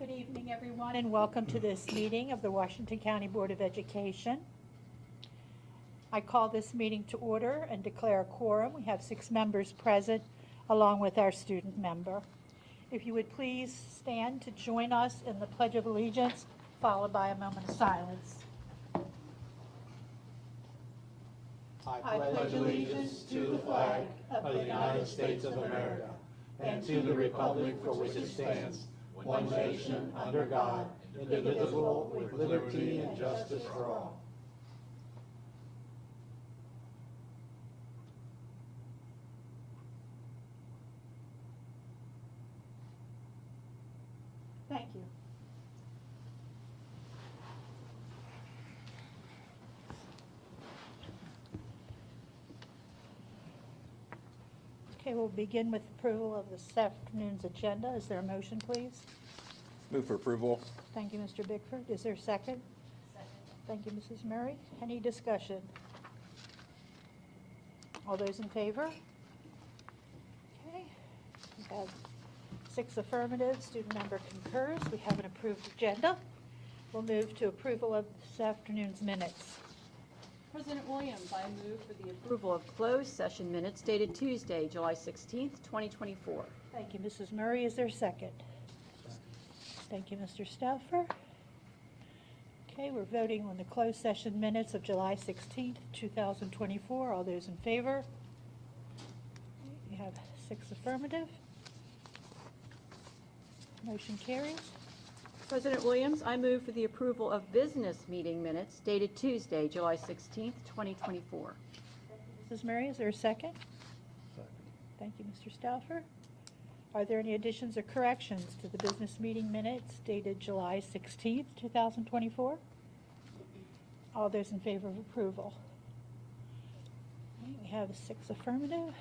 Good evening, everyone, and welcome to this meeting of the Washington County Board of Education. I call this meeting to order and declare a quorum. We have 6 members present, along with our student member. If you would please stand to join us in the Pledge of Allegiance, followed by a moment of silence. I pledge allegiance to the flag of the United States of America and to the republic for which it stands, one nation, under God, indivisible, with liberty and justice for all. Thank you. Okay, we'll begin with approval of this afternoon's agenda. Is there a motion, please? Move for approval. Thank you, Mr. Bickford. Is there a second? Second. Thank you, Mrs. Murray. Any discussion? All those in favor? Okay. We have 6 affirmatives. Student member concurs. We have an approved agenda. We'll move to approval of this afternoon's minutes. President Williams, I move for the approval of closed session minutes dated Tuesday, July 16th, 2024. Thank you, Mrs. Murray. Is there a second? Thank you, Mr. Stauffer. Okay, we're voting on the closed session minutes of July 16th, 2024. All those in favor? You have 6 affirmative. Motion carries. President Williams, I move for the approval of business meeting minutes dated Tuesday, July 16th, 2024. Mrs. Murray, is there a second? Second. Thank you, Mr. Stauffer. Are there any additions or corrections to the business meeting minutes dated July 16th, 2024? All those in favor of approval? Okay, we have 6 affirmative.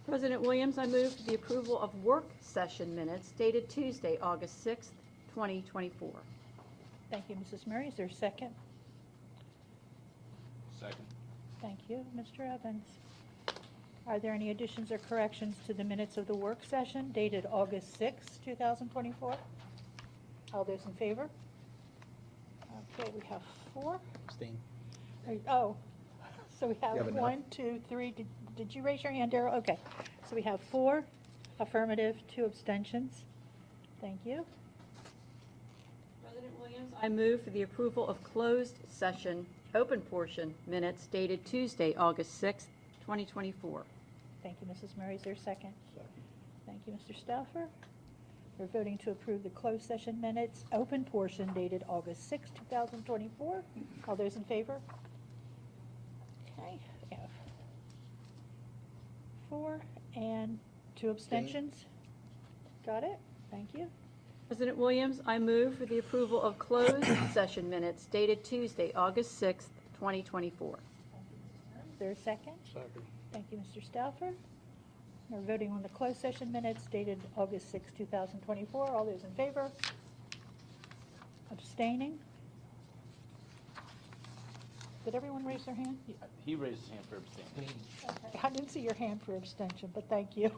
President Williams, I move for the approval of work session minutes dated Tuesday, August 6th, 2024. Thank you, Mrs. Murray. Is there a second? Second. Thank you, Mr. Evans. Are there any additions or corrections to the minutes of the work session dated August 6th, 2024? All those in favor? Okay, we have 4. Abstain. Oh, so we have You have enough? 1, 2, 3. Did you raise your hand, Darrell? Okay. So we have 4 affirmative, 2 abstentions. Thank you. President Williams, I move for the approval of closed session open portion minutes dated Tuesday, August 6th, 2024. Thank you, Mrs. Murray. Is there a second? Second. Thank you, Mr. Stauffer. We're voting to approve the closed session minutes, open portion dated August 6, 2024. All those in favor? Okay, we have 4 and 2 abstentions. Got it? Thank you. President Williams, I move for the approval of closed session minutes dated Tuesday, August 6th, 2024. Is there a second? Second. Thank you, Mr. Stauffer. We're voting on the closed session minutes dated August 6, 2024. All those in favor? Abstaining? Did everyone raise their hand? He raised his hand for abstaining. Okay. I didn't see your hand for abstention, but thank you.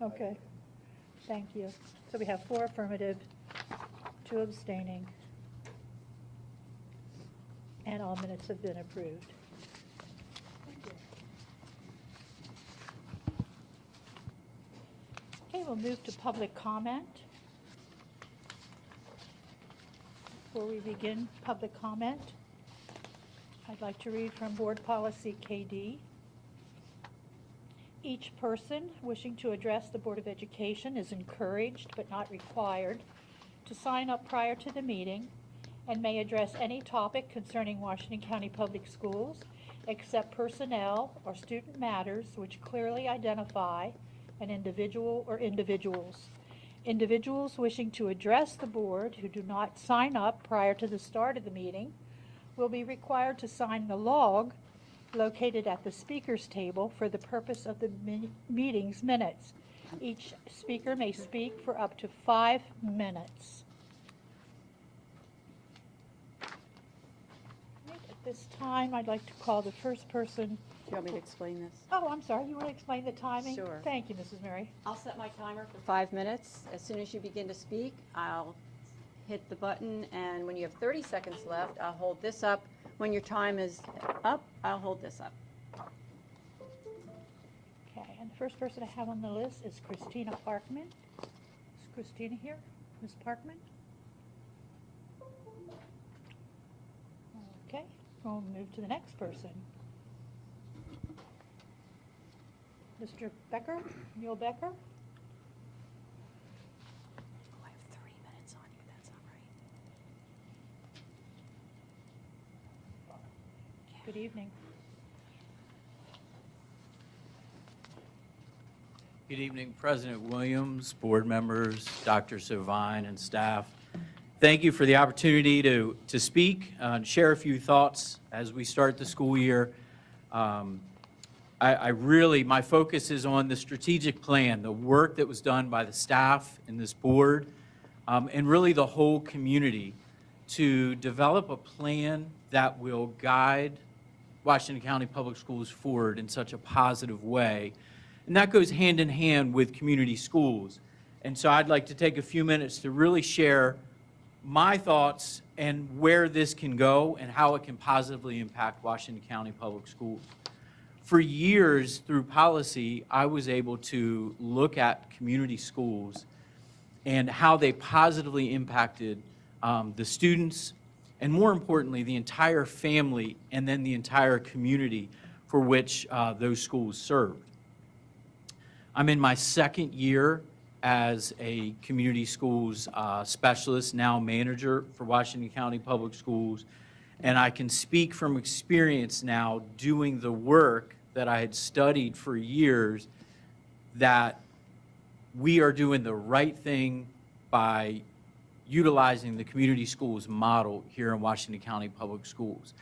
Okay, thank you. So we have 4 affirmative, 2 abstaining, and all minutes have been approved. Okay, we'll move to public comment. Before we begin public comment, I'd like to read from Board Policy KD. Each person wishing to address the Board of Education is encouraged but not required to sign up prior to the meeting and may address any topic concerning Washington County Public Schools except personnel or student matters which clearly identify an individual or individuals. Individuals wishing to address the board who do not sign up prior to the start of the meeting will be required to sign the log located at the speaker's table for the purpose of the meeting's minutes. Each speaker may speak for up to 5 minutes. At This time, I'd like to call the first person. Do you want me to explain this? Oh, I'm sorry, you want to explain the timing? Sure. Thank you, Mrs. Murray. I'll set my timer for 5 minutes. As soon as you begin to speak, I'll hit the button, and when you have 30 seconds left, I'll hold this up. When your time is up, I'll hold this up. Okay, and the first person I have on the list is Christina Parkman. Is Christina here? Ms. Parkman? Okay, we'll move to the next person. Mr. Becker, Neil Becker? I have 3 minutes on you, that's all right. Good evening. Good evening, President Williams, board members, Dr. Savine, and staff. Thank you for the opportunity to speak and share a few thoughts as we start the school year. My focus is on the strategic plan, the work that was done by the staff and this board, and really the whole community to develop a plan that will guide Washington County Public Schools forward in such a positive way. And that goes hand in hand with community schools. And so I'd like to take a few minutes to really share my thoughts and where this can go and how it can positively impact Washington County Public Schools. For years, through policy, I was able to look at community schools and how they positively impacted the students, and more importantly, the entire family and then the entire community for which those schools served. I'm in my second year as a community schools specialist, now manager for Washington County Public Schools, and I can speak from experience now doing the work that I had studied for years, that we are doing the right thing by utilizing the community schools model here in Washington County Public Schools.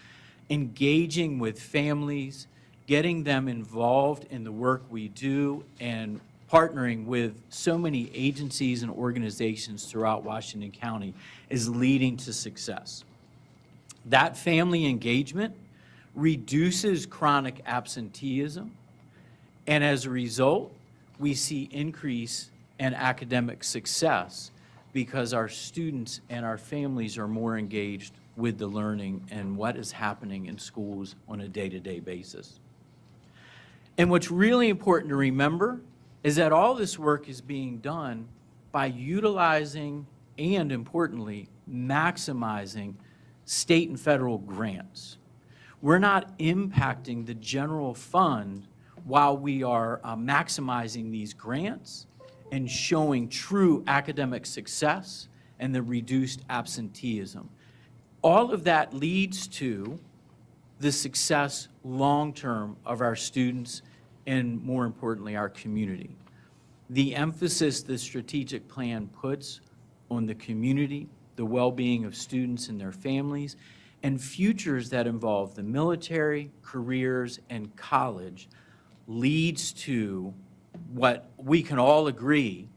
Engaging with families, getting them involved in the work we do, and partnering with so many agencies and organizations throughout Washington County is leading to success. That family engagement reduces chronic absenteeism, and as a result, we see increase in academic success because our students and our families are more engaged with the learning and what is happening in schools on a day-to-day basis. And what's really important to remember is that all this work is being done by utilizing and, importantly, maximizing state and federal grants. We're not impacting the general fund while we are maximizing these grants and showing true academic success and the reduced absenteeism. All of that leads to the success long-term of our students and, more importantly, our community. The emphasis the strategic plan puts on the community, the well-being of students and their families, and futures that involve the military, careers, and college leads to what we can all agree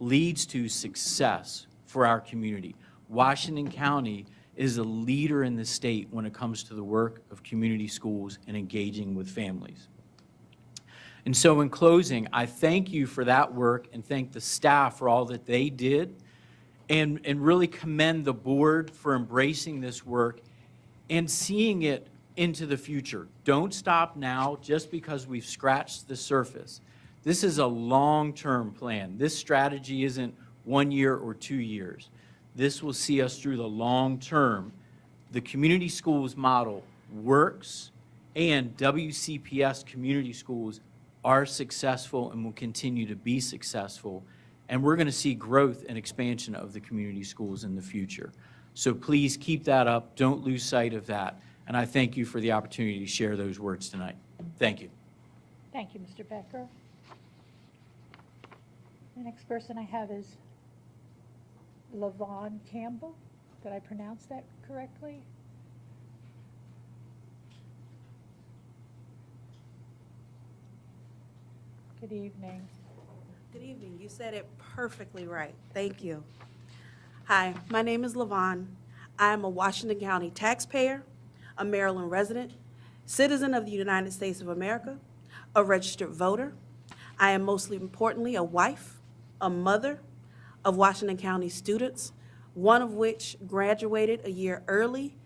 leads to success for our community. Washington County is a leader in the state when it comes to the work of community schools and engaging with families. And so in closing, I thank you for that work and thank the staff for all that they did, and really commend the board for embracing this work and seeing it into the future. Don't stop now just because we've scratched the surface. This is a long-term plan. This strategy isn't 1 year or 2 years. This will see us through the long term. The community schools model works, and WCPS community schools are successful and will continue to be successful. And we're going to see growth and expansion of the community schools in the future. So please keep that up. Don't lose sight of that. And I thank you for the opportunity to share those words tonight. Thank you. Thank you, Mr. Becker. The next person I have is Levi Campbell. Did I pronounce that correctly? Good evening. Good evening. You said it perfectly right. Thank you. Hi, my name is LaVon. I am a Washington County taxpayer, a Maryland resident, citizen of the United States of America, a registered voter. I am mostly importantly a wife, a mother of Washington County students, one of which graduated a year early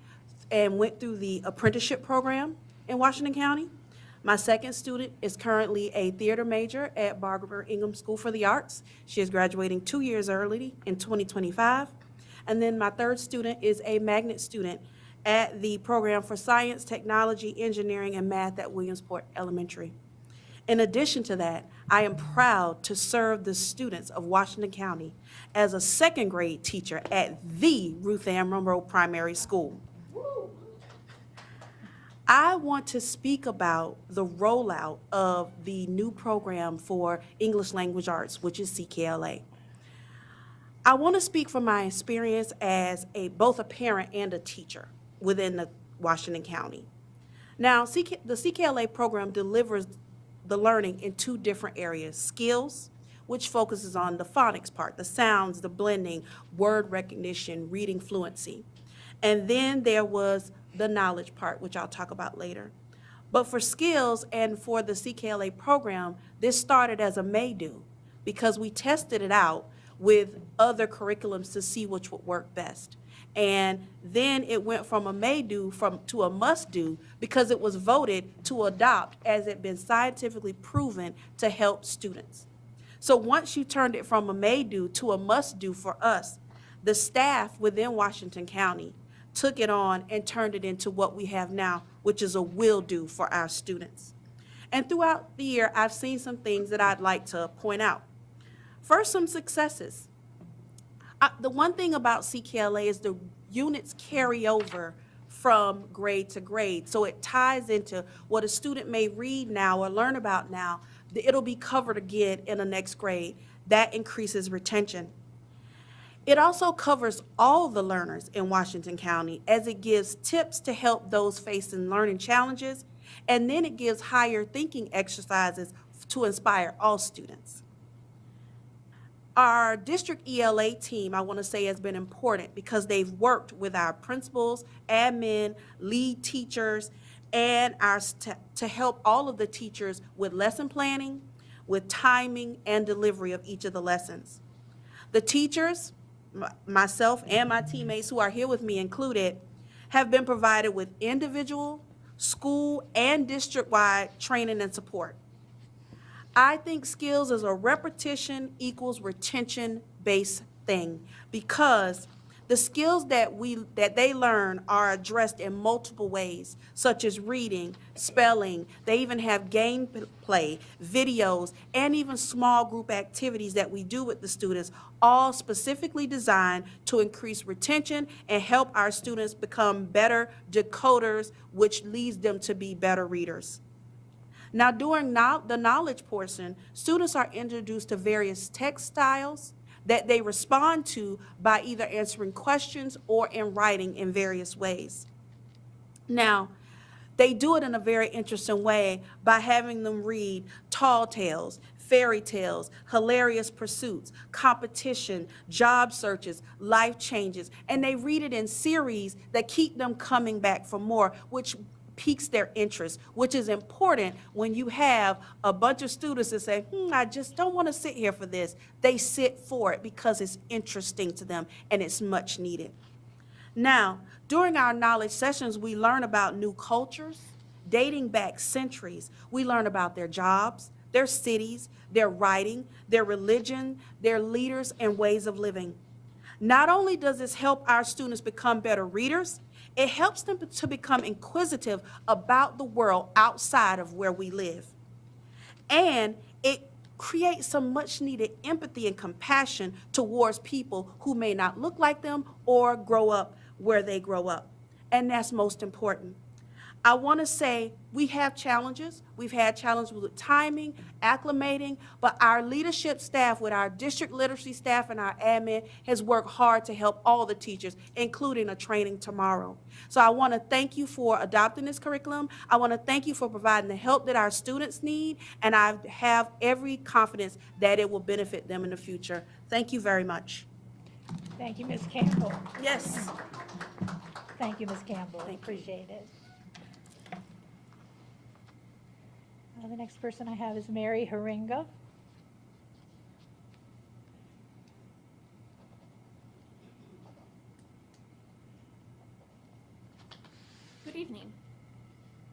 and went through the apprenticeship program in Washington County. My second student is currently a theater major at Barbara Ingham School for the Arts. She is graduating 2 years early in 2025. And then my third student is a magnet student at the program for Science, Technology, Engineering, and Math at Williamsport Elementary. In addition to that, I am proud to serve the students of Washington County as a second grade teacher at the Ruth Ann Monroe Primary School. I want to speak about the rollout of the new program for English Language Arts, which is CKLA. I want to speak from my experience as both a parent and a teacher within the Washington County. Now, the CKLA program delivers the learning in two different areas: skills, which focuses on the phonics part, the sounds, the blending, word recognition, reading fluency. And then there was the knowledge part, which I'll talk about later. But for skills and for the CKLA program, this started as a may-do because we tested it out with other curriculums to see which would work best. And then it went from a may-do to a must-do because it was voted to adopt as it had been scientifically proven to help students. So once you turned it from a may-do to a must-do for us, the staff within Washington County took it on and turned it into what we have now, which is a will-do for our students. And throughout the year, I've seen some things that I'd like to point out. First, some successes. The one thing about CKLA is the units carry over from grade to grade. So it ties into what a student may read now or learn about now. It'll be covered again in the next grade. That increases retention. It also covers all the learners in Washington County as it gives tips to help those facing learning challenges, and then it gives higher thinking exercises to inspire all students. Our district ELA team, I want to say, has been important because they've worked with our principals, admin, lead teachers, and to help all of the teachers with lesson planning, with timing, and delivery of each of the lessons. The teachers, myself and my teammates who are here with me included, have been provided with individual, school, and district-wide training and support. I think skills is a repetition equals retention-based thing because the skills that they learn are addressed in multiple ways, such as reading, spelling. They even have game play, videos, and even small group activities that we do with the students, all specifically designed to increase retention and help our students become better decoders, which leads them to be better readers. Now, during the knowledge portion, students are introduced to various text styles that they respond to by either answering questions or in writing in various ways. Now, they do it in a very interesting way by having them read tall tales, fairy tales, hilarious pursuits, competition, job searches, life changes, and they read it in series that keep them coming back for more, which piques their interest, which is important when you have a bunch of students that say, I just don't want to sit here for this. They sit for it because it's interesting to them and it's much needed. Now, during our knowledge sessions, we learn about new cultures dating back centuries. We learn about their jobs, their cities, their writing, their religion, their leaders, and ways of living. Not only does this help our students become better readers, it helps them to become inquisitive about the world outside of where we live. And it creates some much needed empathy and compassion towards people who may not look like them or grow up where they grow up. And that's most important. I want to say we have challenges. We've had challenges with timing, acclimating, but our leadership staff with our district literacy staff and our admin has worked hard to help all the teachers, including a training tomorrow. So I want to thank you for adopting this curriculum. I want to thank you for providing the help that our students need, and I have every confidence that it will benefit them in the future. Thank you very much. Thank you, Ms. Campbell. Yes. Thank you, Ms. Campbell. Thank you. Appreciate it. The next person I have is Mary Heringa. Good evening.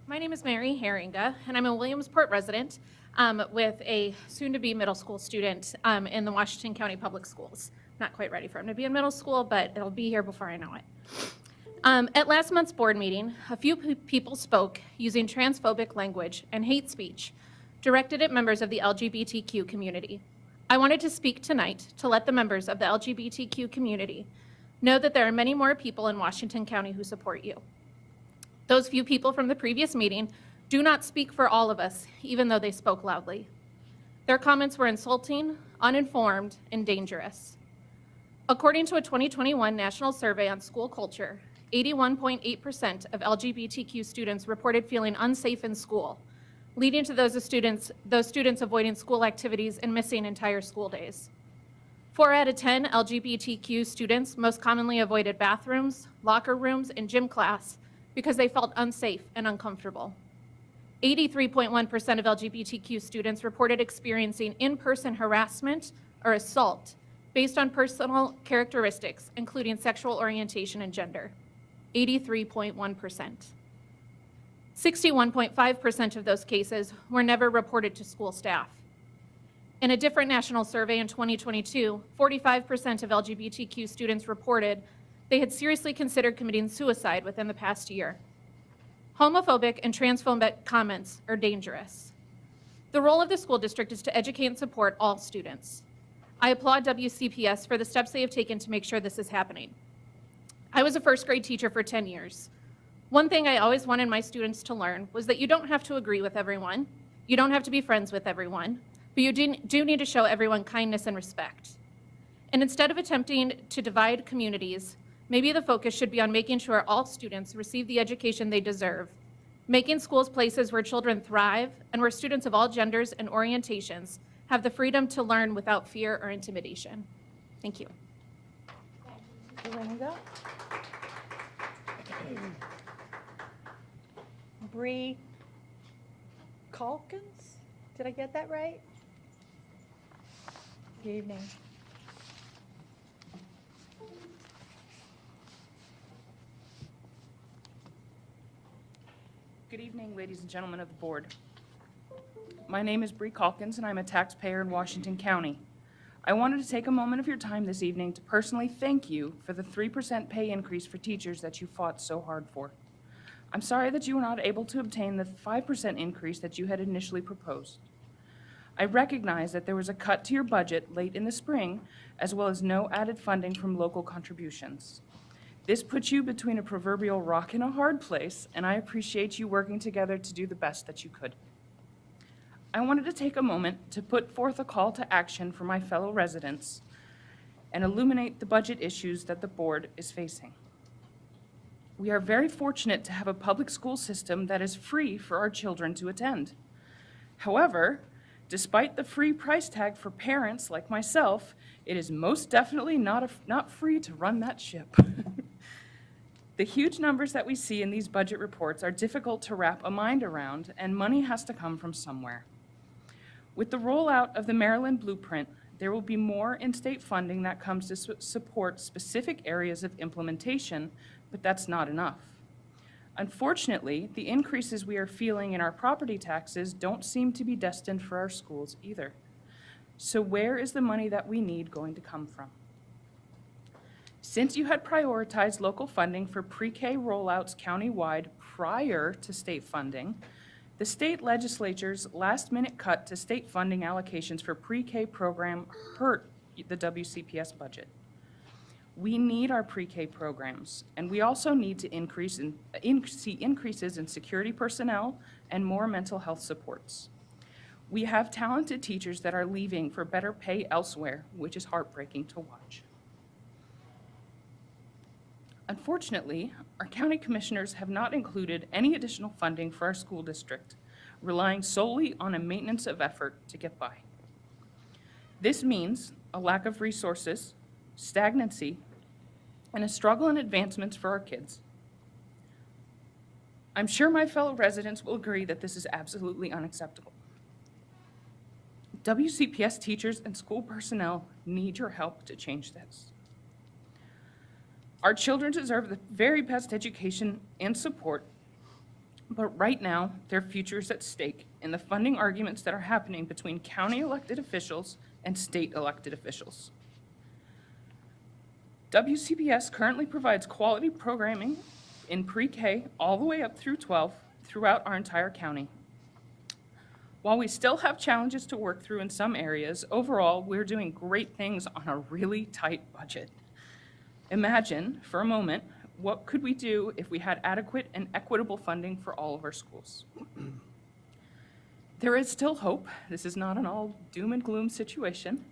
My name is Mary Heringa, and I'm a Williamsport resident with a soon-to-be middle school student in the Washington County Public Schools. Not quite ready for him to be in middle school, but it'll be here before I know it. At last month's board meeting, a few people spoke using transphobic language and hate speech directed at members of the LGBTQ community. I wanted to speak tonight to let the members of the LGBTQ community know that there are many more people in Washington County who support you. Those few people from the previous meeting do not speak for all of us, even though they spoke loudly. Their comments were insulting, uninformed, and dangerous. According to a 2021 national survey on school culture, 81.8% of LGBTQ students reported feeling unsafe in school, leading to those students avoiding school activities and missing entire school days. 4 out of 10 LGBTQ students most commonly avoided bathrooms, locker rooms, and gym class because they felt unsafe and uncomfortable. 83.1% of LGBTQ students reported experiencing in-person harassment or assault based on personal characteristics, including sexual orientation and gender. 83.1%. 61.5% of those cases were never reported to school staff. In a different national survey in 2022, 45% of LGBTQ students reported they had seriously considered committing suicide within the past year. Homophobic and transphobic comments are dangerous. The role of the school district is to educate and support all students. I applaud WCPS for the steps they have taken to make sure this is happening. I was a first grade teacher for 10 years. One thing I always wanted my students to learn was that you don't have to agree with everyone, you don't have to be friends with everyone, but you do need to show everyone kindness and respect. And instead of attempting to divide communities, maybe the focus should be on making sure all students receive the education they deserve, making schools places where children thrive and where students of all genders and orientations have the freedom to learn without fear or intimidation. Thank you. Heringa. Brikins? Did I get that right? Good evening. Good evening, ladies and gentlemen of the board. My name is Bree Calkins, and I'm a taxpayer in Washington County. I wanted to take a moment of your time this evening to personally thank you for the 3% pay increase for teachers that you fought so hard for. I'm sorry that you were not able to obtain the 5% increase that you had initially proposed. I recognize that there was a cut to your budget late in the spring, as well as no added funding from local contributions. This puts you between a proverbial rock and a hard place, and I appreciate you working together to do the best that you could. I wanted to take a moment to put forth a call to action for my fellow residents and illuminate the budget issues that the board is facing. We are very fortunate to have a public school system that is free for our children to attend. However, despite the free price tag for parents like myself, it is most definitely not free to run that ship. The huge numbers that we see in these budget reports are difficult to wrap a mind around, and money has to come from somewhere. With the rollout of the Maryland Blueprint, there will be more in-state funding that comes to support specific areas of implementation, but that's not enough. Unfortunately, the increases we are feeling in our property taxes don't seem to be destined for our schools either. So where is the money that we need going to come from? Since you had prioritized local funding for pre-K rollouts countywide prior to state funding, the state legislature's last-minute cut to state funding allocations for pre-K program hurt the WCPS budget. We need our pre-K programs, and we also need to see increases in security personnel and more mental health supports. We have talented teachers that are leaving for better pay elsewhere, which is heartbreaking to watch. Unfortunately, our county commissioners have not included any additional funding for our school district, relying solely on a maintenance of effort to get by. This means a lack of resources, stagnancy, and a struggle in advancements for our kids. I'm sure my fellow residents will agree that this is absolutely unacceptable. WCPS teachers and school personnel need your help to change this. Our children deserve the very best education and support, but right now, their future is at stake in the funding arguments that are happening between county elected officials and state elected officials. WCPS currently provides quality programming in pre-K all the way up through 12 throughout our entire county. While we still have challenges to work through in some areas, overall, we're doing great things on a really tight budget. Imagine, for a moment, what could we do if we had adequate and equitable funding for all of our schools? There is still hope. This is not an all doom and gloom situation.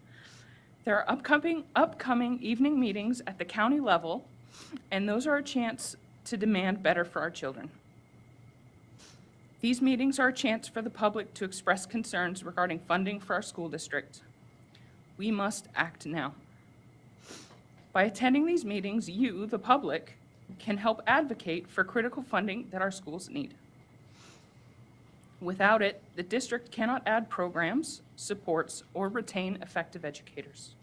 There are upcoming evening meetings at the county level, and those are a chance to demand better for our children. These meetings are a chance for the public to express concerns regarding funding for our school district. We must act now. By attending these meetings, you, the public, can help advocate for critical funding that our schools need. Without it, the district cannot add programs, supports, or retain effective educators.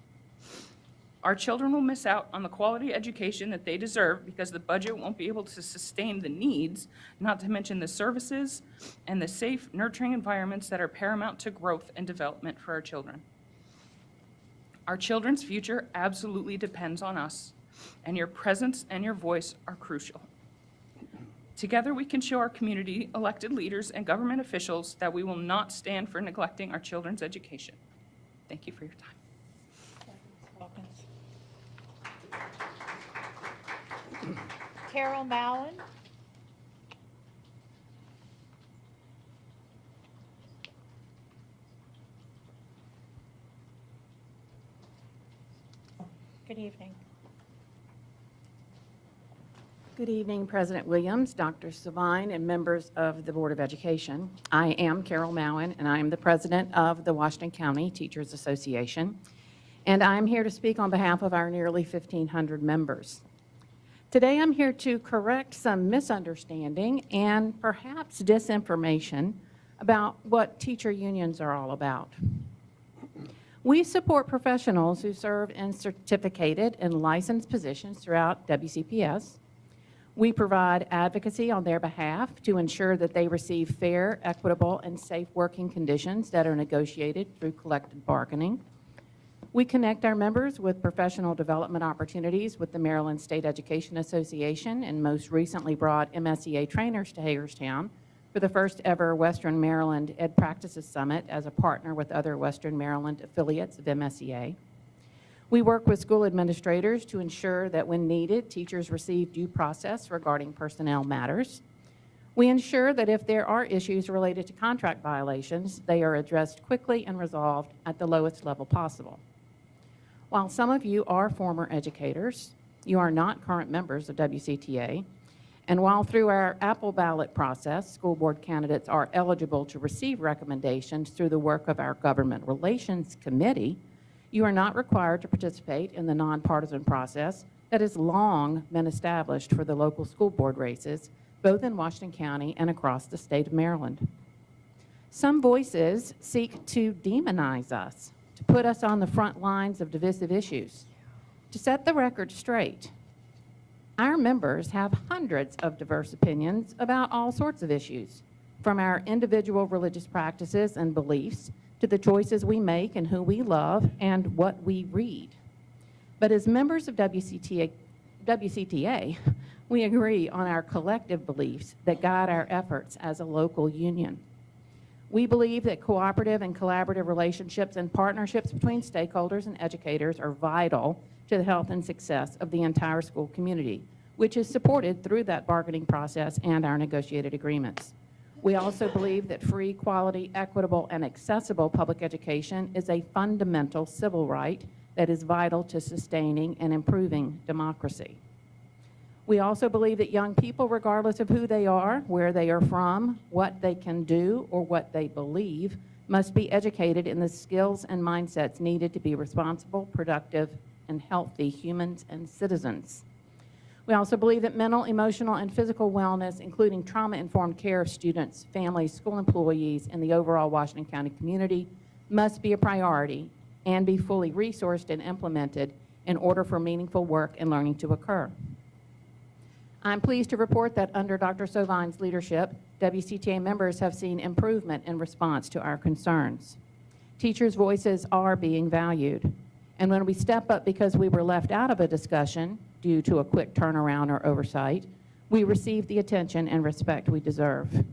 Our children will miss out on the quality education that they deserve because the budget won't be able to sustain the needs, not to mention the services and the safe, nurturing environments that are paramount to growth and development for our children. Our children's future absolutely depends on us, and your presence and your voice are crucial. Together, we can show our community, elected leaders, and government officials that we will not stand for neglecting our children's education. Thank you for your time. Carol Mallon. Good evening. Good evening, President Williams, Dr. Savine, and members of the Board of Education. I am Carol Mallon, and I am the president of the Washington County Teachers Association, and I'm here to speak on behalf of our nearly 1,500 members. Today, I'm here to correct some misunderstanding and perhaps disinformation about what teacher unions are all about. We support professionals who serve in certificated and licensed positions throughout WCPS. We provide advocacy on their behalf to ensure that they receive fair, equitable, and safe working conditions that are negotiated through collective bargaining. We connect our members with professional development opportunities with the Maryland State Education Association, and most recently brought MSEA trainers to Hagerstown for the first ever Western Maryland Ed Practices Summit as a partner with other Western Maryland affiliates of MSEA. We work with school administrators to ensure that when needed, teachers receive due process regarding personnel matters. We ensure that if there are issues related to contract violations, they are addressed quickly and resolved at the lowest level possible. While some of you are former educators, you are not current members of WCTA, and while through our Apple ballot process, school board candidates are eligible to receive recommendations through the work of our Government Relations Committee, you are not required to participate in the nonpartisan process that has long been established for the local school board races, both in Washington County and across the state of Maryland. Some voices seek to demonize us, to put us on the front lines of divisive issues. To set the record straight, our members have hundreds of diverse opinions about all sorts of issues, from our individual religious practices and beliefs to the choices we make and who we love and what we read. But as members of WCTA, we agree on our collective beliefs that guide our efforts as a local union. We believe that cooperative and collaborative relationships and partnerships between stakeholders and educators are vital to the health and success of the entire school community, which is supported through that bargaining process and our negotiated agreements. We also believe that free, quality, equitable, and accessible public education is a fundamental civil right that is vital to sustaining and improving democracy. We also believe that young people, regardless of who they are, where they are from, what they can do, or what they believe, must be educated in the skills and mindsets needed to be responsible, productive, and healthy humans and citizens. We also believe that mental, emotional, and physical wellness, including trauma-informed care of students, families, school employees, and the overall Washington County community, must be a priority and be fully resourced and implemented in order for meaningful work and learning to occur. I'm pleased to report that under Dr. Savine's leadership, WCTA members have seen improvement in response to our concerns. Teachers' voices are being valued, and when we step up because we were left out of a discussion due to a quick turnaround or oversight, we receive the attention and respect we deserve.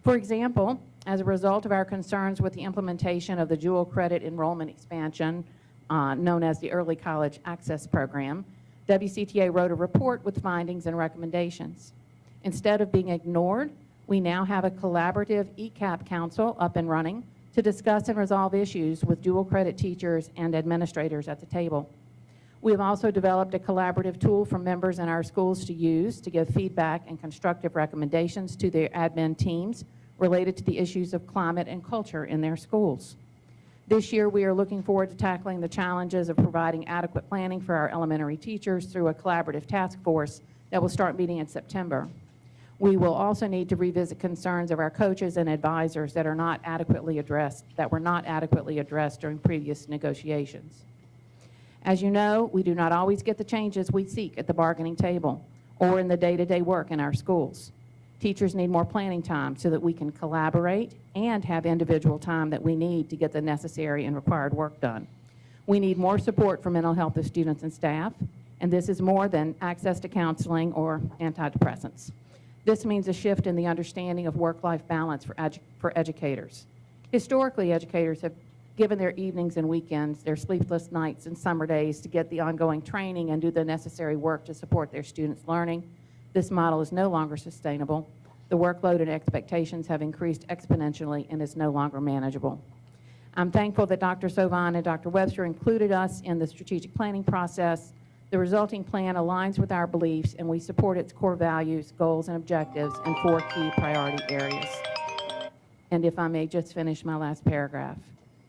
For example, as a result of our concerns with the implementation of the dual credit enrollment expansion, known as the Early College Access Program, WCTA wrote a report with findings and recommendations. Instead of being ignored, we now have a collaborative ECAP council up and running to discuss and resolve issues with dual credit teachers and administrators at the table. We have also developed a collaborative tool for members in our schools to use to give feedback and constructive recommendations to their admin teams related to the issues of climate and culture in their schools. This year, we are looking forward to tackling the challenges of providing adequate planning for our elementary teachers through a collaborative task force that will start meeting in September. We will also need to revisit concerns of our coaches and advisors that were not adequately addressed during previous negotiations. As you know, we do not always get the changes we seek at the bargaining table or in the day-to-day work in our schools. Teachers need more planning time so that we can collaborate and have individual time that we need to get the necessary and required work done. We need more support for mental health of students and staff, and this is more than access to counseling or antidepressants. This means a shift in the understanding of work-life balance for educators. Historically, educators have given their evenings and weekends, their sleepless nights and summer days to get the ongoing training and do the necessary work to support their students' learning. This model is no longer sustainable. The workload and expectations have increased exponentially and is no longer manageable. I'm thankful that Dr. Savine and Dr. Webster included us in the strategic planning process. The resulting plan aligns with our beliefs, and we support its core values, goals, and objectives in 4 key priority areas. And if I may just finish my last paragraph.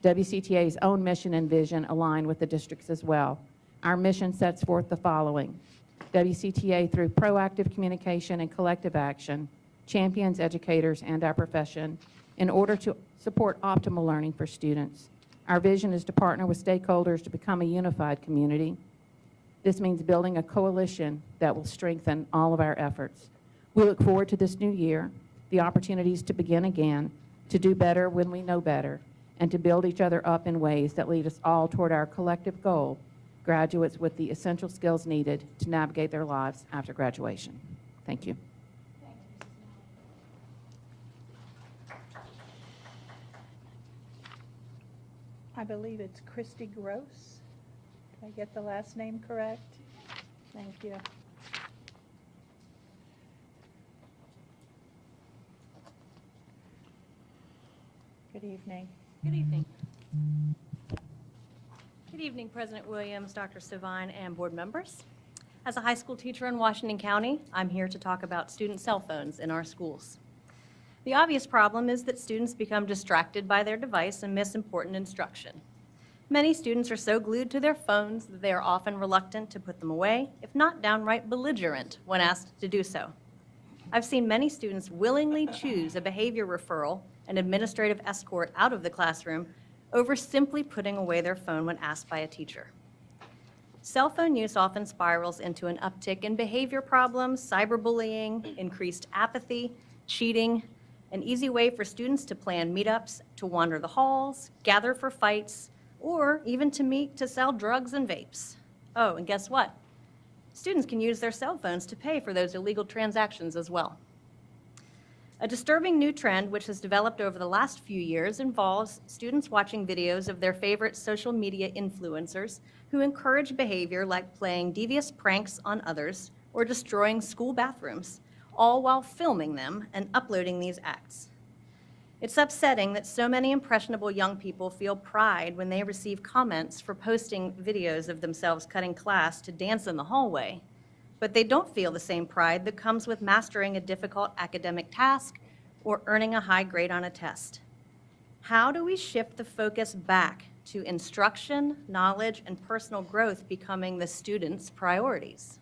WCTA's own mission and vision align with the district's as well. Our mission sets forth the following. WCTA, through proactive communication and collective action, champions educators and our profession in order to support optimal learning for students. Our vision is to partner with stakeholders to become a unified community. This means building a coalition that will strengthen all of our efforts. We look forward to this new year, the opportunities to begin again, to do better when we know better, and to build each other up in ways that lead us all toward our collective goal, graduates with the essential skills needed to navigate their lives after graduation. Thank you. I believe it's Christy Gross. Did I get the last name correct? Thank you. Good evening. Good evening. Good evening, President Williams, Dr. Savine, and board members. As a high school teacher in Washington County, I'm here to talk about student cell phones in our schools. The obvious problem is that students become distracted by their device and miss important instruction. Many students are so glued to their phones that they are often reluctant to put them away, if not downright belligerent when asked to do so. I've seen many students willingly choose a behavior referral and administrative escort out of the classroom over simply putting away their phone when asked by a teacher. Cell phone use often spirals into an uptick in behavior problems, cyberbullying, increased apathy, cheating, an easy way for students to plan meetups, to wander the halls, gather for fights, or even to meet to sell drugs and vapes. Oh, and guess what? Students can use their cell phones to pay for those illegal transactions as well. A disturbing new trend which has developed over the last few years involves students watching videos of their favorite social media influencers who encourage behavior like playing devious pranks on others or destroying school bathrooms, all while filming them and uploading these acts. It's upsetting that so many impressionable young people feel pride when they receive comments for posting videos of themselves cutting class to dance in the hallway, but they don't feel the same pride that comes with mastering a difficult academic task or earning a high grade on a test. How do we shift the focus back to instruction, knowledge, and personal growth becoming the students' priorities?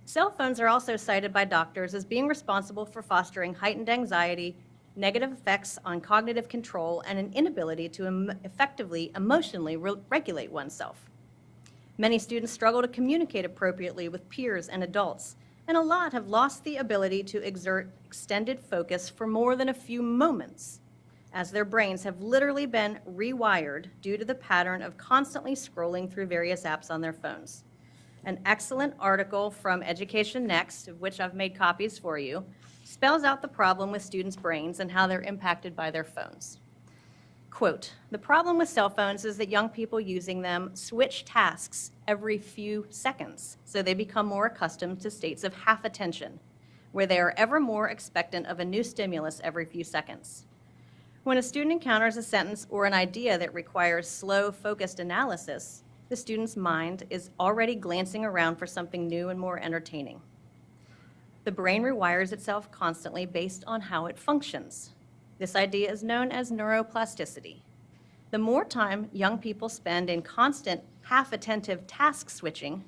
Cell phones are also cited by doctors as being responsible for fostering heightened anxiety, negative effects on cognitive control, and an inability to effectively emotionally regulate oneself. Many students struggle to communicate appropriately with peers and adults, and a lot have lost the ability to exert extended focus for more than a few moments, as their brains have literally been rewired due to the pattern of constantly scrolling through various apps on their phones. An excellent article from Education Next, of which I've made copies for you, spells out the problem with students' brains and how they're impacted by their phones. Quote, "The problem with cell phones is that young people using them switch tasks every few seconds, so they become more accustomed to states of half attention, where they are ever more expectant of a new stimulus every few seconds. When a student encounters a sentence or an idea that requires slow, focused analysis, the student's mind is already glancing around for something new and more entertaining. The brain rewires itself constantly based on how it functions. This idea is known as neuroplasticity. The more time young people spend in constant half-attentive task switching,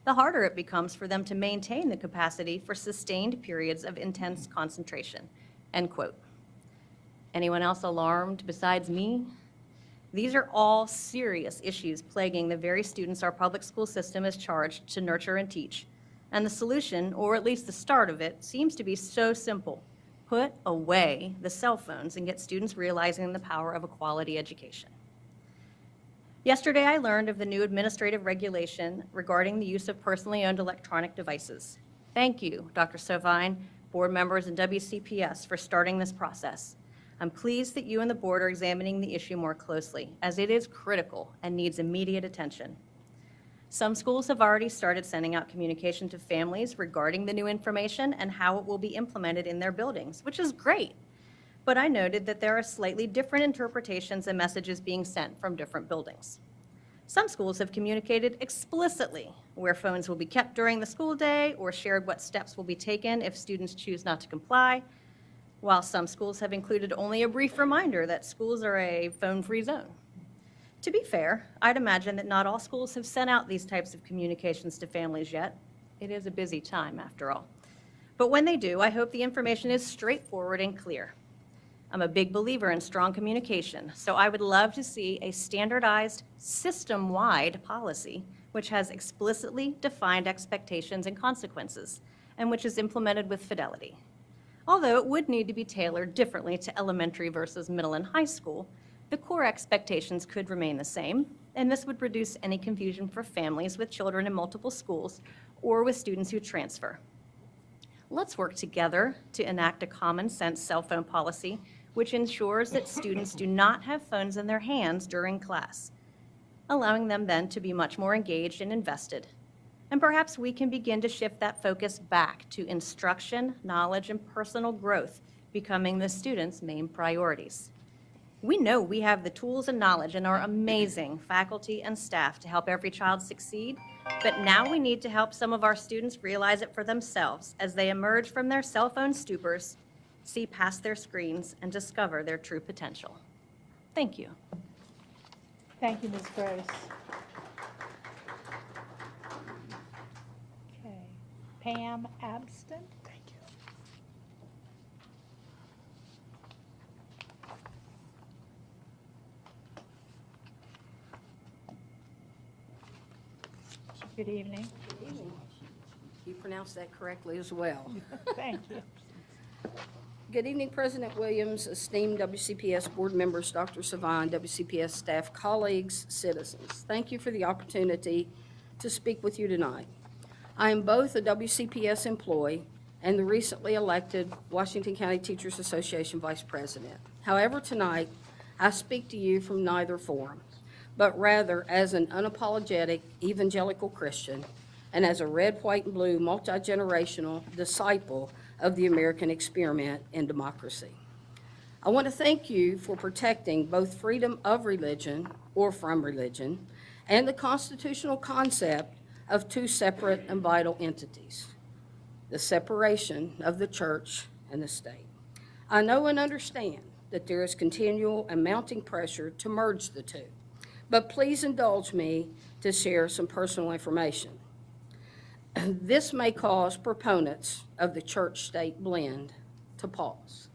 the harder it becomes for them to maintain the capacity for sustained periods of intense concentration." End quote. Anyone else alarmed besides me? These are all serious issues plaguing the very students our public school system is charged to nurture and teach. And the solution, or at least the start of it, seems to be so simple. Put away the cell phones and get students realizing the power of a quality education. Yesterday, I learned of the new administrative regulation regarding the use of personally owned electronic devices. Thank you, Dr. Savine, board members, and WCPS for starting this process. I'm pleased that you and the board are examining the issue more closely, as it is critical and needs immediate attention. Some schools have already started sending out communication to families regarding the new information and how it will be implemented in their buildings, which is great. But I noted that there are slightly different interpretations and messages being sent from different buildings. Some schools have communicated explicitly where phones will be kept during the school day or shared what steps will be taken if students choose not to comply, while some schools have included only a brief reminder that schools are a phone-free zone. To be fair, I'd imagine that not all schools have sent out these types of communications to families yet. It is a busy time, after all. But when they do, I hope the information is straightforward and clear. I'm a big believer in strong communication, so I would love to see a standardized, system-wide policy which has explicitly defined expectations and consequences, and which is implemented with fidelity. Although it would need to be tailored differently to elementary versus middle and high school, the core expectations could remain the same, and this would reduce any confusion for families with children in multiple schools or with students who transfer. Let's work together to enact a common-sense cell phone policy which ensures that students do not have phones in their hands during class, allowing them then to be much more engaged and invested. And perhaps we can begin to shift that focus back to instruction, knowledge, and personal growth becoming the students' main priorities. We know we have the tools and knowledge in our amazing faculty and staff to help every child succeed, but now we need to help some of our students realize it for themselves as they emerge from their cell phone stupors, see past their screens, and discover their true potential. Thank you. Thank you, Ms. Gross. Okay, Pam Abston? Thank you. Good evening. You pronounced that correctly as well. Thank you. Good evening, President Williams, esteemed WCPS board members, Dr. Savine, WCPS staff, colleagues, citizens. Thank you for the opportunity to speak with you tonight. I am both a WCPS employee and the recently elected Washington County Teachers Association Vice President. However, tonight, I speak to you from neither forum, but rather as an unapologetic evangelical Christian and as a red, white, and blue multi-generational disciple of the American experiment in democracy. I want to thank you for protecting both freedom of religion or from religion and the constitutional concept of two separate and vital entities, the separation of the church and the state. I know and understand that there is continual and mounting pressure to merge the two, but please indulge me to share some personal information. This may cause proponents of the church-state blend to pause.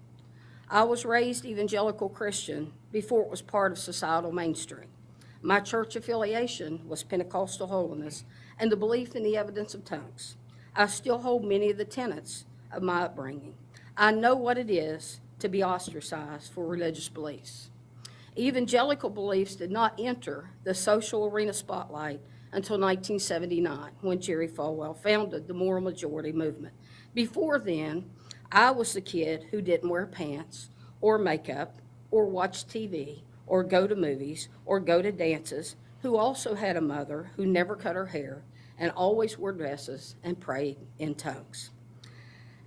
I was raised evangelical Christian before it was part of societal mainstream. My church affiliation was Pentecostal holiness and the belief in the evidence of tongues. I still hold many of the tenets of my upbringing. I know what it is to be ostracized for religious beliefs. Evangelical beliefs did not enter the social arena spotlight until 1979, when Jerry Falwell founded the Moral Majority movement. Before then, I was the kid who didn't wear pants or makeup or watch TV or go to movies or go to dances, who also had a mother who never cut her hair and always wore dresses and prayed in tongues.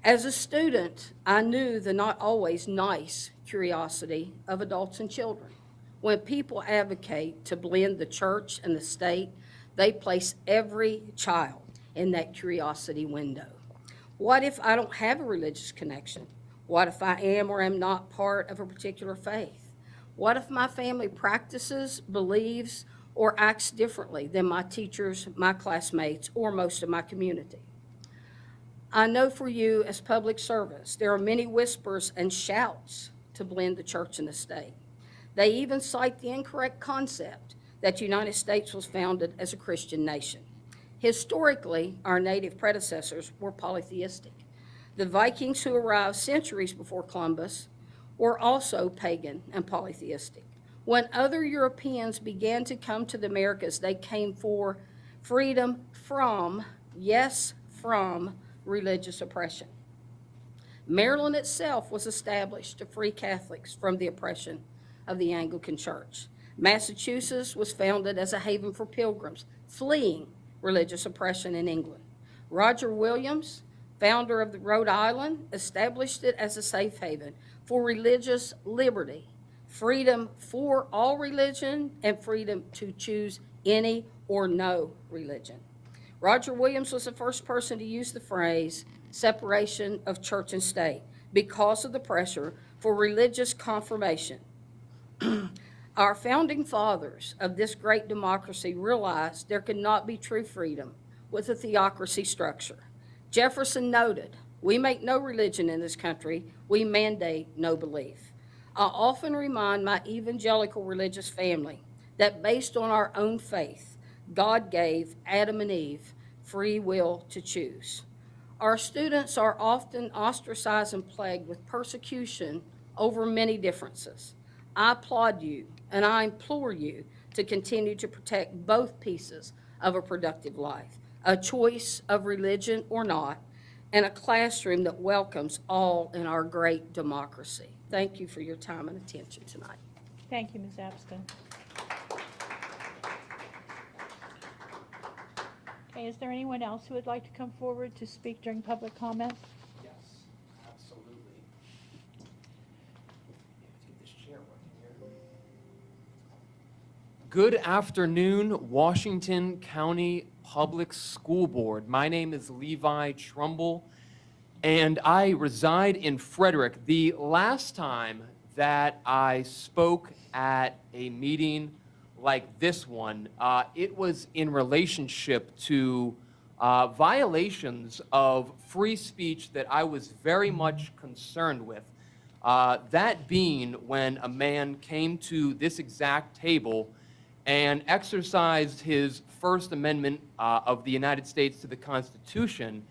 As a student, I knew the not always nice curiosity of adults and children. When people advocate to blend the church and the state, they place every child in that curiosity window. What if I don't have a religious connection? What if I am or am not part of a particular faith? What if my family practices, believes, or acts differently than my teachers, my classmates, or most of my community? I know for you as public service, there are many whispers and shouts to blend the church and the state. They even cite the incorrect concept that the United States was founded as a Christian nation. Historically, our native predecessors were polytheistic. The Vikings who arrived centuries before Columbus were also pagan and polytheistic. When other Europeans began to come to the Americas, they came for freedom from, yes, from religious oppression. Maryland itself was established to free Catholics from the oppression of the Anglican Church. Massachusetts was founded as a haven for pilgrims fleeing religious oppression in England. Roger Williams, founder of the Rhode Island, established it as a safe haven for religious liberty, freedom for all religion, and freedom to choose any or no religion. Roger Williams was the first person to use the phrase separation of church and state because of the pressure for religious confirmation. Our founding fathers of this great democracy realized there could not be true freedom with a theocracy structure. Jefferson noted, "We make no religion in this country, we mandate no belief." I often remind my evangelical religious family that based on our own faith, God gave Adam and Eve free will to choose. Our students are often ostracized and plagued with persecution over many differences. I applaud you and I implore you to continue to protect both pieces of a productive life, a choice of religion or not, and a classroom that welcomes all in our great democracy. Thank you for your time and attention tonight. Thank you, Ms. Abston. Okay, is there anyone else who would like to come forward to speak during public comment? Yes, absolutely. Let's get this chair working here. Good afternoon, Washington County Public School Board. My name is Levi Trumble, and I reside in Frederick. The last time that I spoke at a meeting like this one, it was in relationship to violations of free speech that I was very much concerned with. That being when a man came to this exact table and exercised his First Amendment of the United States to the Constitution,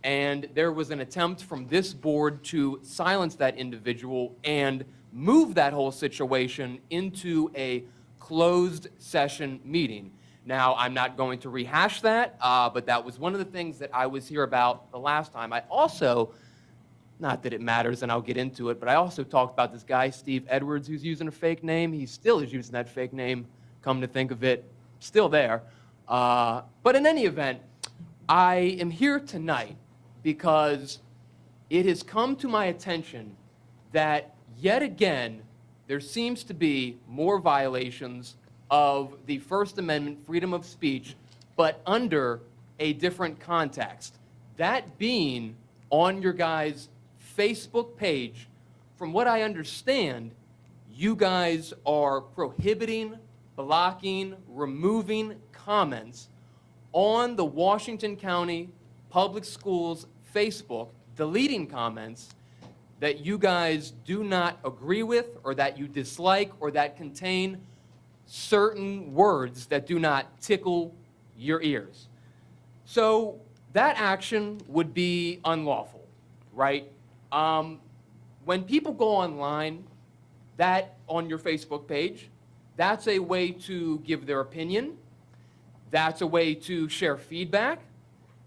and there was an attempt from this board to silence that individual and move that whole situation into a closed session meeting. Now, I'm not going to rehash that, but that was one of the things that I was here about the last time. I also, not that it matters, and I'll get into it, but I also talked about this guy, Steve Edwards, who's using a fake name. He still is using that fake name, come to think of it, still there. But in any event, I am here tonight because it has come to my attention that yet again, there seems to be more violations of the First Amendment freedom of speech, but under a different context. That being on your guys' Facebook page, from what I understand, you guys are prohibiting, blocking, removing comments on the Washington County Public Schools Facebook, deleting comments, that you guys do not agree with or that you dislike or that contain certain words that do not tickle your ears. So that action would be unlawful, right? When people go online, that on your Facebook page, that's a way to give their opinion. That's a way to share feedback.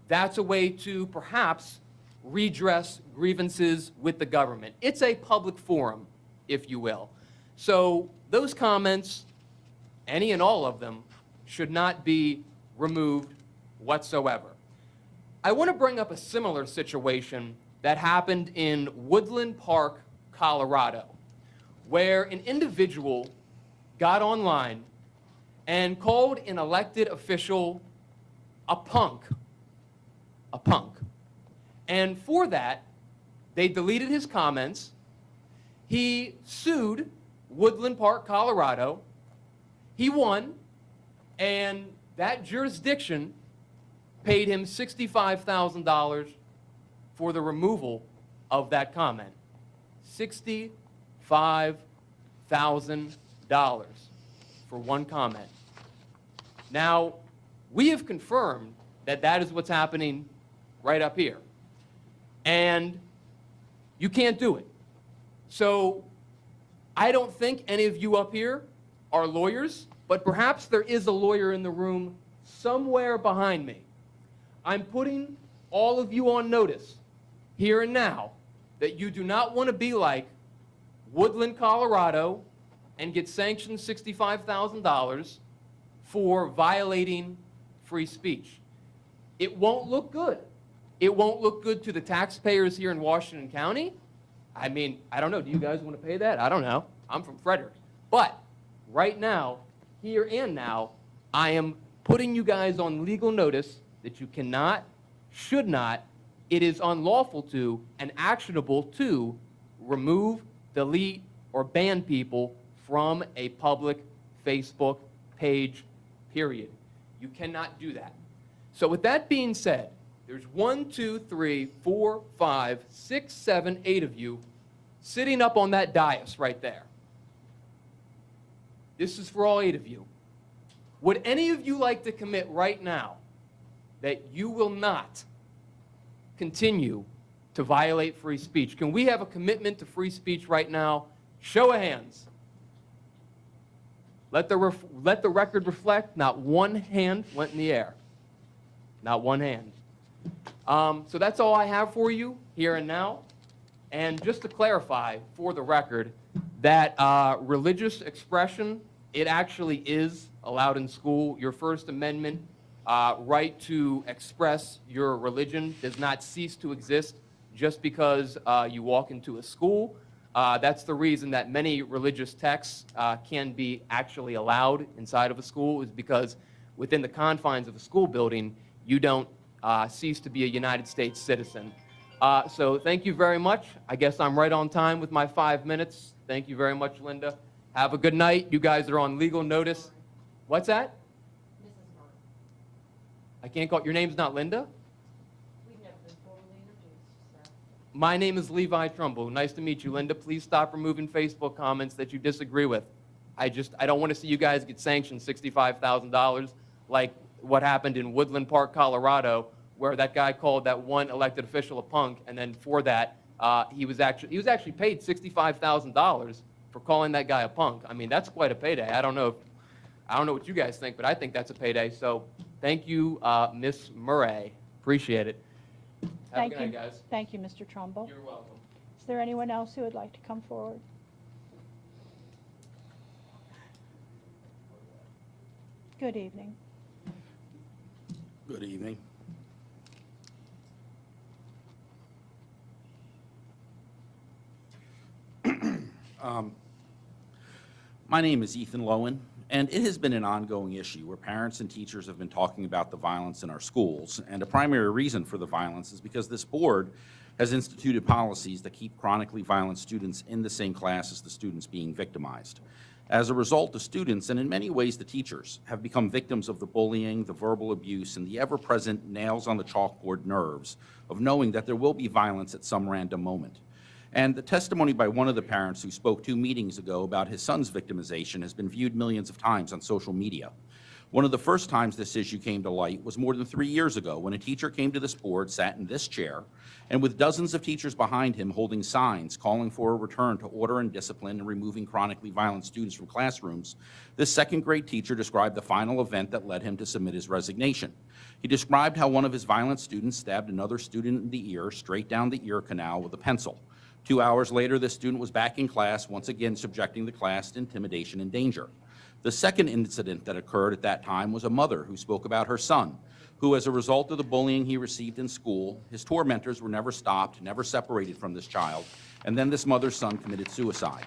That's a way to perhaps redress grievances with the government. It's a public forum, if you will. So those comments, any and all of them, should not be removed whatsoever. I want to bring up a similar situation that happened in Woodland Park, Colorado, where an individual got online and called an elected official a punk. A punk. And for that, they deleted his comments. He sued Woodland Park, Colorado. He won, and that jurisdiction paid him $65,000 for the removal of that comment. $65,000 for one comment. Now, we have confirmed that that is what's happening right up here. And you can't do it. So I don't think any of you up here are lawyers, but perhaps there is a lawyer in the room somewhere behind me. I'm putting all of you on notice here and now that you do not want to be like Woodland, Colorado, and get sanctioned $65,000 for violating free speech. It won't look good. It won't look good to the taxpayers here in Washington County. I mean, I don't know. Do you guys want to pay that? I don't know. I'm from Frederick. But right now, here and now, I am putting you guys on legal notice that you cannot, should not, it is unlawful to and actionable to remove, delete, or ban people from a public Facebook page, period. You cannot do that. So with that being said, there's 1, 2, 3, 4, 5, 6, 7, 8 of you sitting up on that dais right there. This is for all 8 of you. Would any of you like to commit right now that you will not continue to violate free speech? Can we have a commitment to free speech right now? Show of hands. Let the record reflect, not one hand went in the air. Not one hand. So that's all I have for you here and now. And just to clarify for the record, that religious expression, it actually is allowed in school. Your First Amendment right to express your religion does not cease to exist just because you walk into a school. That's the reason that many religious texts can be actually allowed inside of a school, is because within the confines of a school building, you don't cease to be a United States citizen. So thank you very much. I guess I'm right on time with my 5 minutes. Thank you very much, Linda. Have a good night. You guys are on legal notice. What's that? I can't call, your name's not Linda? We've never been formally introduced, so. My name is Levi Trumble. Nice to meet you, Linda. Please stop removing Facebook comments that you disagree with. I don't want to see you guys get sanctioned $65,000 like what happened in Woodland Park, Colorado, where that guy called that one elected official a punk, and then for that, he was actually paid $65,000 for calling that guy a punk. I mean, that's quite a payday. I don't know what you guys think, but I think that's a payday. So thank you, Miss Murray. Appreciate it. Have a good night, guys. Thank you, Mr. Trumbull. You're welcome. Is there anyone else who would like to come forward? Good evening. Good evening. My name is Ethan Lowen, and it has been an ongoing issue where parents and teachers have been talking about the violence in our schools, and a primary reason for the violence is because this board has instituted policies that keep chronically violent students in the same class as the students being victimized. As a result, the students, and in many ways the teachers, have become victims of the bullying, the verbal abuse, and the ever-present nails-on-the-chalkboard nerves of knowing that there will be violence at some random moment. And the testimony by one of the parents who spoke 2 meetings ago about his son's victimization has been viewed millions of times on social media. One of the first times this issue came to light was more than 3 years ago when a teacher came to this board, sat in this chair, and with dozens of teachers behind him holding signs calling for a return to order and discipline and removing chronically violent students from classrooms, this second grade teacher described the final event that led him to submit his resignation. He described how one of his violent students stabbed another student in the ear, straight down the ear canal with a pencil. 2 hours later, this student was back in class, once again subjecting the class to intimidation and danger. The second incident that occurred at that time was a mother who spoke about her son, who, as a result of the bullying he received in school, his tormentors were never stopped, never separated from this child, and then this mother's son committed suicide.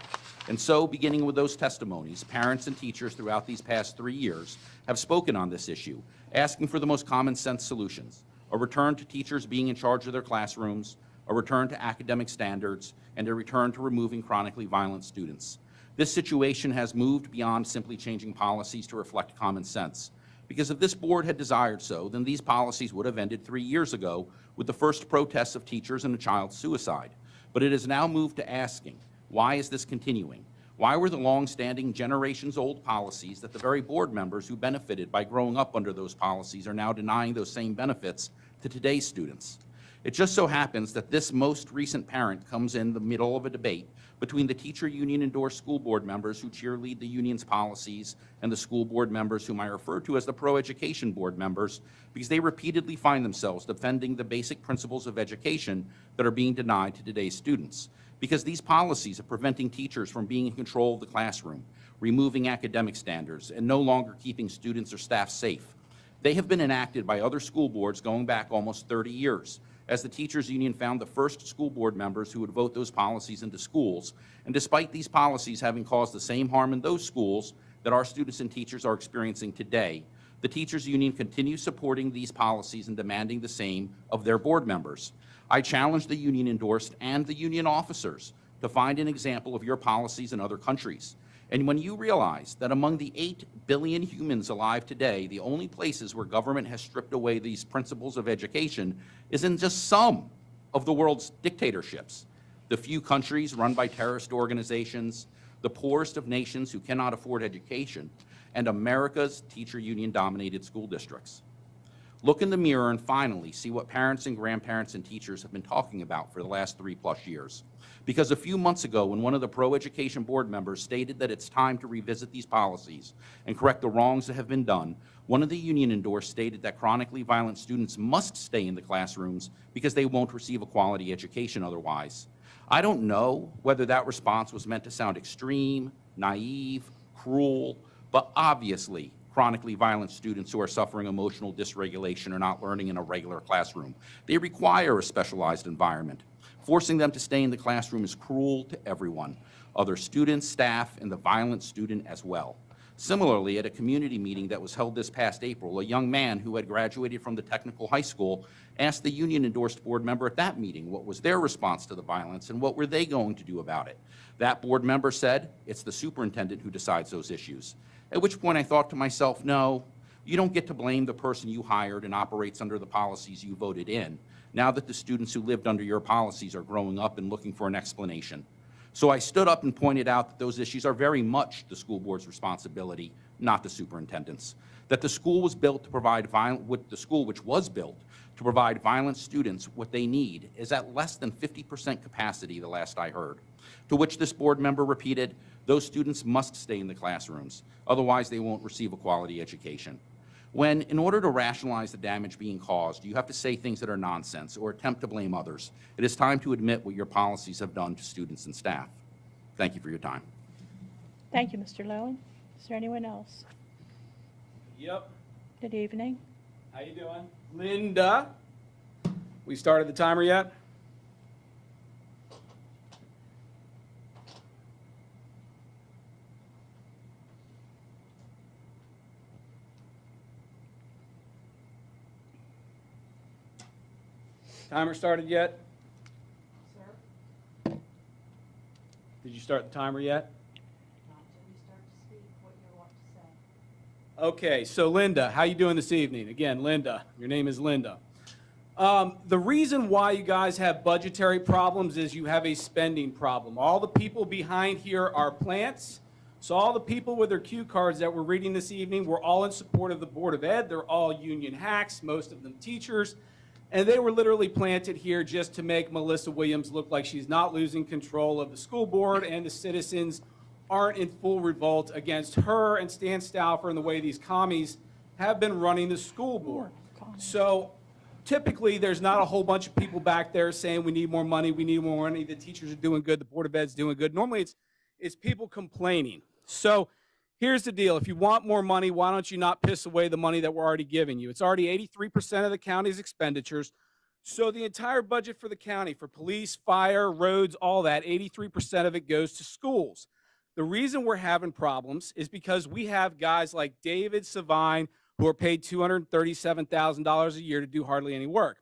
And so, beginning with those testimonies, parents and teachers throughout these past 3 years have spoken on this issue, asking for the most common sense solutions: a return to teachers being in charge of their classrooms, a return to academic standards, and a return to removing chronically violent students. This situation has moved beyond simply changing policies to reflect common sense. Because if this board had desired so, then these policies would have ended 3 years ago with the first protests of teachers and a child's suicide. But it has now moved to asking, why is this continuing? Why were the long-standing, generations-old policies that the very board members who benefited by growing up under those policies are now denying those same benefits to today's students? It just so happens that this most recent parent comes in the middle of a debate between the teacher union-endorsed school board members who cheerlead the union's policies and the school board members whom I refer to as the pro-education board members, because they repeatedly find themselves defending the basic principles of education that are being denied to today's students. Because these policies are preventing teachers from being in control of the classroom, removing academic standards, and no longer keeping students or staff safe. They have been enacted by other school boards going back almost 30 years, as the teachers union found the first school board members who would vote those policies into schools. And despite these policies having caused the same harm in those schools that our students and teachers are experiencing today, the teachers union continues supporting these policies and demanding the same of their board members. I challenge the union endorsed and the union officers to find an example of your policies in other countries. And when you realize that among the 8 billion humans alive today, the only places where government has stripped away these principles of education is in just some of the world's dictatorships, the few countries run by terrorist organizations, the poorest of nations who cannot afford education, and America's teacher union-dominated school districts. Look in the mirror and finally see what parents and grandparents and teachers have been talking about for the last 3+ years. Because a few months ago, when one of the pro-education board members stated that it's time to revisit these policies and correct the wrongs that have been done, one of the union-endorsed stated that chronically violent students must stay in the classrooms because they won't receive a quality education otherwise. I don't know whether that response was meant to sound extreme, naive, cruel, but obviously chronically violent students who are suffering emotional dysregulation are not learning in a regular classroom. They require a specialized environment. Forcing them to stay in the classroom is cruel to everyone, other students, staff, and the violent student as well. Similarly, at a community meeting that was held this past April, a young man who had graduated from the technical high school asked the union-endorsed board member at that meeting what was their response to the violence and what were they going to do about it. That board member said, "It's the superintendent who decides those issues." At which point I thought to myself, no, you don't get to blame the person you hired and operates under the policies you voted in, now that the students who lived under your policies are growing up and looking for an explanation. So I stood up and pointed out that those issues are very much the school board's responsibility, not the superintendent's. That the school was built to provide violent students what they need is at less than 50% capacity, the last I heard. To which this board member repeated, those students must stay in the classrooms, otherwise they won't receive a quality education. When, in order to rationalize the damage being caused, you have to say things that are nonsense or attempt to blame others, it is time to admit what your policies have done to students and staff. Thank you for your time. Thank you, Mr. Lowen. Is there anyone else? Yep. Good evening. How you doing? Linda. We started the timer yet? Timer started yet? Sir? Did you start the timer yet? Not until you start to speak what you want to say. Okay, so Linda, how you doing this evening? Again, Linda. Your name is Linda. The reason why you guys have budgetary problems is you have a spending problem. All the people behind here are plants. So all the people with their cue cards that we're reading this evening were all in support of the Board of Ed. They're all union hacks, most of them teachers. And they were literally planted here just to make Melissa Williams look like she's not losing control of the school board, and the citizens aren't in full revolt against her and Stan Stauffer and the way these commies have been running the school board. So typically, there's not a whole bunch of people back there saying we need more money, the teachers are doing good, the Board of Ed's doing good. Normally, it's people complaining. So here's the deal. If you want more money, why don't you not piss away the money that we're already giving you? It's already 83% of the county's expenditures. So the entire budget for the county, for police, fire, roads, all that, 83% of it goes to schools. The reason we're having problems is because we have guys like David Savine who are paid $237,000 a year to do hardly any work.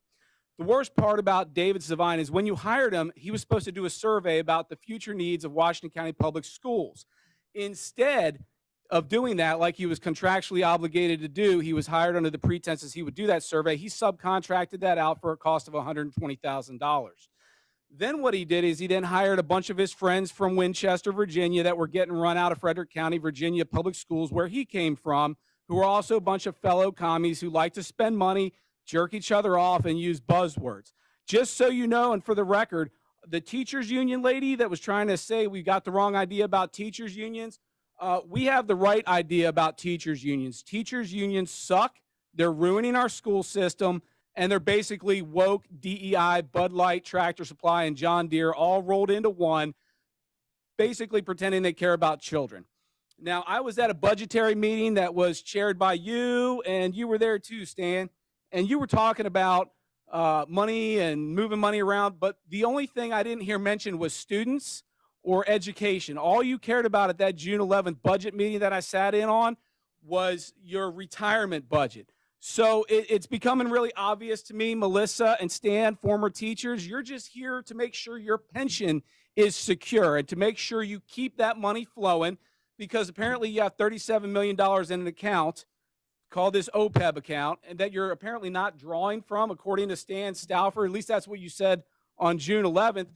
The worst part about David Savine is when you hired him, he was supposed to do a survey about the future needs of Washington County Public Schools. Instead of doing that, like he was contractually obligated to do, he was hired under the pretenses he would do that survey. He subcontracted that out for a cost of $120,000. Then what he did is he then hired a bunch of his friends from Winchester, Virginia, that were getting run out of Frederick County, Virginia public schools, where he came from, who are also a bunch of fellow commies who like to spend money, jerk each other off, and use buzzwords. Just so you know, and for the record, the teachers union lady that was trying to say we got the wrong idea about teachers unions, we have the right idea about teachers unions. Teachers unions suck. They're ruining our school system, and they're basically woke DEI, Bud Light, Tractor Supply, and John Deere all rolled into one, basically pretending they care about children. Now, I was at a budgetary meeting that was chaired by you, and you were there too, Stan, and you were talking about money and moving money around, but the only thing I didn't hear mentioned was students or education. All you cared about at that June 11th budget meeting that I sat in on was your retirement budget. So it's becoming really obvious to me, Melissa and Stan, former teachers, you're just here to make sure your pension is secure and to make sure you keep that money flowing, because apparently you have $37 million in an account called this OPEB account, and that you're apparently not drawing from, according to Stan Stauffer. At least that's what you said on June 11th.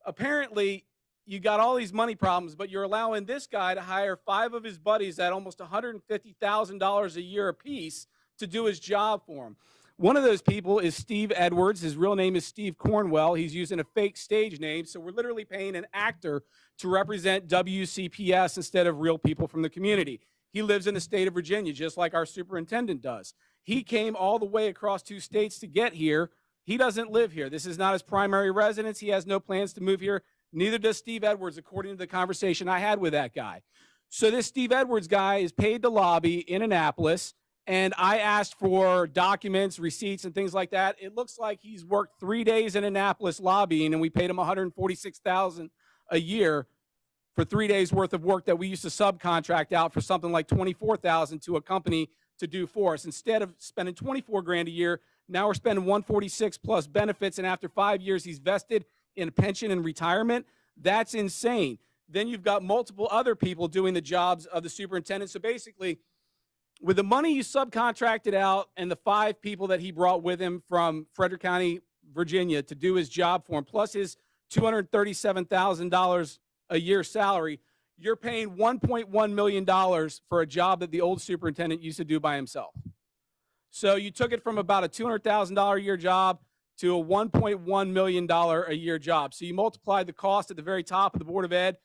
Apparently, you got all these money problems, but you're allowing this guy to hire 5 of his buddies at almost $150,000 a year apiece to do his job for him. One of those people is Steve Edwards. His real name is Steve Cornwell. He's using a fake stage name, so we're literally paying an actor to represent WCPS instead of real people from the community. He lives in the state of Virginia, just like our superintendent does. He came all the way across 2 states to get here. He doesn't live here. This is not his primary residence. He has no plans to move here. Neither does Steve Edwards, according to the conversation I had with that guy. So this Steve Edwards guy is paid to lobby in Annapolis, and I asked for documents, receipts, and things like that. It looks like he's worked 3 days in Annapolis lobbying, and we paid him $146,000 a year for 3 days worth of work that we used to subcontract out for something like $24,000 to a company to do for us. Instead of spending $24,000 a year, now we're spending $146,000 plus benefits, and after 5 years, he's vested in a pension and retirement. That's insane. Then you've got multiple other people doing the jobs of the superintendent. So basically, with the money you subcontracted out and the 5 people that he brought with him from Frederick County, Virginia, to do his job for him, plus his $237,000 a year salary, you're paying $1.1 million for a job that the old superintendent used to do by himself. So you took it from about a $200,000 a year job to a $1.1 million a year job. So you multiplied the cost at the very top of the Board of Ed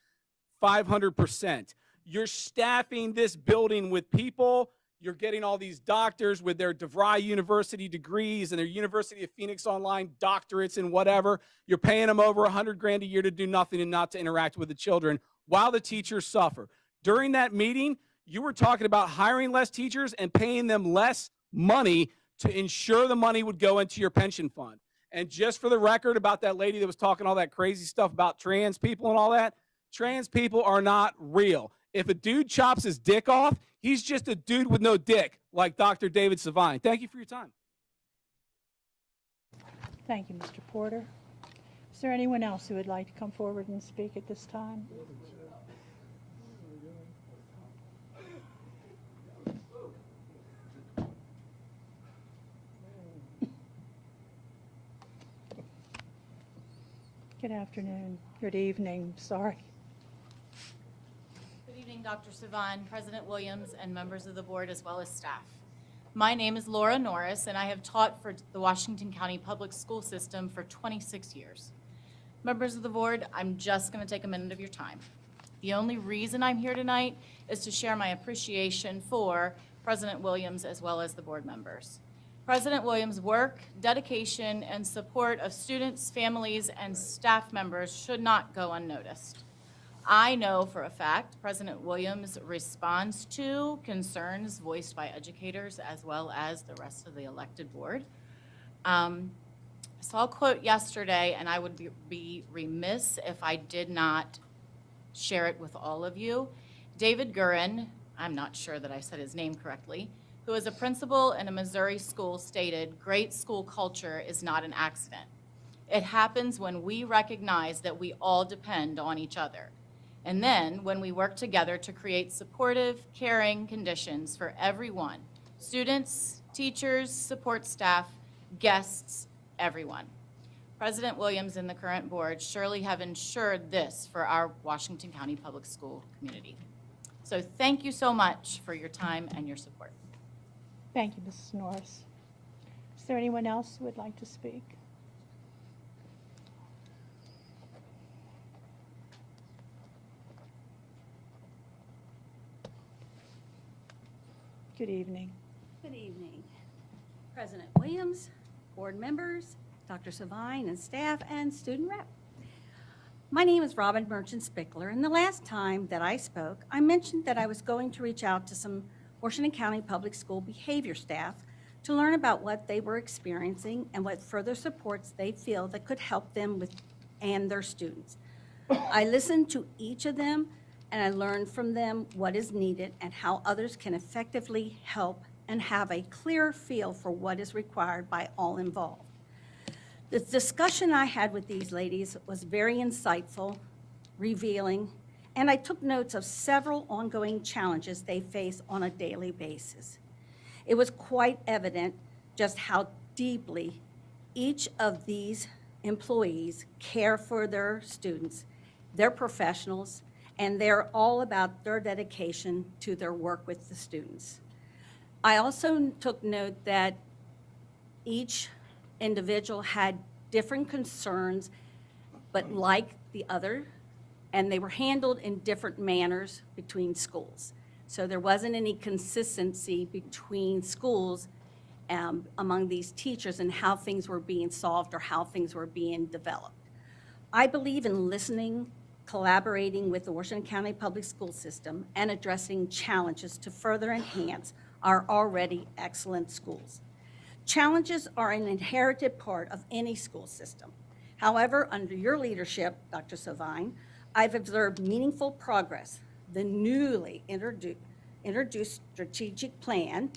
500%. You're staffing this building with people. You're getting all these doctors with their DeVry University degrees and their University of Phoenix Online doctorates and whatever. You're paying them over $100,000 a year to do nothing and not to interact with the children while the teachers suffer. During that meeting, you were talking about hiring less teachers and paying them less money to ensure the money would go into your pension fund. And just for the record about that lady that was talking all that crazy stuff about trans people and all that, trans people are not real. If a dude chops his dick off, he's just a dude with no dick, like Dr. David Savine. Thank you for your time. Thank you, Mr. Porter. Is there anyone else who would like to come forward and speak at this time? Good afternoon, good evening, sorry. Good evening, Dr. Savine, President Williams, and members of the board, as well as staff. My name is Laura Norris, and I have taught for the Washington County Public School System for 26 years. Members of the board, I'm just going to take a minute of your time. The only reason I'm here tonight is to share my appreciation for President Williams as well as the board members. President Williams' work, dedication, and support of students, families, and staff members should not go unnoticed. I know for a fact President Williams responds to concerns voiced by educators as well as the rest of the elected board. I saw a quote yesterday, and I would be remiss if I did not share it with all of you. David Gurin, I'm not sure that I said his name correctly, who is a principal in a Missouri school, stated, "Great school culture is not an accident. It happens when we recognize that we all depend on each other. And then when we work together to create supportive, caring conditions for everyone, students, teachers, support staff, guests, everyone." President Williams and the current board surely have ensured this for our Washington County Public School community. So thank you so much for your time and your support. Thank you, Mrs. Norris. Is there anyone else who would like to speak? Good evening. Good evening. President Williams, board members, Dr. Savine and staff, and student rep. My name is Robin Merchant Spickler, and the last time that I spoke, I mentioned that I was going to reach out to some Washington County Public School behavior staff to learn about what they were experiencing and what further supports they feel that could help them with and their students. I listened to each of them, and I learned from them what is needed and how others can effectively help and have a clear feel for what is required by all involved. The discussion I had with these ladies was very insightful, revealing, and I took notes of several ongoing challenges they face on a daily basis. It was quite evident just how deeply each of these employees care for their students, their professionals, and they're all about their dedication to their work with the students. I also took note that each individual had different concerns, but like the other, and they were handled in different manners between schools. So there wasn't any consistency between schools among these teachers and how things were being solved or how things were being developed. I believe in listening, collaborating with the Washington County Public School System, and addressing challenges to further enhance our already excellent schools. Challenges are an inherited part of any school system. However, under your leadership, Dr. Savine, I've observed meaningful progress. The newly introduced strategic plan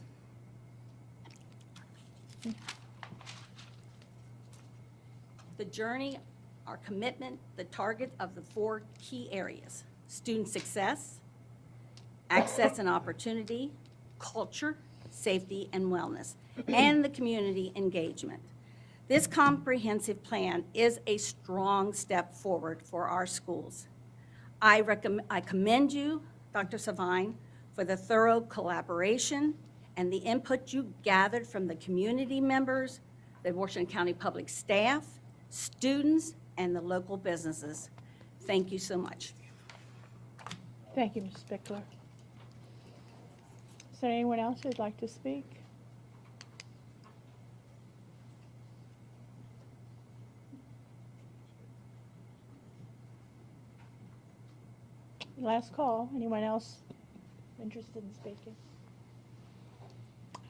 the journey, our commitment, the target of the 4 key areas: student success, access and opportunity, culture, safety and wellness, and the community engagement. This comprehensive plan is a strong step forward for our schools. I commend you, Dr. Savine, for the thorough collaboration and the input you gathered from the community members, the Washington County public staff, students, and the local businesses. Thank you so much. Thank you, Ms. Spickler. Is there anyone else who'd like to speak? Last call. Anyone else interested in speaking?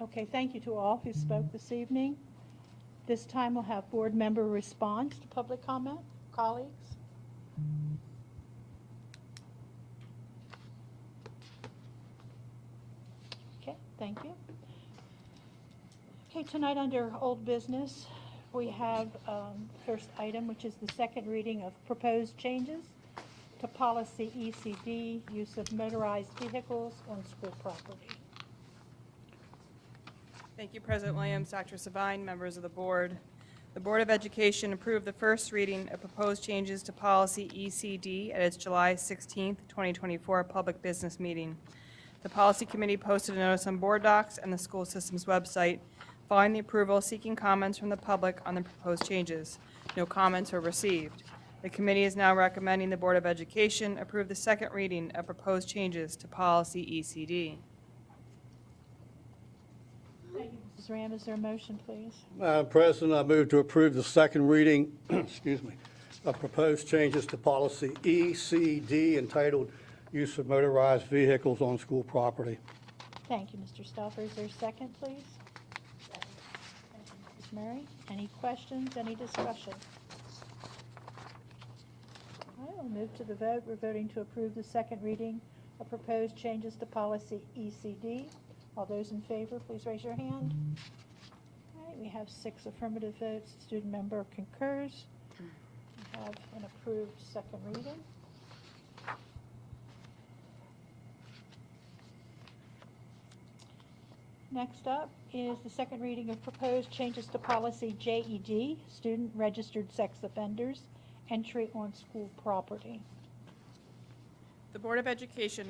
Okay, thank you to all who spoke this evening. This time we'll have board member response to public comment. Colleagues? Okay, thank you. Okay, tonight under old business, we have first item, which is the second reading of proposed changes to policy ECD, use of motorized vehicles on school property. Thank you, President Williams, Dr. Savine, members of the board. The Board of Education approved the first reading of proposed changes to policy ECD at its July 16, 2024 public business meeting. The Policy Committee posted a notice on Board Docs and the school system's website following the approval, seeking comments from the public on the proposed changes. No comments were received. The committee is now recommending the Board of Education approve the second reading of proposed changes to policy ECD. Thank you, Mrs. Ram. Is there a motion, please? Madam President, I move to approve the second reading, excuse me, of proposed changes to policy ECD entitled Use of Motorized Vehicles on School Property. Thank you, Mr. Stauffer. Is there a second, please? Thank you, Mrs. Murray. Any questions, any discussion? All right, we'll move to the vote. We're voting to approve the second reading of proposed changes to policy ECD. All those in favor, please raise your hand. All right, we have 6 affirmative votes. The student member concurs. We have an approved second reading. Next up is the second reading of proposed changes to policy JED, student registered sex offenders, entry on school property. The Board of Education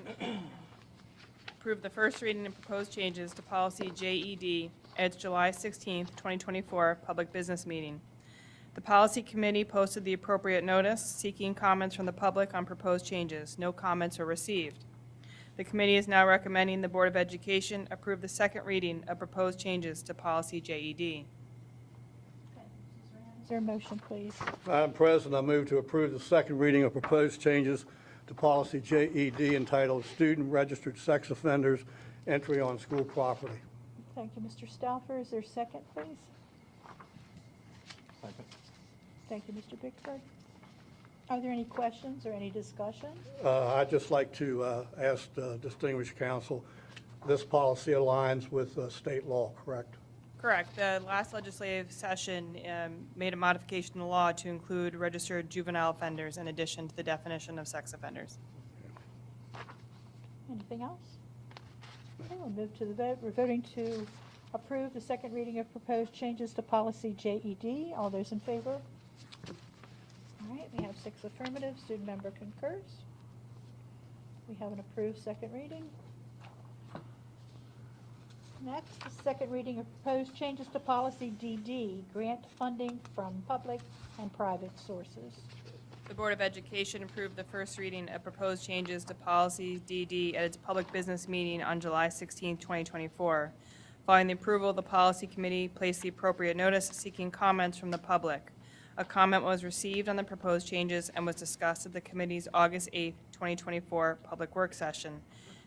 approved the first reading and proposed changes to policy JED at its July 16, 2024 public business meeting. The Policy Committee posted the appropriate notice seeking comments from the public on proposed changes. No comments were received. The committee is now recommending the Board of Education approve the second reading of proposed changes to policy JED. Is there a motion, please? Madam President, I move to approve the second reading of proposed changes to policy JED entitled Student Registered Sex Offenders, Entry on School Property. Thank you, Mr. Stauffer. Is there a second, please? Second. Thank you, Mr. Bickford. Are there any questions or any discussion? I'd just like to ask the distinguished counsel, this policy aligns with state law, correct? Correct. The last legislative session made a modification in the law to include registered juvenile offenders in addition to the definition of sex offenders. Anything else? Okay, we'll move to the vote. We're voting to approve the second reading of proposed changes to policy JED. All those in favor? All right, we have 6 affirmative. Student member concurs. We have an approved second reading. Next, the second reading of proposed changes to policy DD, grant funding from public and private sources. The Board of Education approved the first reading of proposed changes to policy DD at its public business meeting on July 16, 2024. Following the approval, the Policy Committee placed the appropriate notice seeking comments from the public. A comment was received on the proposed changes and was discussed at the committee's August 8, 2024 public work session.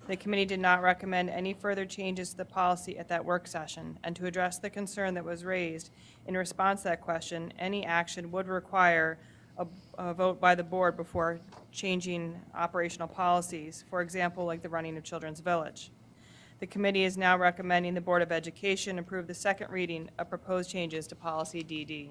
The committee did not recommend any further changes to the policy at that work session, and to address the concern that was raised in response to that question, any action would require a vote by the board before changing operational policies, for example, like the running of Children's Village. The committee is now recommending the Board of Education approve the second reading of proposed changes to policy DD.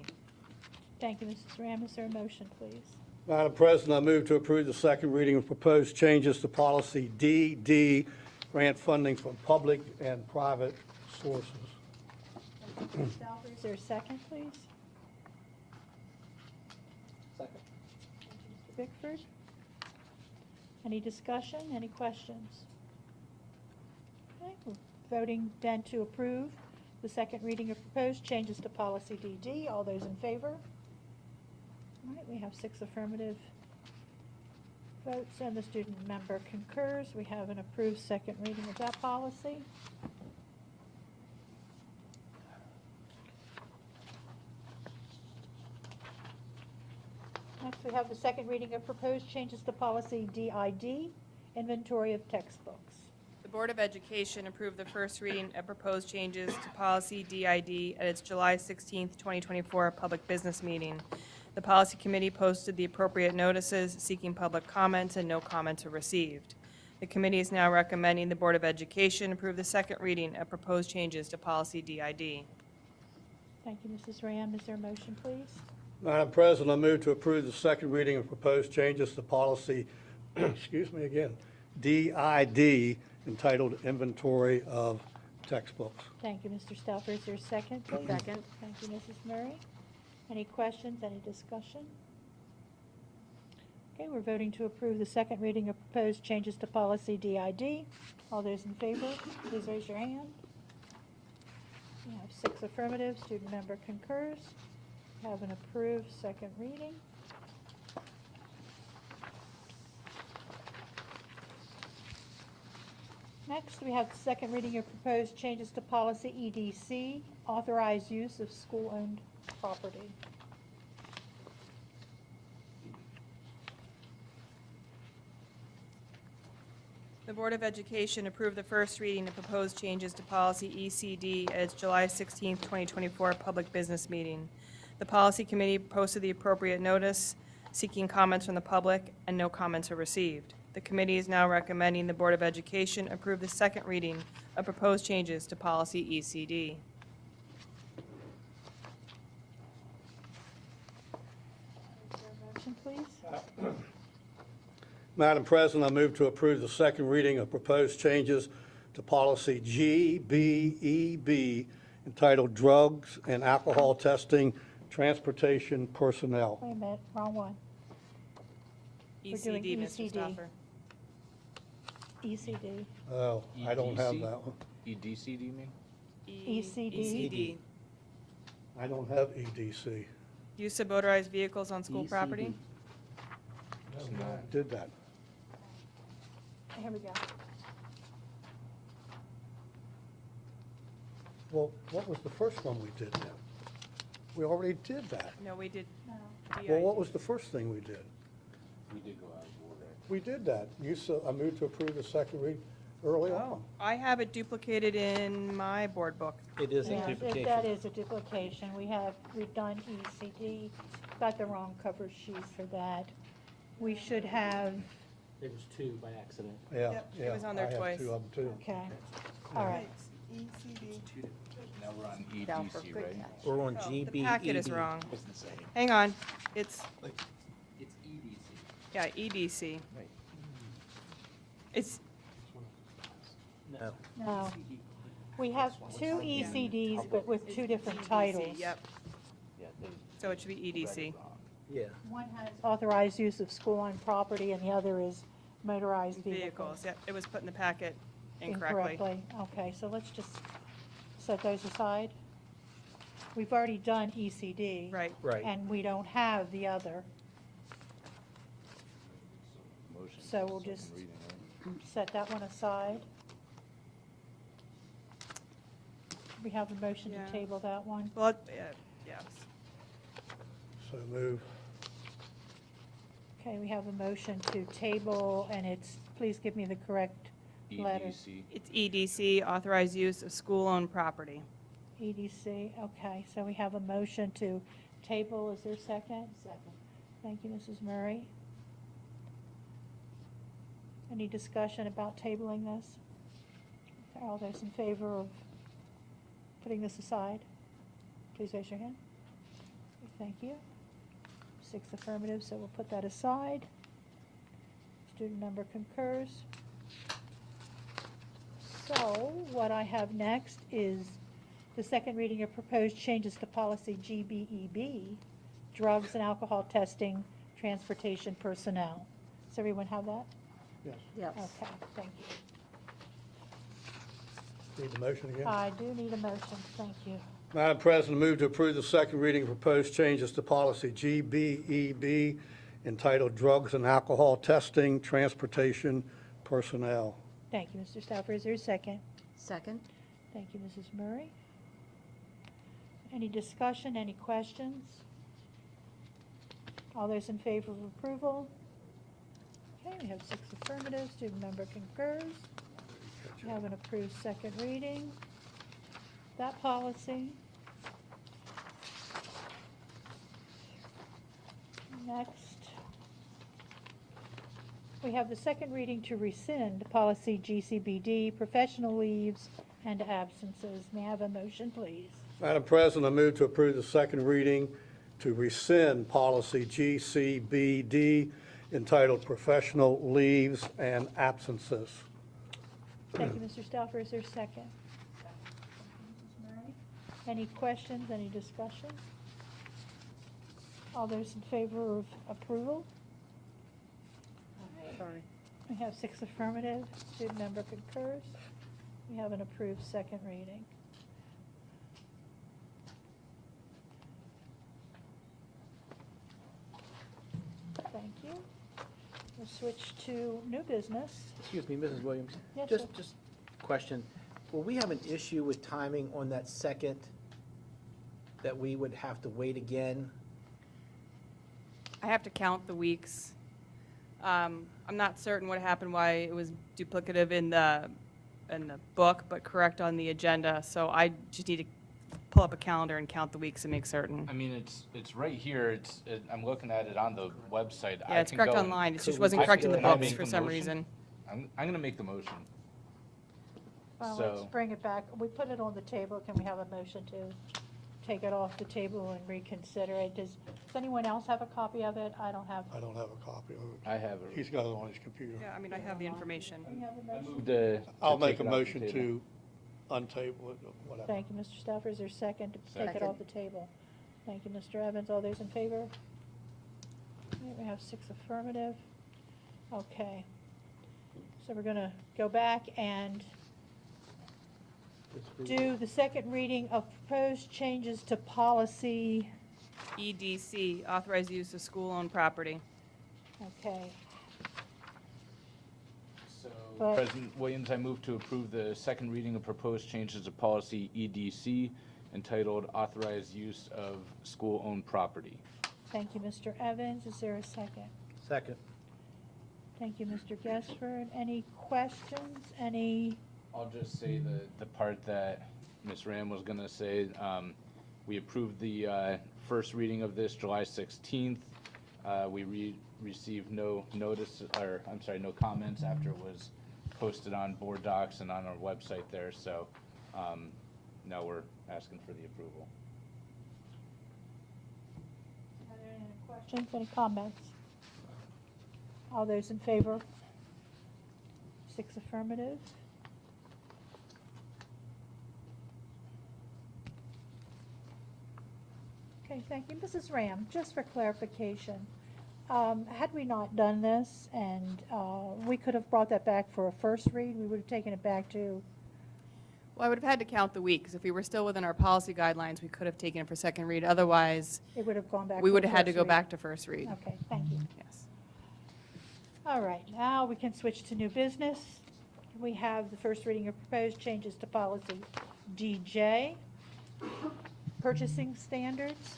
Thank you, Mrs. Ram. Is there a motion, please? Madam President, I move to approve the second reading of proposed changes to policy DD, grant funding from public and private sources. Thank you, Mr. Stauffer. Is there a second, please? Second. Thank you, Mr. Bickford. Any discussion, any questions? Okay, we're voting then to approve the second reading of proposed changes to policy DD. All those in favor? All right, we have 6 affirmative votes, and the student member concurs. We have an approved second reading of that policy. Next, we have the second reading of proposed changes to policy DID, inventory of textbooks. The Board of Education approved the first reading of proposed changes to policy DID at its July 16, 2024 public business meeting. The Policy Committee posted the appropriate notices seeking public comments, and no comments were received. The committee is now recommending the Board of Education approve the second reading of proposed changes to policy DID. Thank you, Mrs. Ram. Is there a motion, please? Madam President, I move to approve the second reading of proposed changes to policy, excuse me again, DID, entitled Inventory of Textbooks. Thank you, Mr. Stauffer. Is there a second, please? Second. Thank you, Mrs. Murray. Any questions, any discussion? Okay, we're voting to approve the second reading of proposed changes to policy DID. All those in favor, please raise your hand. We have 6 affirmative, student member concurs. Have an approved second reading. Next, we have the second reading of proposed changes to policy EDC, authorized use of school-owned property. The Board of Education approved the first reading of proposed changes to policy ECD at its July 16, 2024 public business meeting. The policy committee posted the appropriate notice seeking comments from the public, and no comments were received. The committee is now recommending the Board of Education approve the second reading of proposed changes to policy ECD. Motion, please. Madam President, I move to approve the second reading of proposed changes to policy GBEB entitled Drugs and Alcohol Testing, Transportation Personnel. Wait a minute, wrong one. We're doing ECD, Mr. ECD. Stauffer. ECD. Oh, I don't have that one. EDC, do you mean? ECD. ECD. I don't have EDC. Use of motorized vehicles on school property. Did that. Here we go. Well, what was the first one we did then? We already did that. No, we did. Well, what was the first thing we did? We did go out of order. We did that. I moved to approve the second read early Oh, on. I have it duplicated in my board book. It is a Yes, duplication. that is a duplication. We've done ECD, got the wrong cover sheet for that. We should have, There was 2 by accident. Yeah, Yep, it yeah. was on there I have twice. 2 of them too. okay, all right. Now we're on Stauffer, EDC, good right? catch. We're on Oh, GBED. the packet is wrong. What's the same? Hang on, it's, It's EDC. yeah, EDC. Right. It's, No, we have 2 ECDs, but with 2 different titles. yep, so it should be EDC. Yeah. One has authorized use of school-owned property, and the other is motorized vehicles. Vehicles, yep, it was put in the packet incorrectly. Okay, so let's just set those aside. We've already done ECD. Right. Right. And we don't have the other, Motion so for we'll second just reading, right? set that one aside. We have a motion Yeah. to table that one. Well, yes. So move. Okay, we have a motion to table, and it's, please give me the correct letter. EDC. It's EDC, authorized use of school-owned property. EDC, okay, so we have a motion to table, is there a second? Second. Thank you, Mrs. Murray. Any discussion about tabling this? Okay, all those in favor of putting this aside, please raise your hand. Thank you. 6 affirmative, so we'll put that aside. Student member concurs. So what I have next is the second reading of proposed changes to policy GBEB, drugs and alcohol testing, transportation personnel. Does everyone have that? Yes. Yes. Okay, thank you. Need the motion again? I do need a motion, thank you. Madam President, move to approve the second reading of proposed changes to policy GBEB entitled Drugs and Alcohol Testing, Transportation Personnel. Thank you, Mr. Stauffer. Is there a second? Second? Thank you, Mrs. Murray. Any discussion, any questions? All those in favor of approval? Okay, we have 6 affirmative, student member concurs. We have an approved second reading. That policy. Next, we have the second reading to rescind policy GCBD, professional leaves and absences. May I have a motion, please? Madam President, I move to approve the second reading to rescind policy GCBD entitled Professional Leaves and Absences. Thank you, Mr. Stauffer. Is there a second? Mrs. Murray? Any questions, any discussion? All those in favor of approval? Sorry. We have 6 affirmative, student member concurs. We have an approved second reading. Thank you. We'll switch to new business. Excuse me, Mrs. Williams. Yes, sir. Just question. Will we have an issue with timing on that second, that we would have to wait again? I have to count the weeks. I'm not certain what happened, why it was duplicative in the book, but correct on the agenda. So I just need to pull up a calendar and count the weeks and make certain. I mean, it's right here. I'm looking at it on the website. Yeah, it's correct online. It just wasn't correct in the books for some reason. I'm going to make the motion. Well, So- let's bring it back. We put it on the table. Can we have a motion to take it off the table and reconsider it? Does anyone else have a copy of it? I don't have. I don't have a copy of it. I have it. He's got it on his computer. Yeah, I mean, I have the information. We have a motion? Move to I'll take make a it off the motion table. to untable it, or whatever. Thank you, Mr. Stauffer. Is there a second to take it Second. off the table? Thank you, Mr. Evans. All those in favor? Okay, we have 6 affirmative. Okay. So we're going to go back and do the second reading of proposed changes to policy. EDC, authorized use of school-owned property. Okay. So, But- President Williams, I move to approve the second reading of proposed changes to policy EDC entitled Authorized Use of School-Owned Property. Thank you, Mr. Evans. Is there a second? Second. Thank you, Mr. Gesford. Any questions? Any? I'll just say the part that Ms. Ram was going to say. We approved the first reading of this July 16th. We received no notice, or I'm sorry, no comments after it was posted on board docs and on our website there. So now we're asking for the approval. Are there any questions, any comments? All those in favor? 6 affirmative. Okay, thank you. Mrs. Ram, just for clarification, had we not done this and we could have brought that back for a first read, we would have taken it back to, Well, I would have had to count the weeks. If we were still within our policy guidelines, we could have taken it for second read. Otherwise, it would have gone back. we for would have had to first go read. back to first read. Okay, thank you. Yes. All right, now we can switch to new business. We have the first reading of proposed changes to policy DJ, purchasing standards.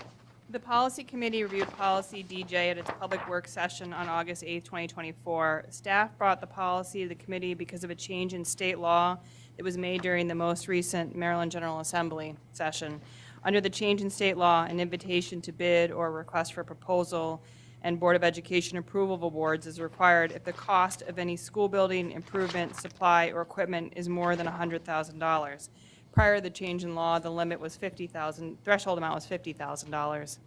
The policy committee reviewed policy DJ at its public work session on August 8, 2024. Staff brought the policy to the committee because of a change in state law that was made during the most recent Maryland General Assembly session. Under the change in state law, an invitation to bid or request for proposal and Board of Education approval of awards is required if the cost of any school building, improvement, supply, or equipment is more than $100,000. Prior to the change in law, the limit was $50,000, threshold amount was $50,000.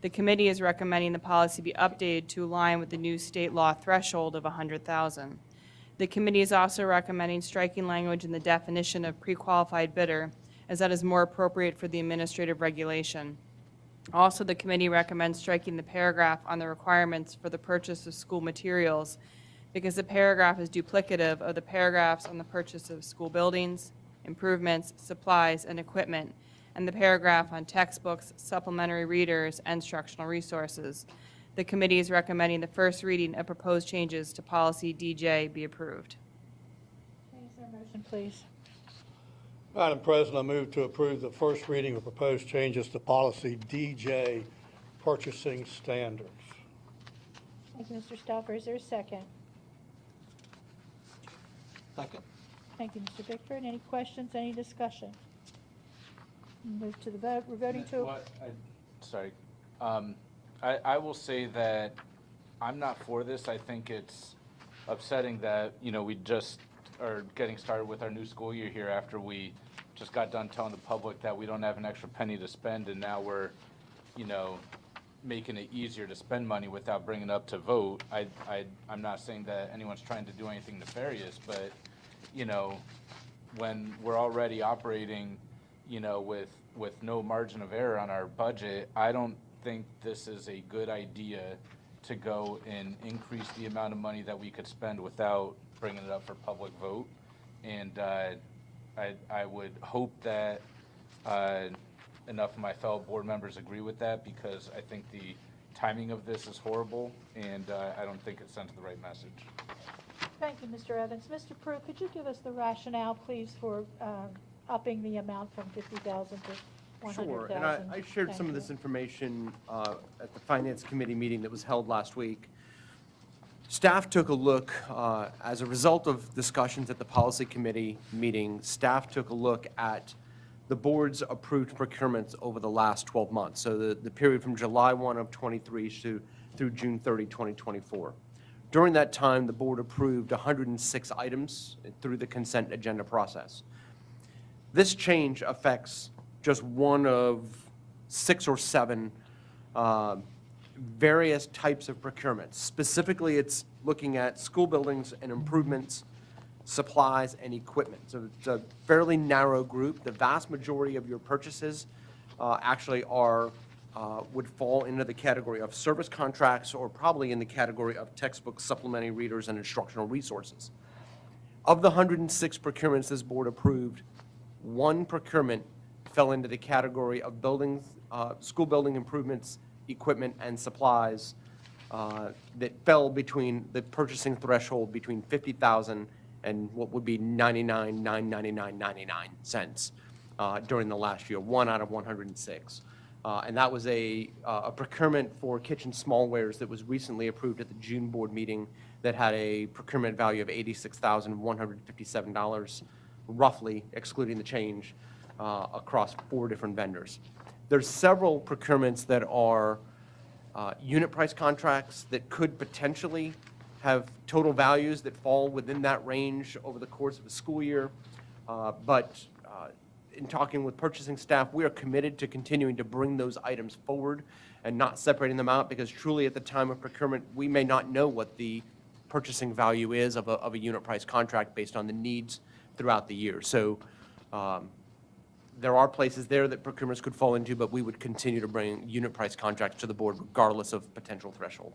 The committee is recommending the policy be updated to align with the new state law threshold of $100,000. The committee is also recommending striking language in the definition of pre-qualified bidder, as that is more appropriate for the administrative regulation. Also, the committee recommends striking the paragraph on the requirements for the purchase of school materials, because the paragraph is duplicative of the paragraphs on the purchase of school buildings, improvements, supplies, and equipment, and the paragraph on textbooks, supplementary readers, and instructional resources. The committee is recommending the first reading of proposed changes to policy DJ be approved. Okay, is there a motion, please? Madam President, I move to approve the first reading of proposed changes to policy DJ, purchasing standards. Thank you, Mr. Stauffer. Is there a second? Second. Thank you, Mr. Bickford. Any questions, any discussion? Move to the vote. We're voting to, Sorry. I will say that I'm not for this. I think it's upsetting that, we just are getting started with our new school year here after we just got done telling the public that we don't have an extra penny to spend, and now we're, making it easier to spend money without bringing it up to vote. I'm not saying that anyone's trying to do anything nefarious, but, when we're already operating, with no margin of error on our budget, I don't think this is a good idea to go and increase the amount of money that we could spend without bringing it up for public vote. And I would hope that enough of my fellow board members agree with that, because I think the timing of this is horrible, and I don't think it sends the right message. Thank you, Mr. Evans. Mr. Prue, could you give us the rationale, please, for upping the amount from 50,000 to 100,000? Sure, and I shared some of this information at the Finance Committee meeting that was held last week. Staff took a look, as a result of discussions at the Policy Committee meeting, staff took a look at the board's approved procurements over the last 12 months, so the period from July 1 of 23 through June 30, 2024. During that time, the board approved 106 items through the consent agenda process. This change affects just one of 6 or 7 various types of procurements. Specifically, it's looking at school buildings and improvements, supplies, and equipment. So it's a fairly narrow group. The vast majority of your purchases actually would fall into the category of service contracts, or probably in the category of textbooks, supplementary readers, and instructional resources. Of the 106 procurements this board approved, 1 procurement fell into the category of buildings, school building improvements, equipment, and supplies that fell between the purchasing threshold between $50,000 and what would be $99,999.99 during the last year, 1 out of 106. And that was a procurement for kitchen smallwares that was recently approved at the June board meeting that had a procurement value of $86,157, roughly, excluding the change, across 4 different vendors. There's several procurements that are unit price contracts that could potentially have total values that fall within that range over the course of a school year. But in talking with purchasing staff, we are committed to continuing to bring those items forward and not separating them out, because truly at the time of procurement, we may not know what the purchasing value is of a unit price contract based on the needs throughout the year. So there are places there that procurements could fall into, but we would continue to bring unit price contracts to the board regardless of potential threshold.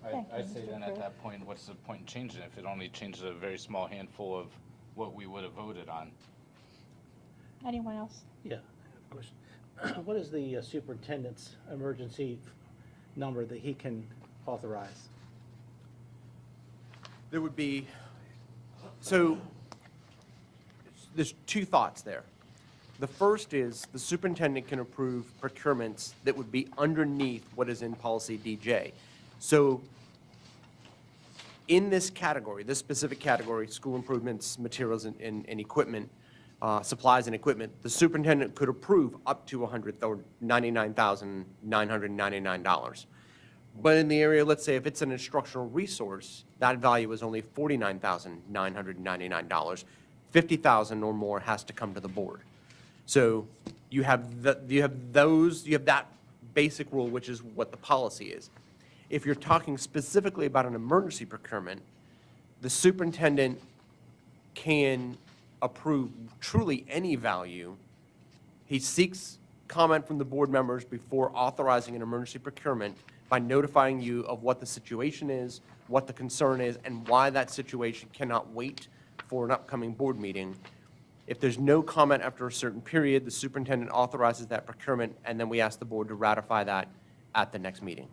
I say then at that point, what's the point in changing it if it only changes a very small handful of what we would have voted on? Anyone else? Yeah, I have a question. What is the superintendent's emergency number that he can authorize? There would be, so there's 2 thoughts there. The first is the superintendent can approve procurements that would be underneath what is in policy DJ. So in this category, this specific category, school improvements, materials and equipment, supplies and equipment, the superintendent could approve up to $99,999. But in the area, let's say if it's an instructional resource, that value is only $49,999. $50,000 or more has to come to the board. So you have that basic rule, which is what the policy is. If you're talking specifically about an emergency procurement, the superintendent can approve truly any value. He seeks comment from the board members before authorizing an emergency procurement by notifying you of what the situation is, what the concern is, and why that situation cannot wait for an upcoming board meeting. If there's no comment after a certain period, the superintendent authorizes that procurement, and then we ask the board to ratify that at the next meeting.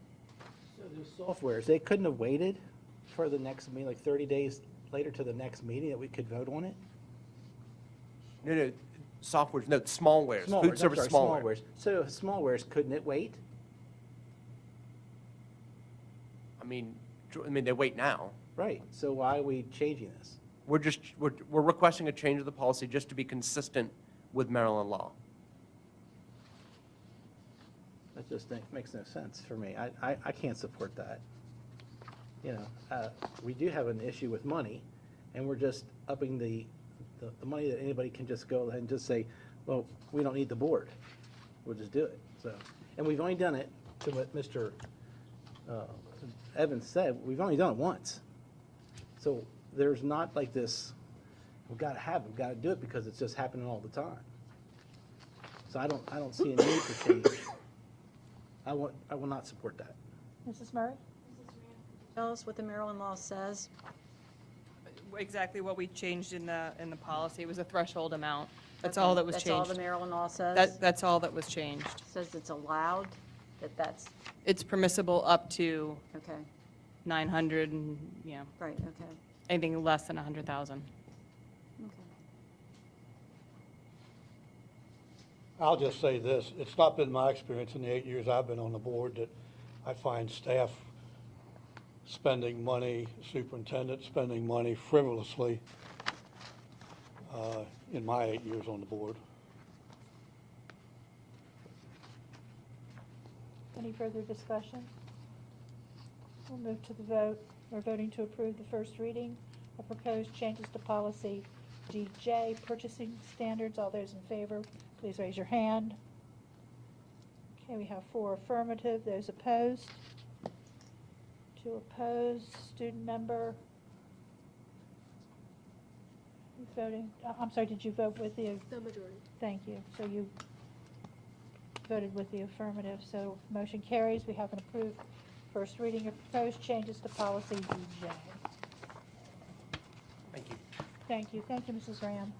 So those softwares, they couldn't have waited for the next meeting, like 30 days later to the next meeting that we could vote on it? No, softwares, no, smallwares, food service smallware. So smallwares, couldn't it wait? I mean, they wait now. Right, so why are we changing this? We're requesting a change of the policy just to be consistent with Maryland law. That just makes no sense for me. I can't support that. You know, we do have an issue with money, and we're just upping the money that anybody can just go ahead and just say, well, we don't need the board. We'll just do it. So, and we've only done it, to what Mr. Evans said, we've only done it once. So there's not like this, we've got to do it because it's just happening all the time. So I don't see a need for change. I will not support that. Mrs. Murray? Tell us what the Maryland law says. Exactly what we changed in the policy. It was a threshold amount. That's all that was That's all changed. the Maryland law says? That's all that was changed. Says it's allowed, that's, It's permissible up to okay, 900 and, yeah, right, okay. anything less than 100,000. Okay. I'll just say this, it's not been my experience in the 8 years I've been on the board that I find staff spending money, superintendent spending money frivolously in my 8 years on the board. Any further discussion? We'll move to the vote. We're voting to approve the first reading of proposed changes to policy DJ, purchasing standards. All those in favor, please raise your hand. Okay, we have 4 affirmative. Those opposed? 2 opposed. Student member? Who's voting? I'm sorry, did you vote with the? The majority. Thank you. So you voted with the affirmative, so motion carries. We have an approved first reading of proposed changes to policy DJ. Thank you. Thank you. Thank you, Mrs. Ram.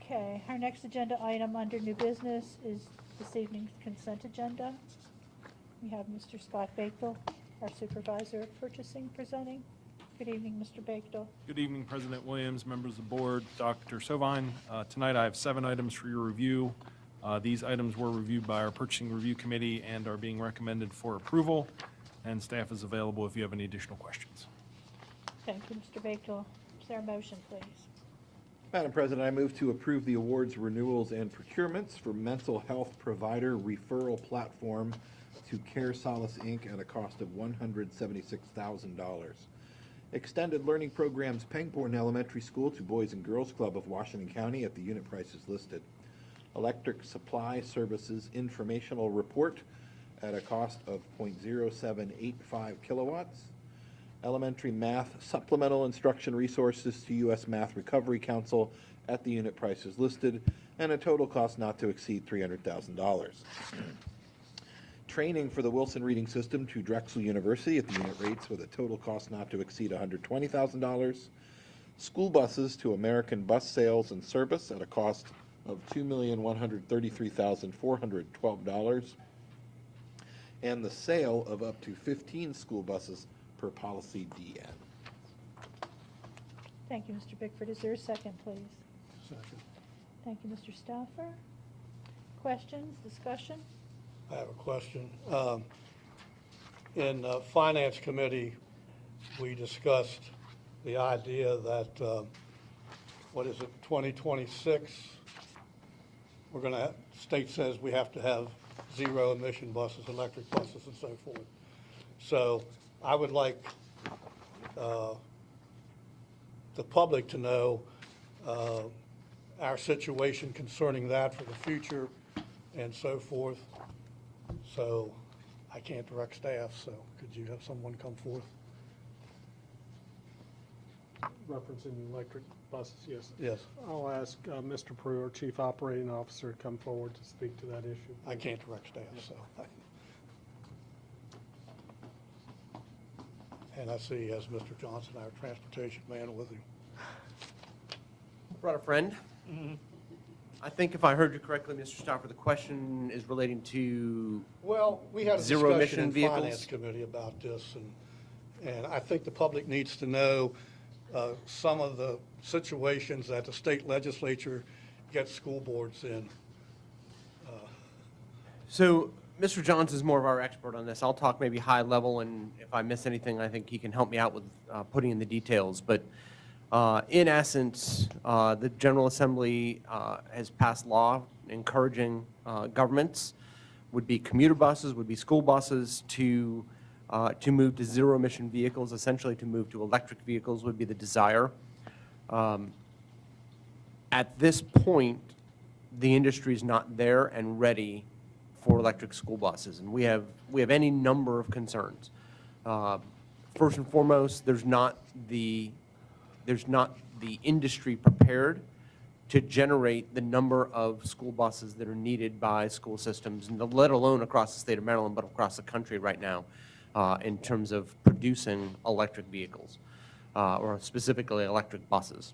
Okay, our next agenda item under new business is this evening's consent agenda. We have Mr. Scott Bakewell, our supervisor of purchasing, presenting. Good evening, Mr. Bakewell. Good evening, President Williams, members of the board, Dr. Savine. Tonight I have 7 items for your review. These items were reviewed by our Purchasing Review Committee and are being recommended for approval, and staff is available if you have any additional questions. Thank you, Mr. Bakewell. Is there a motion, please? Madam President, I move to approve the awards, renewals, and procurements for mental health provider referral platform to Care Solace, Inc. at a cost of $176,000. Extended Learning Programs Pangborn Elementary School to Boys and Girls Club of Washington County at the unit prices listed. Electric Supply Services Informational Report at a cost of .0785 kilowatts. Elementary Math Supplemental Instruction Resources to U.S. Math Recovery Council at the unit prices listed, and a total cost not to exceed $300,000. Training for the Wilson Reading System to Drexel University at the unit rates with a total cost not to exceed $120,000. School buses to American Bus Sales and Service at a cost of $2,133,412. And the sale of up to 15 school buses per policy DN. Thank you, Mr. Bickford. Is there a second, please? Second. Thank you, Mr. Stauffer. Questions, discussion? I have a question. In Finance Committee, we discussed the idea that, 2026, we're going to, state says we have to have zero emission buses, electric buses, and so forth. So I would like the public to know our situation concerning that for the future and so forth. So I can't direct staff, so could you have someone come forth? Referencing the electric buses, yes. Yes. I'll ask Mr. Prue, our Chief Operating Officer, to come forward to speak to that issue. I can't direct staff, so. And I see he has Mr. Johnson, our transportation man, with him. Brought a friend. I think if I heard you correctly, Mr. Stauffer, the question is relating to Well, we had a zero discussion emission in vehicles. Finance Committee about this, and I think the public needs to know some of the situations that the state legislature gets school boards in. So Mr. Johnson's more of our expert on this. I'll talk maybe high level, and if I miss anything, I think he can help me out with putting in the details. But in essence, the General Assembly has passed law encouraging governments, would be commuter buses, would be school buses, to move to zero emission vehicles, essentially to move to electric vehicles would be the desire. At this point, the industry is not there and ready for electric school buses, and we have any number of concerns. First and foremost, there's not the industry prepared to generate the number of school buses that are needed by school systems, and let alone across the state of Maryland, but across the country right now, in terms of producing electric vehicles, or specifically electric buses.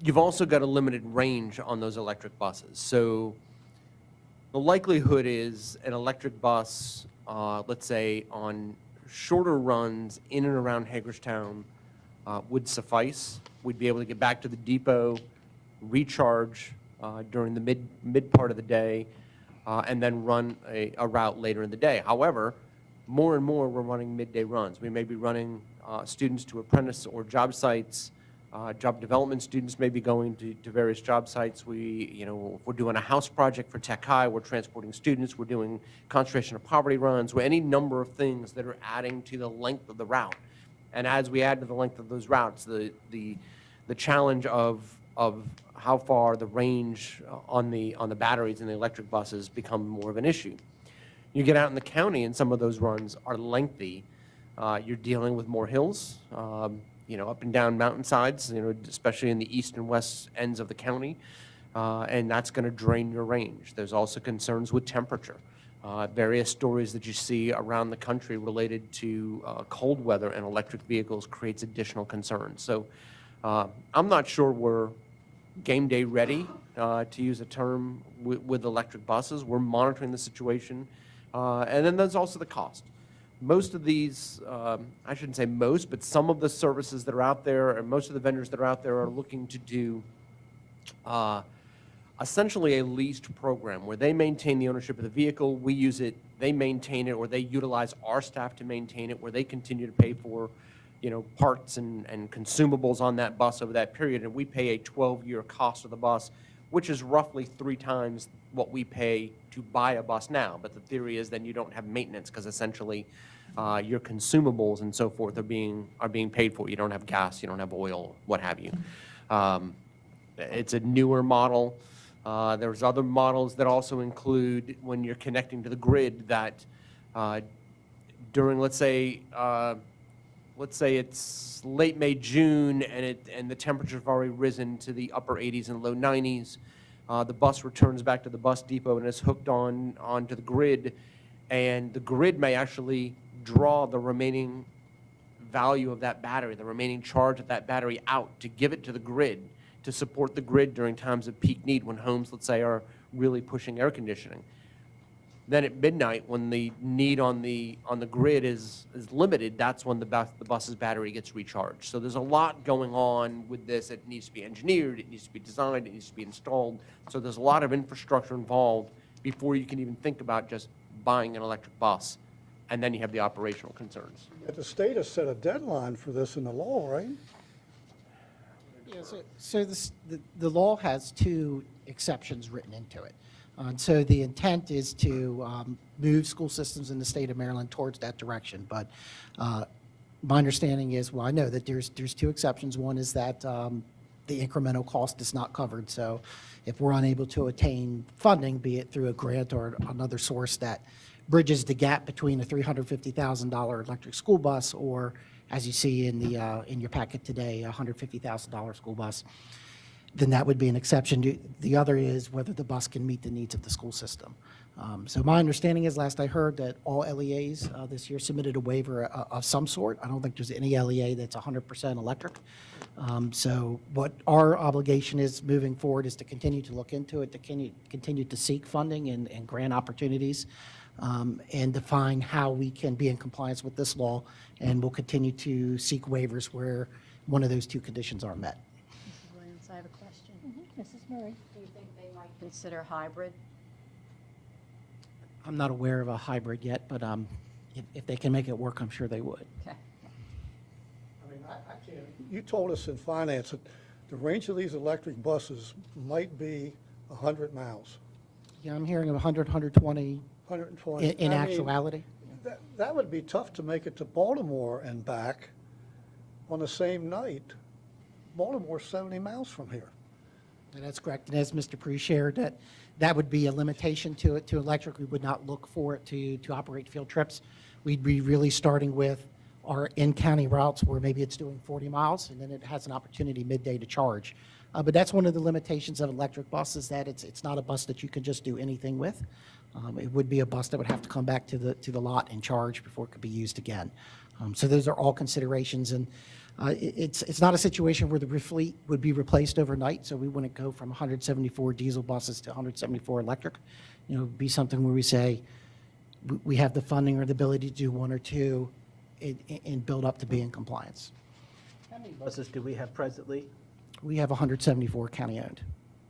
You've also got a limited range on those electric buses. So the likelihood is an electric bus, let's say on shorter runs in and around Hagerstown, would suffice. We'd be able to get back to the depot, recharge during the mid part of the day, and then run a route later in the day. However, more and more we're running midday runs. We may be running students to apprentice or job sites. Job development students may be going to various job sites. If we're doing a house project for Tech High, we're transporting students. We're doing concentration of poverty runs, or any number of things that are adding to the length of the route. And as we add to the length of those routes, the challenge of how far the range on the batteries in the electric buses become more of an issue. You get out in the county, and some of those runs are lengthy. You're dealing with more hills. Up and down mountainsides, especially in the east and west ends of the county, and that's going to drain your range. There's also concerns with temperature. Various stories that you see around the country related to cold weather and electric vehicles creates additional concerns. So I'm not sure we're game day ready, to use a term, with electric buses. We're monitoring the situation. And then there's also the cost. Most of these, I shouldn't say most, but some of the services that are out there, and most of the vendors that are out there, are looking to do essentially a leased program where they maintain the ownership of the vehicle, we use it, they maintain it, or they utilize our staff to maintain it, where they continue to pay for parts and consumables on that bus over that period, and we pay a 12-year cost of the bus, which is roughly 3 times what we pay to buy a bus now. But the theory is then you don't have maintenance, because essentially your consumables and so forth are being paid for. You don't have gas, you don't have oil, what have you. It's a newer model. There's other models that also include, when you're connecting to the grid, that during, let's say it's late May, June, and the temperatures have already risen to the upper 80s and low 90s. The bus returns back to the bus depot and is hooked onto the grid, and the grid may actually draw the remaining value of that battery, the remaining charge of that battery out, to give it to the grid, to support the grid during times of peak need when homes, let's say, are really pushing air conditioning. Then at midnight, when the need on the grid is limited, that's when the bus's battery gets recharged. So there's a lot going on with this. It needs to be engineered, it needs to be designed, it needs to be installed. So there's a lot of infrastructure involved before you can even think about just buying an electric bus. And then you have the operational concerns. But the state has set a deadline for this in the law, right? Yeah, so the law has 2 exceptions written into it. And so the intent is to move school systems in the state of Maryland towards that direction. But my understanding is, well, I know that there's 2 exceptions. One is that the incremental cost is not covered. So if we're unable to attain funding, be it through a grant or another source that bridges the gap between a $350,000 electric school bus, or, as you see in your packet today, a $150,000 school bus, then that would be an exception. The other is whether the bus can meet the needs of the school system. So my understanding is, last I heard, that all LEAs this year submitted a waiver of some sort. I don't think there's any LEA that's 100% electric. So what our obligation is moving forward is to continue to look into it, to continue to seek funding and grant opportunities, and define how we can be in compliance with this law, and we'll continue to seek waivers where one of those 2 conditions are met. Mrs. Williams, I have a question. Mrs. Murray? Do you think they might consider hybrid? I'm not aware of a hybrid yet, but if they can make it work, I'm sure they would. Okay. I mean, you told us in finance that the range of these electric buses might be 100 miles. Yeah, I'm hearing of 100, 120 120. in actuality. That would be tough to make it to Baltimore and back on the same night. Baltimore's 70 miles from here. And that's correct. And as Mr. Prue shared, that would be a limitation to electric. We would not look for it to operate field trips. We'd be really starting with are in-county routes where maybe it's doing 40 miles, and then it has an opportunity midday to charge. But that's one of the limitations of electric buses, that it's not a bus that you can just do anything with. It would be a bus that would have to come back to the lot and charge before it could be used again. So those are all considerations, and it's not a situation where the fleet would be replaced overnight, so we wouldn't go from 174 diesel buses to 174 electric. You know, it'd be something where we say we have the funding or the ability to do one or two and build up to be in compliance. How many buses do we have presently? We have 174 county-owned.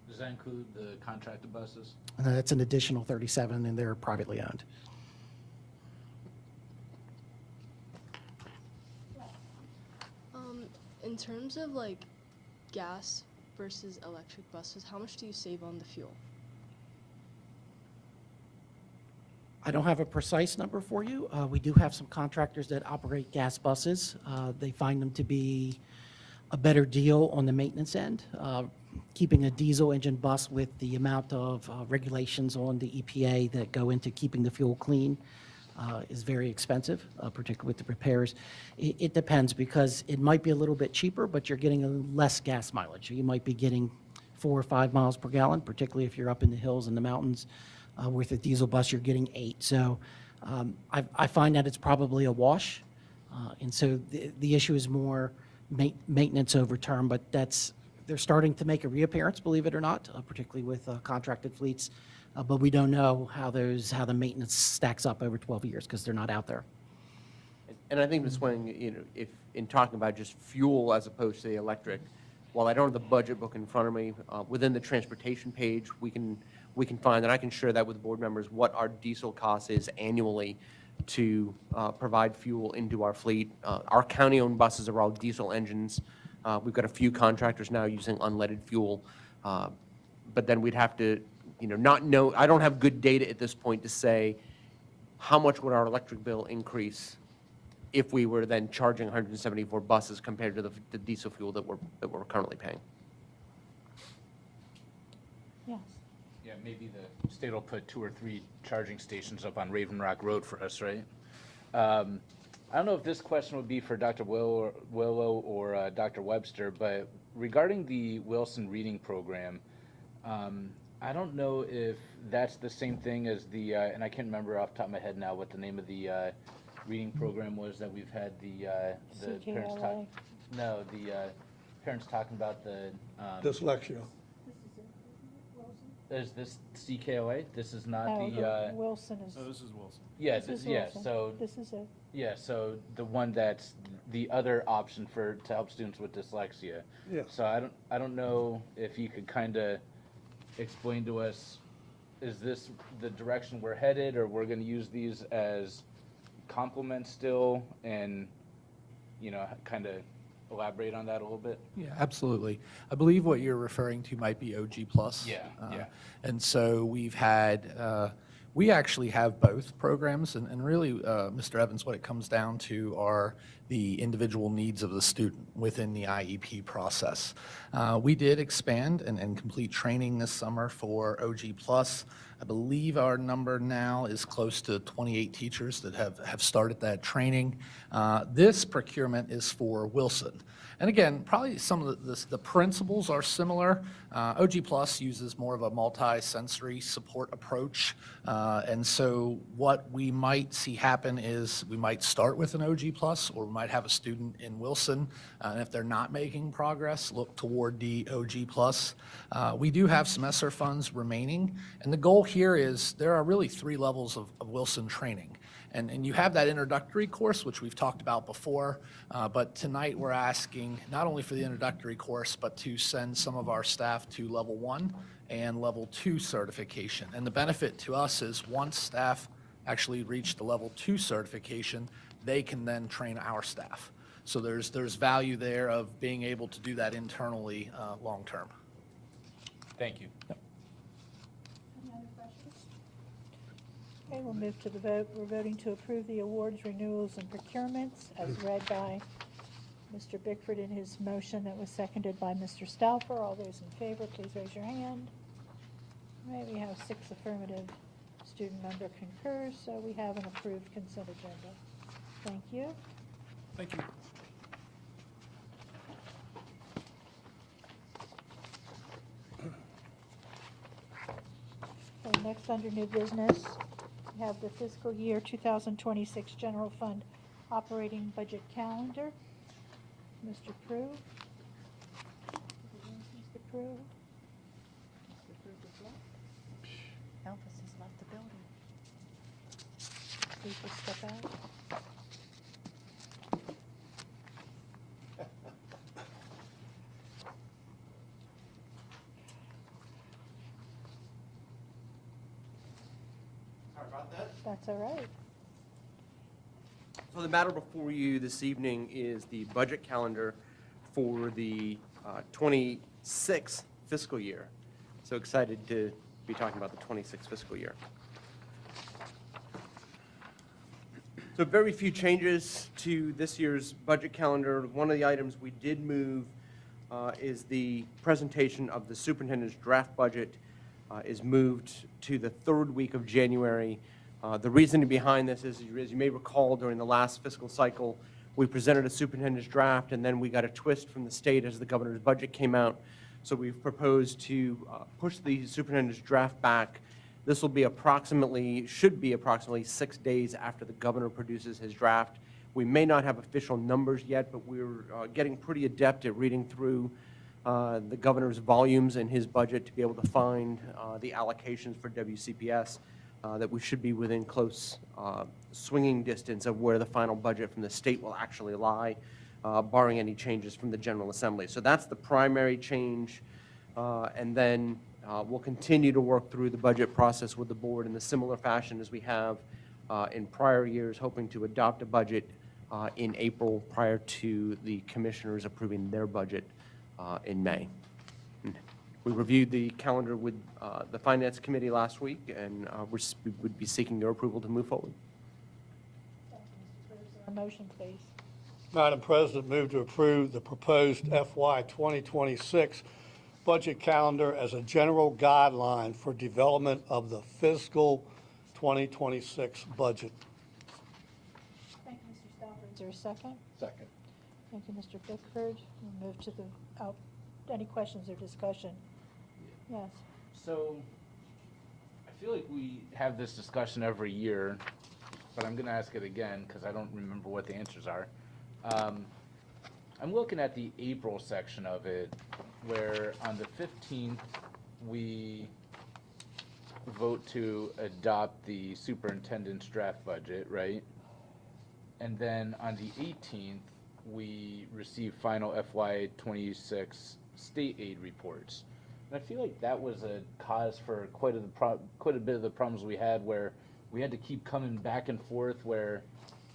Does that include the contracted buses? That's an additional 37, and they're privately owned. In terms of like gas versus electric buses, how much do you save on the fuel? I don't have a precise number for you. We do have some contractors that operate gas buses. They find them to be a better deal on the maintenance end. Keeping a diesel engine bus with the amount of regulations on the EPA that go into keeping the fuel clean is very expensive, particularly with the repairs. It depends, because it might be a little bit cheaper, but you're getting a less gas mileage. You might be getting 4 or 5 miles per gallon, particularly if you're up in the hills and the mountains. With a diesel bus, you're getting 8. So I find that it's probably a wash. And so the issue is more maintenance over term, but they're starting to make a reappearance, believe it or not, particularly with contracted fleets. But we don't know how the maintenance stacks up over 12 years, because they're not out there. And I think this one, you know, if in talking about just fuel as opposed to the electric, while I don't have the budget book in front of me, within the transportation page, we can find, and I can share that with board members, what our diesel cost is annually to provide fuel into our fleet. Our county-owned buses are all diesel engines. We've got a few contractors now using unleaded fuel, but then we'd have to, you know, not know. I don't have good data at this point to say how much would our electric bill increase if we were then charging 174 buses compared to the diesel fuel that we're currently paying. Yes. Yeah, maybe the state will put 2 or 3 charging stations up on Raven Rock Road for us, right? I don't know if this question would be for Dr. Willow or Dr. Webster, but regarding the Wilson Reading Program, I don't know if that's the same thing as the, and I can't remember off the top of my head now what the name of the reading program was that we've had the parents talk. CKLA. No, the parents talking about the. Dyslexia. Is this CKOA? This is not No, the. Wilson is. So this is Wilson. Yeah, This is yeah. Wilson. So This is it. yeah, so the one that's the other option to help students with dyslexia. Yeah. So I don't know if you could kind of explain to us, is this the direction we're headed, or we're going to use these as complements still, and kind of elaborate on that a little bit? Yeah, absolutely. I believe what you're referring to might be OG Plus. Yeah, yeah. And so we've had, we actually have both programs, and really, Mr. Evans, what it comes down to are the individual needs of the student within the IEP process. We did expand and complete training this summer for OG Plus. I believe our number now is close to 28 teachers that have started that training. This procurement is for Wilson. And again, probably some of the principles are similar. OG Plus uses more of a multi-sensory support approach. And so what we might see happen is we might start with an OG Plus, or we might have a student in Wilson, and if they're not making progress, look toward the OG Plus. We do have some ESSER funds remaining, and the goal here is there are really 3 levels of Wilson training. And you have that introductory course, which we've talked about before, but tonight we're asking not only for the introductory course, but to send some of our staff to level 1 and level 2 certification. And the benefit to us is once staff actually reach the level 2 certification, they can then train our staff. So there's value there of being able to do that internally long term. Thank you. Yep. Any other questions? Okay, we'll move to the vote. We're voting to approve the awards, renewals, and procurements as read by Mr. Bickford in his motion that was seconded by Mr. Stauffer. All those in favor, please raise your hand. All right, we have 6 affirmative. Student member concurs, so we have an approved consent agenda. Thank you. Thank you. Okay, next under new business, we have the fiscal year 2026 general fund operating budget calendar. Mr. Prue. Mr. Prue. Elvis has left the building. Please just step out. Sorry about that. That's all right. So the matter before you this evening is the budget calendar for the 26th fiscal year. So excited to be talking about the 26th fiscal year. So very few changes to this year's budget calendar. One of the items we did move is the presentation of the superintendent's draft budget is moved to the third week of January. The reasoning behind this is, as you may recall, during the last fiscal cycle, we presented a superintendent's draft, and then we got a twist from the state as the governor's budget came out. So we've proposed to push the superintendent's draft back. This will be should be approximately 6 days after the governor produces his draft. We may not have official numbers yet, but we're getting pretty adept at reading through the governor's volumes in his budget to be able to find the allocations for WCPS that we should be within close swinging distance of where the final budget from the state will actually lie, barring any changes from the General Assembly. So that's the primary change, and then we'll continue to work through the budget process with the board in a similar fashion as we have in prior years, hoping to adopt a budget in April prior to the commissioners approving their budget in May. We reviewed the calendar with the Finance Committee last week, and we would be seeking their approval to move forward. A motion, please. Madam President, move to approve the proposed FY 2026 budget calendar as a general guideline for development of the fiscal 2026 budget. Thank you, Mr. Stafford. Is there a second? Second. Thank you, Mr. Bickford. We'll move to the, any questions or discussion? Yes. So, I feel like we have this discussion every year, but I'm gonna ask it again, because I don't remember what the answers are. I'm looking at the April section of it, where on the 15th, we vote to adopt the superintendent's draft budget, right? And then on the 18th, we receive final FY 26 state aid reports. And I feel like that was a cause for quite a bit of the problems we had, where we had to keep coming back and forth, where,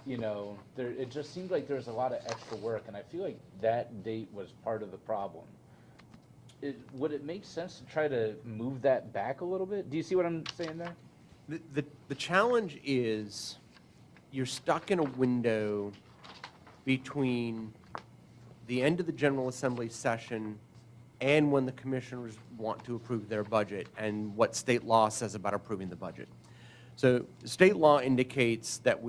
you know, it just seemed like there was a lot of extra work, and I feel like that date was part of the problem. Would it make sense to try to move that back a little bit? Do you see what I'm saying there? The challenge is you're stuck in a window between the end of the General Assembly session and when the commissioners want to approve their budget and what state law says about approving the budget. So state law indicates that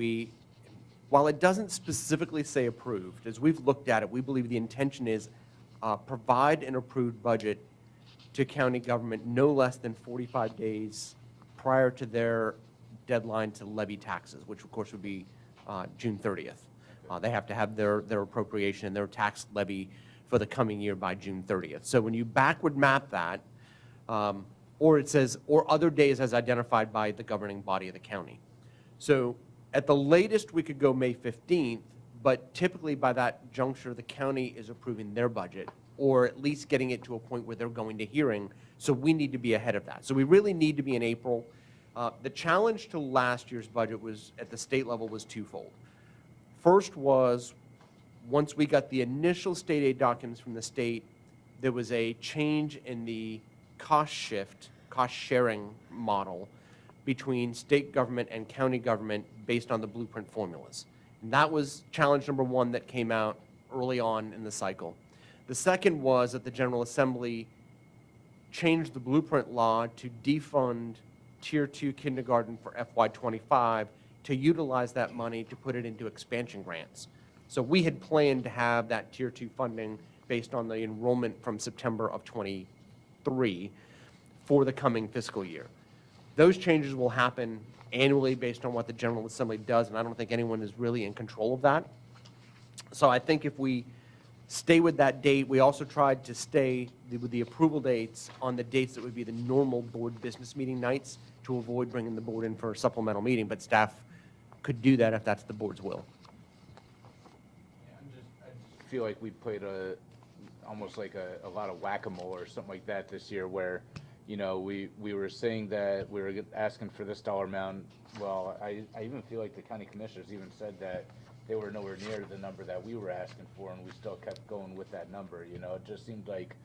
while it doesn't specifically say approved, as we've looked at it, we believe the intention is provide an approved budget to county government no less than 45 days prior to their deadline to levy taxes, which of course would be June 30th. They have to have their appropriation and their tax levy for the coming year by June 30th. So when you backward map that, or it says, or other days as identified by the governing body of the county. So at the latest, we could go May 15th, but typically by that juncture, the county is approving their budget, or at least getting it to a point where they're going to hearing. So we need to be ahead of that. So we really need to be in April. The challenge to last year's budget was, at the state level, was twofold. First was, once we got the initial state aid documents from the state, there was a change in the cost sharing model between state government and county government based on the blueprint formulas. And that was challenge number one that came out early on in the cycle. The second was that the General Assembly changed the blueprint law to defund Tier 2 kindergarten for FY25 to utilize that money to put it into expansion grants. So we had planned to have that Tier 2 funding based on the enrollment from September of '23 for the coming fiscal year. Those changes will happen annually based on what the General Assembly does, and I don't think anyone is really in control of that. So I think if we stay with that date, we also tried to stay with the approval dates on the dates that would be the normal board business meeting nights to avoid bringing the board in for a supplemental meeting, but staff could do that if that's the board's will. I feel like we played almost like a lot of whack-a-mole or something like that this year where, you know, we were saying that we were asking for this dollar amount. Well, I even feel like the county commissioners even said that they were nowhere near the number that we were asking for, and we still kept going with that number. You know, it just seemed like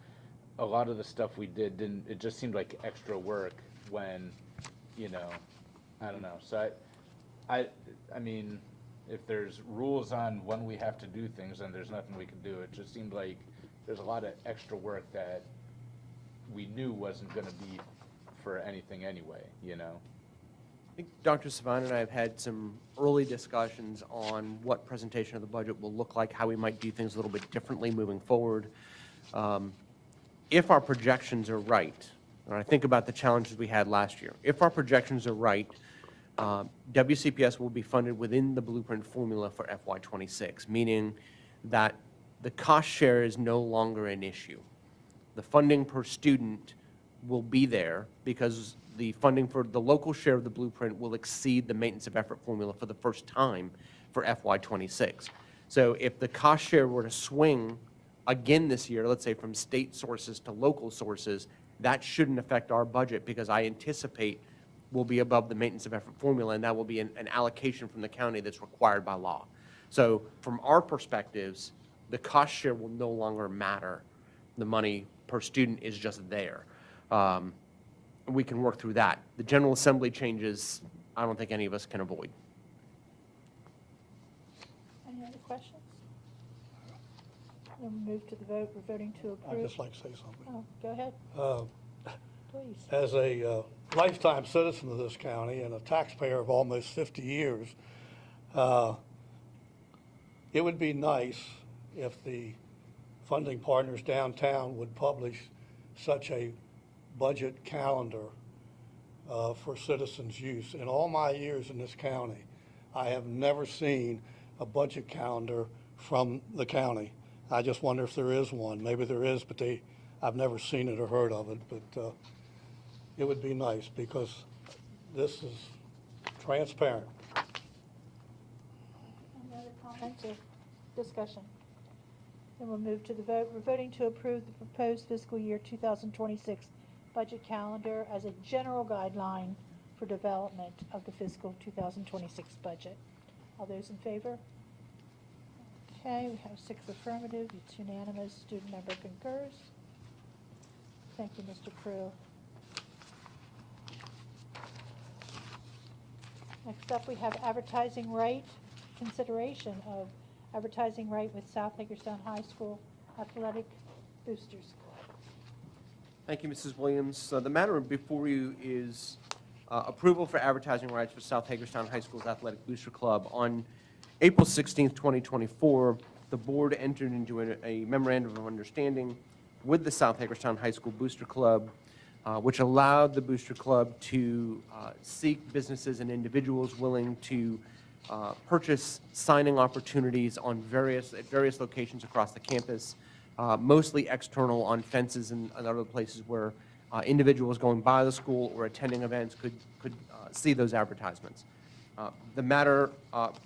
a lot of the stuff we did it just seemed like extra work when, you know, I don't know. So I mean, if there's rules on when we have to do things, then there's nothing we can do. It just seemed like there's a lot of extra work that we knew wasn't going to be for anything anyway, you know? I think Dr. Savine and I have had some early discussions on what presentation of the budget will look like, how we might do things a little bit differently moving forward. If our projections are right, and I think about the challenges we had last year, if our projections are right, WCPS will be funded within the blueprint formula for FY26, meaning that the cost share is no longer an issue. The funding per student will be there because the funding for the local share of the blueprint will exceed the maintenance of effort formula for the first time for FY26. So if the cost share were to swing again this year, let's say from state sources to local sources, that shouldn't affect our budget because I anticipate we'll be above the maintenance of effort formula, and that will be an allocation from the county that's required by law. So from our perspectives, the cost share will no longer matter. The money per student is just there. We can work through that. The General Assembly changes, I don't think any of us can avoid. Any other questions? Then we move to the vote. We're voting to approve. I'd just like to say something. Oh, go ahead, please. As a lifetime citizen of this county and a taxpayer of almost 50 years, it would be nice if the funding partners downtown would publish such a budget calendar for citizens' use. In all my years in this county, I have never seen a budget calendar from the county. I just wonder if there is one. Maybe there is, but I've never seen it or heard of it. But it would be nice because this is transparent. Any other comments or discussion? Then we'll move to the vote. We're voting to approve the proposed fiscal year 2026 budget calendar as a general guideline for development of the fiscal 2026 budget. All those in favor? Okay, we have 6 affirmative, it's unanimous, student member concurs. Thank you, Mr. Crew. Next up, we have advertising right, consideration of advertising right with South Hagerstown High School Athletic Boosters. Thank you, Mrs. Williams. The matter before you is approval for advertising rights for South Hagerstown High School's Athletic Booster Club. On April 16th, 2024, the board entered into a memorandum of understanding with the South Hagerstown High School Booster Club, which allowed the Booster Club to seek businesses and individuals willing to purchase signing opportunities at various locations across the campus, mostly external on fences and other places where individuals going by the school or attending events could see those advertisements. The matter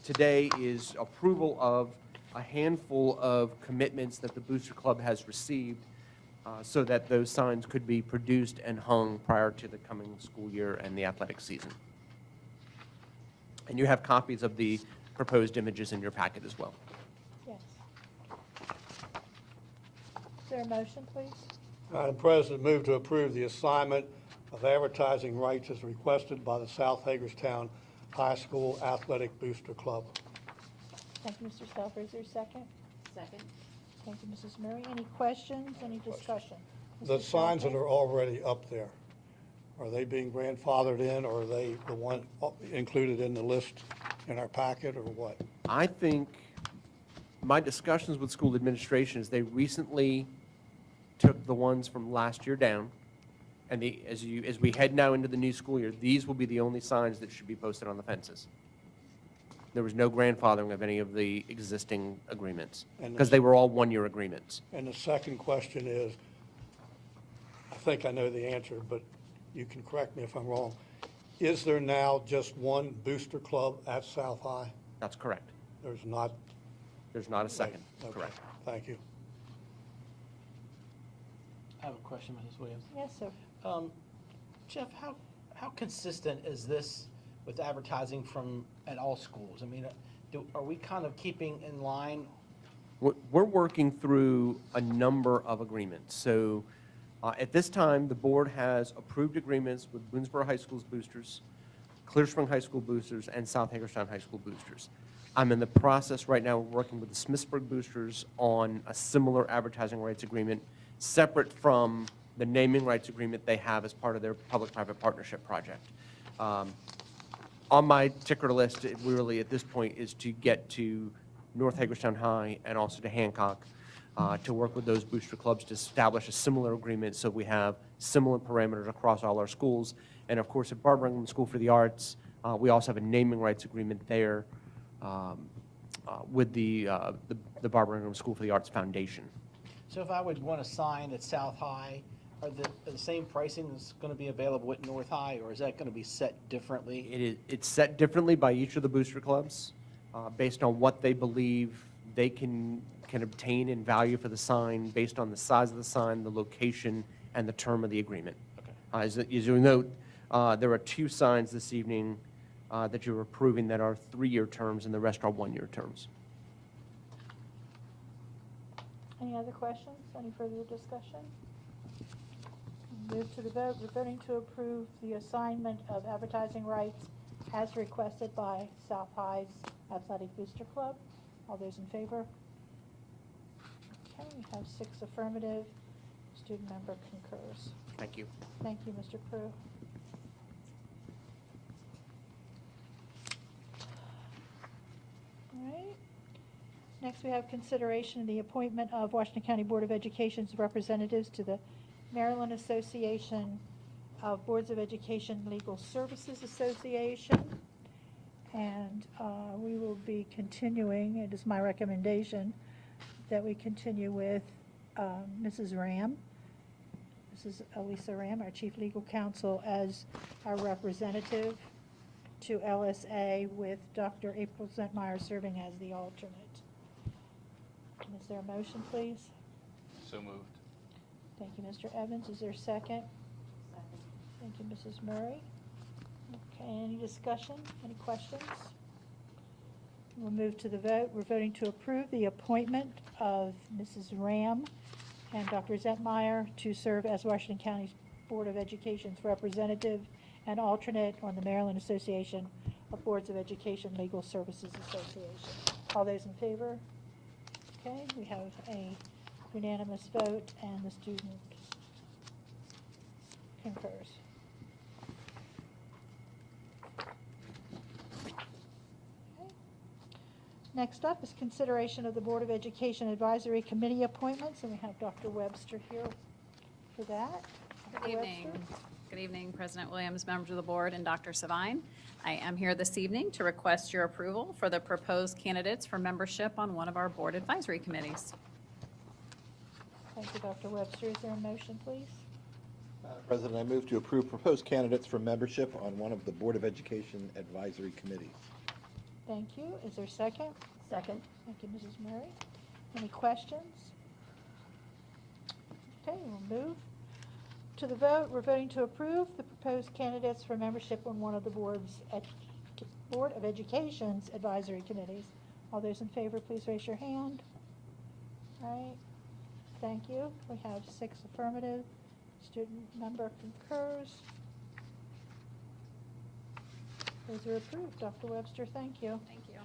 today is approval of a handful of commitments that the Booster Club has received so that those signs could be produced and hung prior to the coming school year and the athletic season. And you have copies of the proposed images in your packet as well. Yes. Is there a motion, please? Madam President, move to approve the assignment of advertising rights as requested by the South Hagerstown High School Athletic Booster Club. Thank you, Mr. Stauffer. Is there a second? Second. Thank you, Mrs. Murray. Any questions, any discussion? The Mr. signs that Stauffer? are already up there, are they being grandfathered in, or are they the one included in the list in our packet, or what? I think my discussions with school administration is they recently took the ones from last year down, and as we head now into the new school year, these will be the only signs that should be posted on the fences. There was no grandfathering of any of the existing agreements, because they were all one-year agreements. And the second question is, I think I know the answer, but you can correct me if I'm wrong. Is there now just one booster club at South High? That's correct. There's not? There's not a second, Okay. correct. Thank you. I have a question, Mrs. Williams. Yes, sir. Jeff, how consistent is this with advertising at all schools? I mean, are we kind of keeping in line? We're working through a number of agreements. So at this time, the board has approved agreements with Boonesboro High School's boosters, Clear Spring High School boosters, and South Hagerstown High School boosters. I'm in the process right now working with the Smithsburg boosters on a similar advertising rights agreement, separate from the naming rights agreement they have as part of their public-private partnership project. On my ticker list, it really, at this point, is to get to North Hagerstown High and also to Hancock to work with those booster clubs to establish a similar agreement so we have similar parameters across all our schools. And of course, at Barbara Ingram School for the Arts, we also have a naming rights agreement there with the Barbara Ingram School for the Arts Foundation. So if I would want a sign at South High, are the same pricing that's going to be available at North High, or is that going to be set differently? It's set differently by each of the booster clubs based on what they believe they can obtain in value for the sign based on the size of the sign, the location, and the term of the agreement. Okay. As you note, there are 2 signs this evening that you're approving that are 3-year terms, and the rest are 1-year terms. Any other questions? Any further discussion? Move to the vote. We're voting to approve the assignment of advertising rights as requested by South High's Athletic Booster Club. All those in favor? Okay, we have 6 affirmative. Student member concurs. Thank you. Thank you, Mr. Prue. All right. Next, we have consideration of the appointment of Washington County Board of Education's representatives to the Maryland Association of Boards of Education Legal Services Association. And we will be continuing, it is my recommendation that we continue with Mrs. Ram, Mrs. Elisa Ram, our Chief Legal Counsel, as our representative to LSA, with Dr. April Zentmeyer serving as the alternate. Is there a motion, please? So moved. Thank you, Mr. Evans. Is there a second? Second. Thank you, Mrs. Murray. Okay, any discussion? Any questions? We'll move to the vote. We're voting to approve the appointment of Mrs. Ram and Dr. Zentmeyer to serve as Washington County Board of Education's representative and alternate on the Maryland Association of Boards of Education Legal Services Association. All those in favor? Okay, we have a unanimous vote and the student concurs. Okay. Next up is consideration of the Board of Education Advisory Committee appointments, and we have Dr. Webster here for that. Good evening. Good evening, President Williams, members of the board, and Dr. Savine. I am here this evening to request your approval for the proposed candidates for membership on one of our board advisory committees. Thank you, Dr. Webster. Is there a motion, please? Madam President, I move to approve proposed candidates for membership on one of the Board of Education advisory committees. Thank you. Is there a second? Second. Thank you, Mrs. Murray. Any questions? Okay, we'll move to the vote. We're voting to approve the proposed candidates for membership on one of the Board of Education's advisory committees. All those in favor, please raise your hand. All right. Thank you. We have 6 affirmative. Student member concurs. Those are approved. Dr. Webster, thank you. Thank you.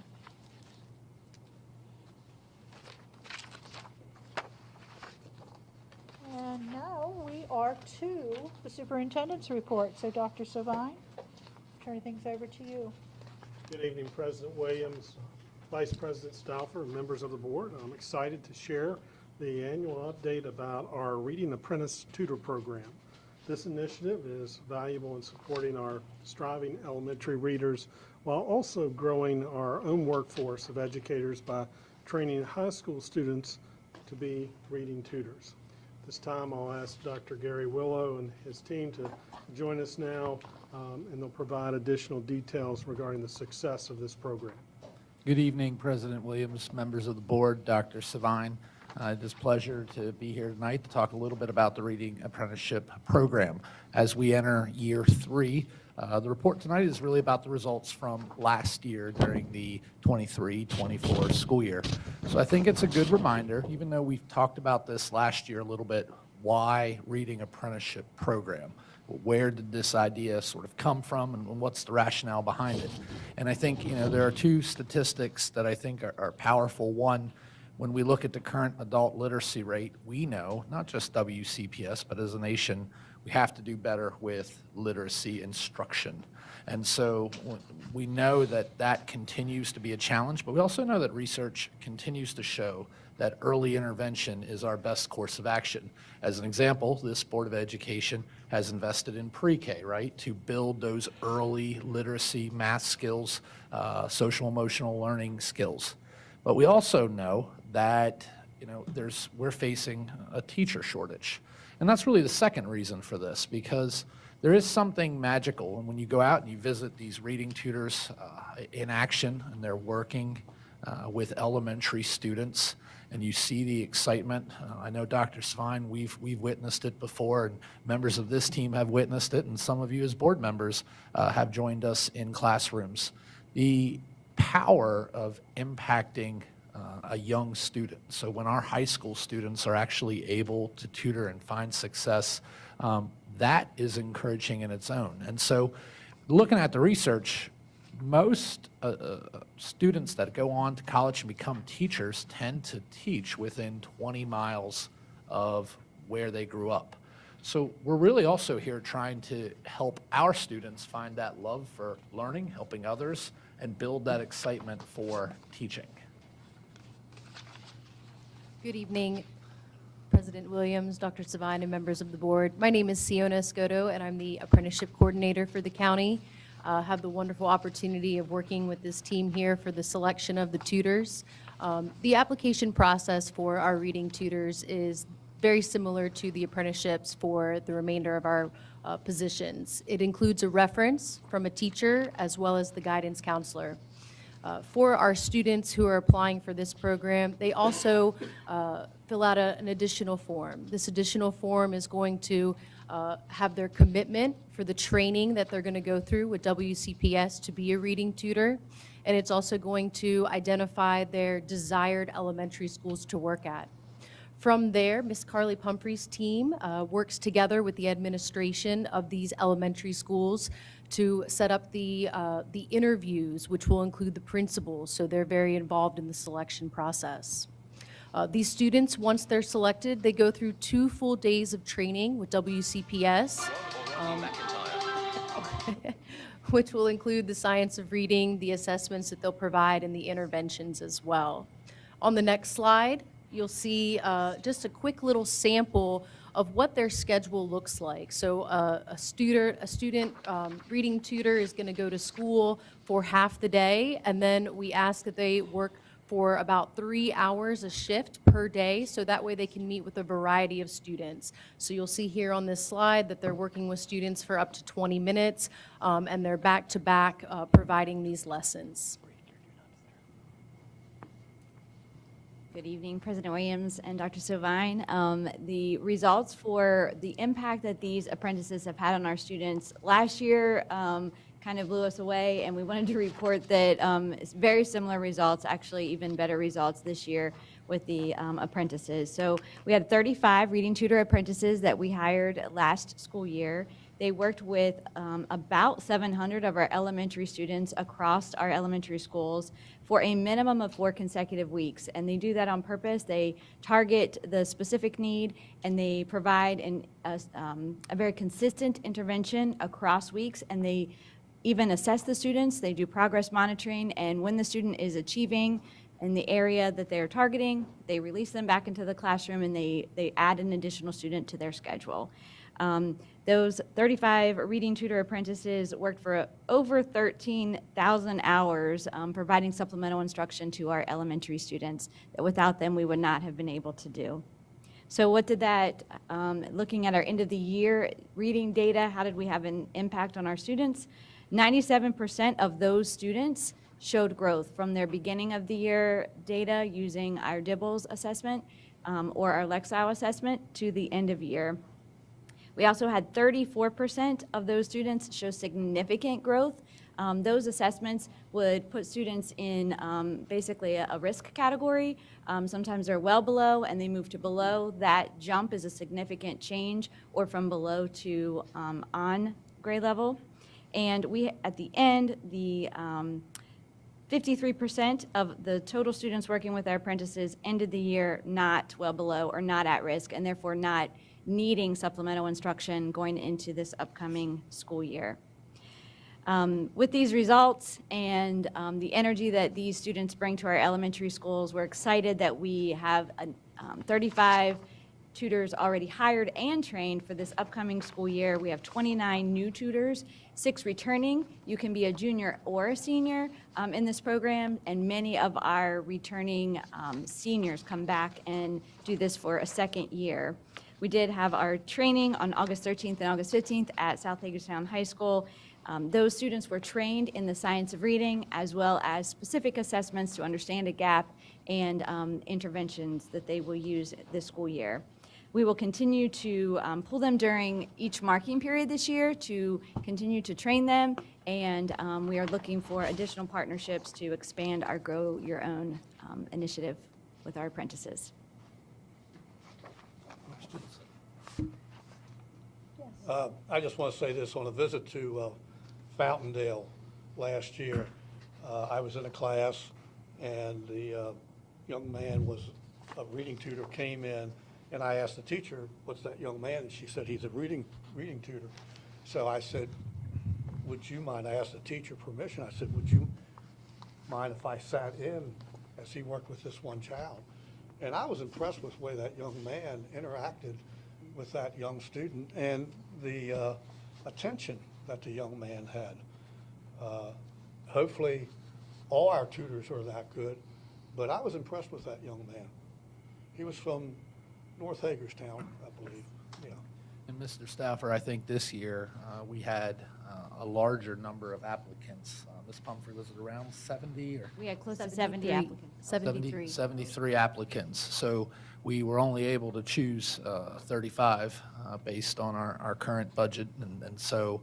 And now we are to the superintendent's report. So Dr. Savine, turn things over to you. Good evening, President Williams, Vice President Stauffer, and members of the board. I'm excited to share the annual update about our Reading Apprentice Tutor Program. This initiative is valuable in supporting our striving elementary readers while also growing our own workforce of educators by training high school students to be reading tutors. This time I'll ask Dr. Gary Willow and his team to join us now, and they'll provide additional details regarding the success of this program. Good evening, President Williams, members of the board, Dr. Savine. It is a pleasure to be here tonight to talk a little bit about the Reading Apprenticeship Program. As we enter year 3, the report tonight is really about the results from last year during the 23-24 school year. So I think it's a good reminder, even though we've talked about this last year a little bit, why Reading Apprenticeship Program? Where did this idea sort of come from, and what's the rationale behind it? And I think, there are 2 statistics that I think are powerful. One, when we look at the current adult literacy rate, we know, not just WCPS, but as a nation, we have to do better with literacy instruction. And so we know that that continues to be a challenge, but we also know that research continues to show that early intervention is our best course of action. As an example, this Board of Education has invested in pre-K, right, to build those early literacy, math skills, social emotional learning skills. But we also know that we're facing a teacher shortage. And that's really the second reason for this, because there is something magical. And when you go out and you visit these reading tutors in action, and they're working with elementary students, and you see the excitement. I know Dr. Savine, we've witnessed it before, and members of this team have witnessed it, and some of you as board members have joined us in classrooms. The power of impacting a young student. So when our high school students are actually able to tutor and find success, that is encouraging in its own. And so looking at the research, most students that go on to college and become teachers tend to teach within 20 miles of where they grew up. So we're really also here trying to help our students find that love for learning, helping others, and build that excitement for teaching. Good evening, President Williams, Dr. Savine, and members of the board. My name is Siona Escoto, and I'm the apprenticeship coordinator for the county. Have the wonderful opportunity of working with this team here for the selection of the tutors. The application process for our reading tutors is very similar to the apprenticeships for the remainder of our positions. It includes a reference from a teacher as well as the guidance counselor. For our students who are applying for this program, they also fill out an additional form. This additional form is going to have their commitment for the training that they're going to go through with WCPS to be a reading tutor, and it's also going to identify their desired elementary schools to work at. From there, Ms. Carly Pumphrey's team works together with the administration of these elementary schools to set up the interviews, which will include the principals, so they're very involved in the selection process. These students, once they're selected, they go through 2 full days of training with WCPS, which will include the science of reading, the assessments that they'll provide, and the interventions as well. On the next slide, you'll see just a quick little sample of what their schedule looks like. So a student reading tutor is going to go to school for half the day, and then we ask that they work for about 3 hours a shift per day, so that way they can meet with a variety of students. So you'll see here on this slide that they're working with students for up to 20 minutes, and they're back-to-back providing these lessons. Good evening, President Williams and Dr. Savine. The results for the impact that these apprentices have had on our students last year kind of blew us away, and we wanted to report that it's very similar results, actually even better results this year with the apprentices. So we had 35 reading tutor apprentices that we hired last school year. They worked with about 700 of our elementary students across our elementary schools for a minimum of 4 consecutive weeks. And they do that on purpose. They target the specific need, and they provide a very consistent intervention across weeks, and they even assess the students. They do progress monitoring, and when the student is achieving in the area that they're targeting, they release them back into the classroom, and they add an additional student to their schedule. Those 35 reading tutor apprentices worked for over 13,000 hours providing supplemental instruction to our elementary students that without them we would not have been able to do. So what did that, looking at our end of the year reading data, how did we have an impact on our students? 97% of those students showed growth from their beginning of the year data using our DIBELS assessment or our Lexile assessment to the end of year. We also had 34% of those students show significant growth. Those assessments would put students in basically a risk category. Sometimes they're well below and they move to below. That jump is a significant change, or from below to on grade level. And we, at the end, the 53% of the total students working with our apprentices ended the year not well below or not at risk, and therefore not needing supplemental instruction going into this upcoming school year. With these results and the energy that these students bring to our elementary schools, we're excited that we have 35 tutors already hired and trained for this upcoming school year. We have 29 new tutors, 6 returning. You can be a junior or a senior in this program, and many of our returning seniors come back and do this for a second year. We did have our training on August 13th and August 15th at South Hagerstown High School. Those students were trained in the science of reading, as well as specific assessments to understand a gap and interventions that they will use this school year. We will continue to pull them during each marking period this year to continue to train them, and we are looking for additional partnerships to expand our Grow Your Own initiative with our apprentices. I just want to say this. On a visit to Fountaindale last year, I was in a class, and the young man was a reading tutor, came in, and I asked the teacher, what's that young man? And she said, he's a reading tutor. So I said, would you mind? I asked the teacher permission. I said, would you mind if I sat in as he worked with this one child? And I was impressed with the way that young man interacted with that young student and the attention that the young man had. Hopefully, all our tutors are that good, but I was impressed with that young man. He was from North Hagerstown, I believe. Yeah. And Mr. Stauffer, I think this year we had a larger number of applicants. Ms. Pumphrey, was it around 70 or? We had close to 70 applicants. 73 applicants. So we were only able to choose 35 based on our current budget. And so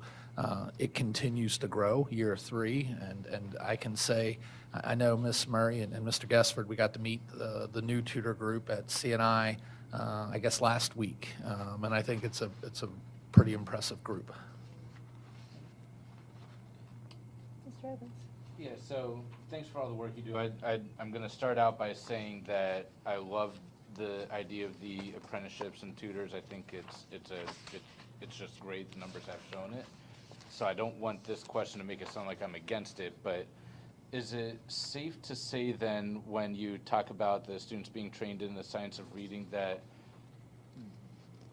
it continues to grow year 3. And I can say, I know Ms. Murray and Mr. Guessford, we got to meet the new tutor group at CNI, I guess last week. And I think it's a pretty impressive group. Mr. Evans? Yeah, so thanks for all the work you do. I'm going to start out by saying that I love the idea of the apprenticeships and tutors. I think it's just great. The numbers have shown it. So I don't want this question to make it sound like I'm against it, but is it safe to say then, when you talk about the students being trained in the science of reading, that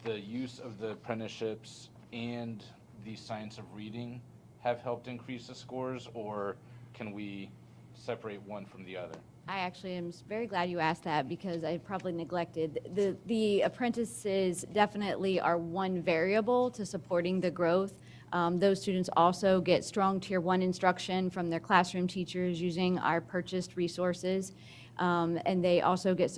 the use of the apprenticeships and the science of reading have helped increase the scores, or can we separate one from the other? I actually am very glad you asked that, because I probably neglected. The apprentices definitely are one variable to supporting the growth. Those students also get strong Tier 1 instruction from their classroom teachers using our purchased resources. And they also get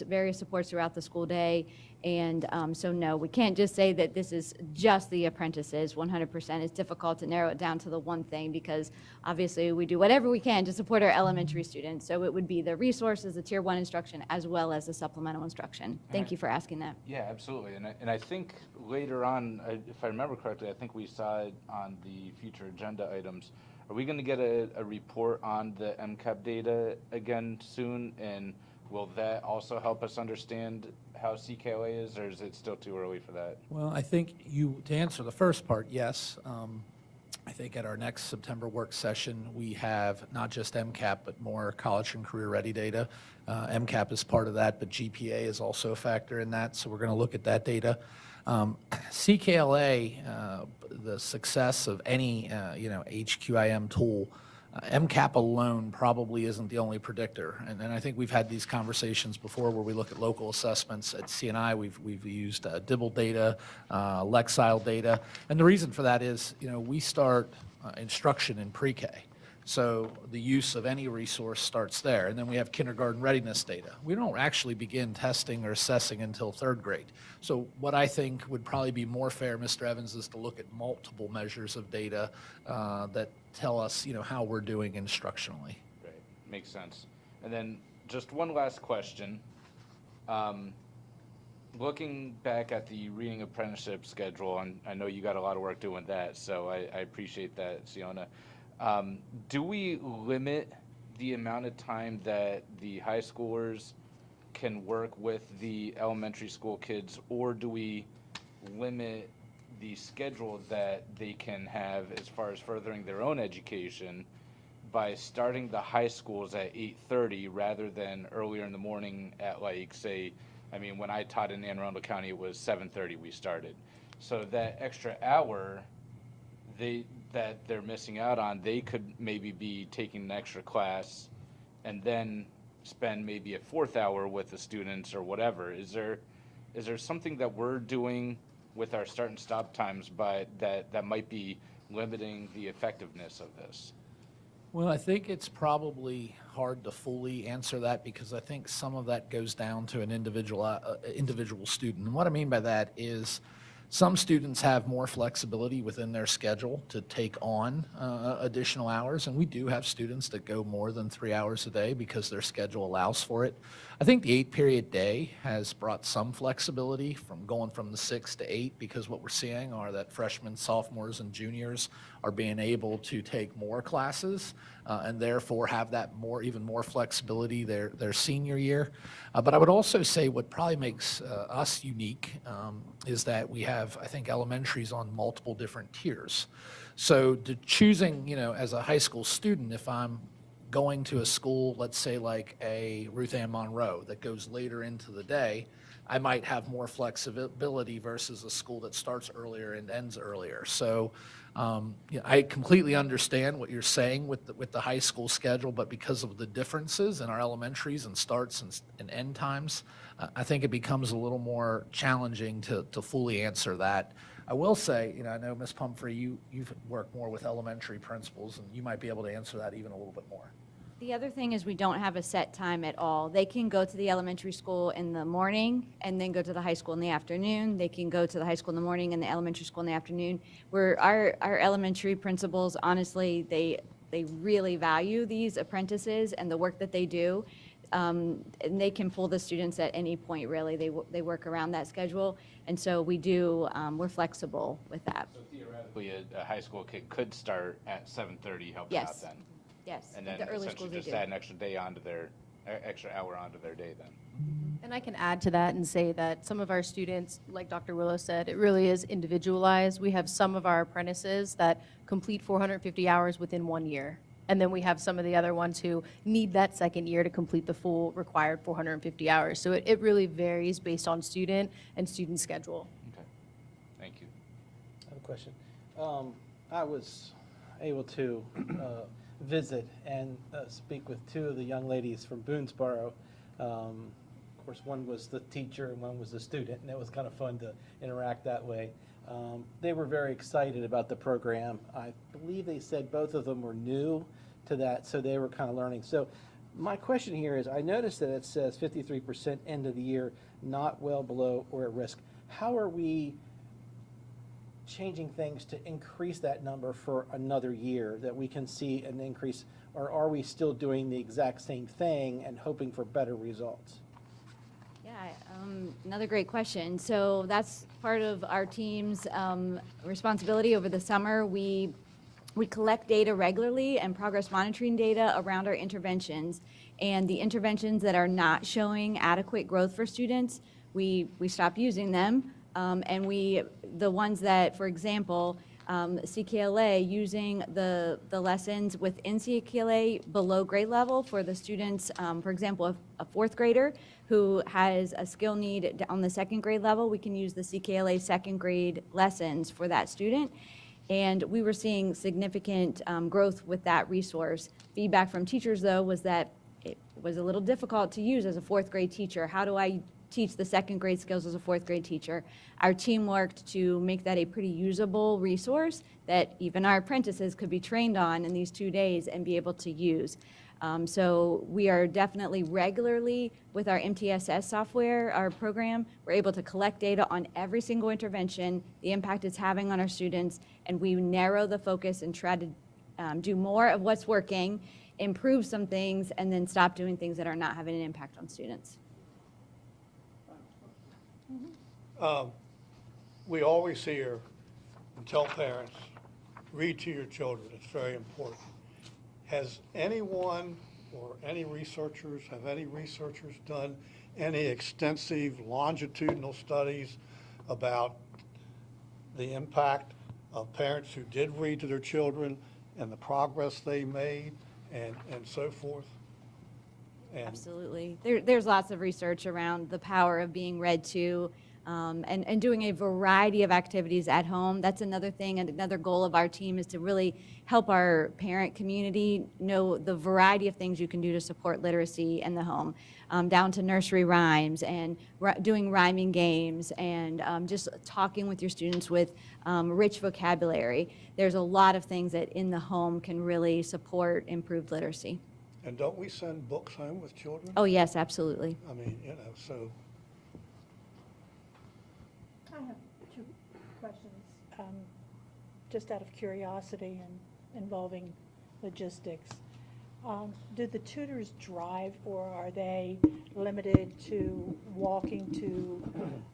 various supports throughout the school day. And so no, we can't just say that this is just the apprentices 100%. It's difficult to narrow it down to the one thing, because obviously we do whatever we can to support our elementary students. So it would be the resources, the Tier 1 instruction, as well as the supplemental instruction. Thank you for asking that. Yeah, absolutely. And I think later on, if I remember correctly, I think we saw it on the future agenda items. Are we going to get a report on the MCAP data again soon? And will that also help us understand how CKOA is, or is it still too early for that? Well, I think to answer the first part, yes. I think at our next September work session, we have not just MCAP, but more college and career ready data. MCAP is part of that, but GPA is also a factor in that, so we're going to look at that data. CKLA, the success of any HQIM tool, MCAP alone probably isn't the only predictor. And I think we've had these conversations before where we look at local assessments. At CNI, we've used DIBEL data, Lexile data. And the reason for that is, we start instruction in pre-K. So the use of any resource starts there. And then we have kindergarten readiness data. We don't actually begin testing or assessing until 3rd grade. So what I think would probably be more fair, Mr. Evans, is to look at multiple measures of data that tell us, how we're doing instructionally. Right, makes sense. And then just one last question. Looking back at the reading apprenticeship schedule, and I know you got a lot of work doing that, so I appreciate that, Siona. Do we limit the amount of time that the high schoolers can work with the elementary school kids, or do we limit the schedule that they can have as far as furthering their own education by starting the high schools at 8:30 rather than earlier in the morning at, like, say, when I taught in Anne Arundel County, it was 7:30 we started. So that extra hour that they're missing out on, they could maybe be taking an extra class and then spend maybe a 4th hour with the students or whatever. Is there something that we're doing with our start and stop times that might be limiting the effectiveness of this? Well, I think it's probably hard to fully answer that because I think some of that goes down to an individual student. And what I mean by that is some students have more flexibility within their schedule to take on additional hours, and we do have students that go more than 3 hours a day because their schedule allows for it. I think the 8-period day has brought some flexibility from going from the 6 to 8 because what we're seeing are that freshmen, sophomores, and juniors are being able to take more classes and therefore have that even more flexibility their senior year. But I would also say what probably makes us unique is that we have, I think, elementaries on multiple different tiers. So choosing, as a high school student, if I'm going to a school, let's say like a Ruth Ann Monroe that goes later into the day, I might have more flexibility versus a school that starts earlier and ends earlier. So I completely understand what you're saying with the high school schedule, but because of the differences in our elementaries and starts and end times, I think it becomes a little more challenging to fully answer that. I will say, I know, Ms. Pumphrey, you've worked more with elementary principals, and you might be able to answer that even a little bit more. The other thing is we don't have a set time at all. They can go to the elementary school in the morning and then go to the high school in the afternoon. They can go to the high school in the morning and the elementary school in the afternoon. Our elementary principals, honestly, they really value these apprentices and the work that they do. And they can pull the students at any point, really. They work around that schedule. And so we're flexible with that. So theoretically, a high school kid could start at 7:30, help Yes. out then? Yes, And then the early essentially schools they just do. add an extra hour onto their day then. And I can add to that and say that some of our students, like Dr. Willow said, it really is individualized. We have some of our apprentices that complete 450 hours within 1 year. And then we have some of the other ones who need that second year to complete the full required 450 hours. So it really varies based on student and student schedule. Okay, thank you. I have a question. I was able to visit and speak with 2 of the young ladies from Boonesboro. Of course, one was the teacher and one was the student, and it was kind of fun to interact that way. They were very excited about the program. I believe they said both of them were new to that, so they were kind of learning. So my question here is, I noticed that it says 53% end of the year, not well below or at risk. How are we changing things to increase that number for another year, that we can see an increase, or are we still doing the exact same thing and hoping for better results? Yeah, another great question. So that's part of our team's responsibility over the summer. We collect data regularly and progress monitoring data around our interventions. And the interventions that are not showing adequate growth for students, we stop using them. And the ones that, for example, CKLA, using the lessons within CKLA below grade level for the students. For example, a fourth grader who has a skill need on the second grade level, we can use the CKLA second grade lessons for that student. And we were seeing significant growth with that resource. Feedback from teachers, though, was that it was a little difficult to use as a fourth grade teacher. How do I teach the second grade skills as a fourth grade teacher? Our team worked to make that a pretty usable resource that even our apprentices could be trained on in these 2 days and be able to use. So we are definitely regularly, with our MTSS software, our program, we're able to collect data on every single intervention, the impact it's having on our students, and we narrow the focus and try to do more of what's working, improve some things, and then stop doing things that are not having an impact on students. We always hear and tell parents, read to your children. It's very important. Has anyone or any researchers done any extensive longitudinal studies about the impact of parents who did read to their children and the progress they made and so forth? And Absolutely. There's lots of research around the power of being read to and doing a variety of activities at home. That's another thing, and another goal of our team is to really help our parent community know the variety of things you can do to support literacy in the home, down to nursery rhymes and doing rhyming games and just talking with your students with rich vocabulary. There's a lot of things that in the home can really support improved literacy. And don't we send books home with children? Oh, yes, absolutely. I mean, so. I have two questions, just out of curiosity and involving logistics. Do the tutors drive, or are they limited to walking to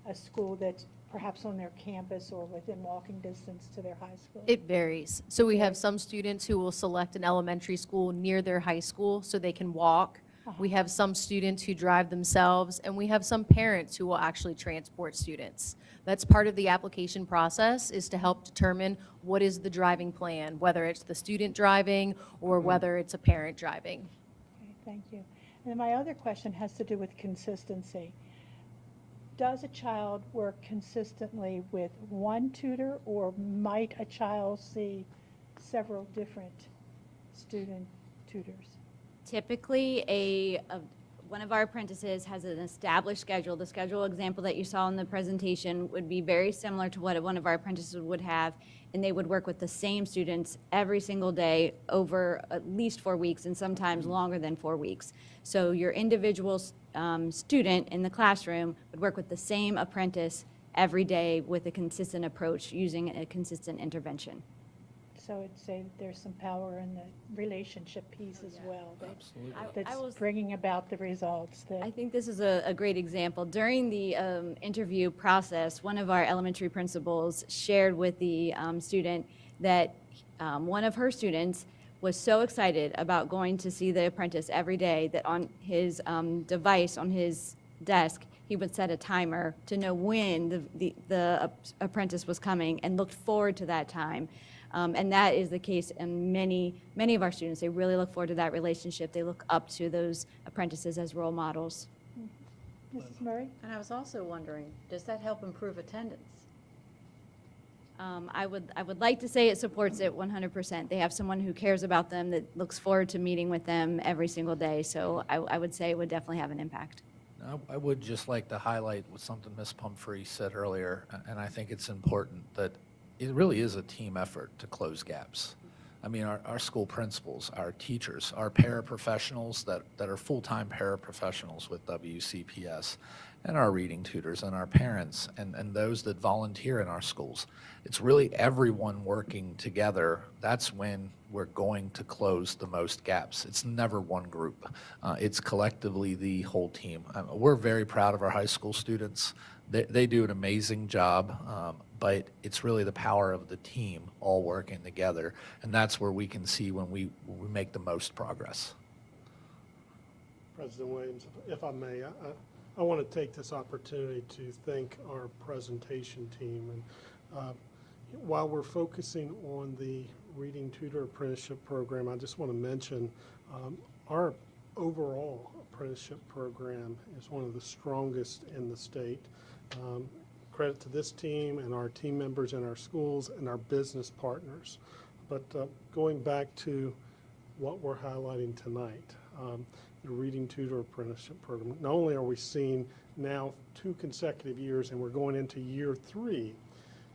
a school that's perhaps on their campus or within walking distance to their high school? It varies. So we have some students who will select an elementary school near their high school so they can walk. We have some students who drive themselves, and we have some parents who will actually transport students. That's part of the application process, is to help determine what is the driving plan, whether it's the student driving or whether it's a parent driving. Okay, thank you. And my other question has to do with consistency. Does a child work consistently with one tutor, or might a child see several different student tutors? Typically, one of our apprentices has an established schedule. The schedule example that you saw in the presentation would be very similar to what one of our apprentices would have, and they would work with the same students every single day over at least 4 weeks, and sometimes longer than 4 weeks. So your individual student in the classroom would work with the same apprentice every day with a consistent approach using a consistent intervention. So I'd say that there's some power in the relationship piece as well. Absolutely. That's bringing about the results. I think this is a great example. During the interview process, one of our elementary principals shared with the student that one of her students was so excited about going to see the apprentice every day that on his device, on his desk, he would set a timer to know when the apprentice was coming and looked forward to that time. And that is the case in many of our students. They really look forward to that relationship. They look up to those apprentices as role models. Mrs. Murray? And I was also wondering, does that help improve attendance? I would like to say it supports it 100%. They have someone who cares about them, that looks forward to meeting with them every single day. So I would say it would definitely have an impact. I would just like to highlight what something Ms. Pumphrey said earlier, and I think it's important that it really is a team effort to close gaps. I mean, our school principals, our teachers, our paraprofessionals that are full-time paraprofessionals with WCPS, and our reading tutors and our parents and those that volunteer in our schools. It's really everyone working together. That's when we're going to close the most gaps. It's never one group. It's collectively the whole team. We're very proud of our high school students. They do an amazing job, but it's really the power of the team all working together, and that's where we can see when we make the most progress. President Williams, if I may, I want to take this opportunity to thank our presentation team. And, while we're focusing on the Reading Tutor Apprenticeship Program, I just want to mention our overall apprenticeship program is one of the strongest in the state. Credit to this team and our team members in our schools and our business partners. But going back to what we're highlighting tonight, the Reading Tutor Apprenticeship Program, not only are we seeing now 2 consecutive years and we're going into year 3,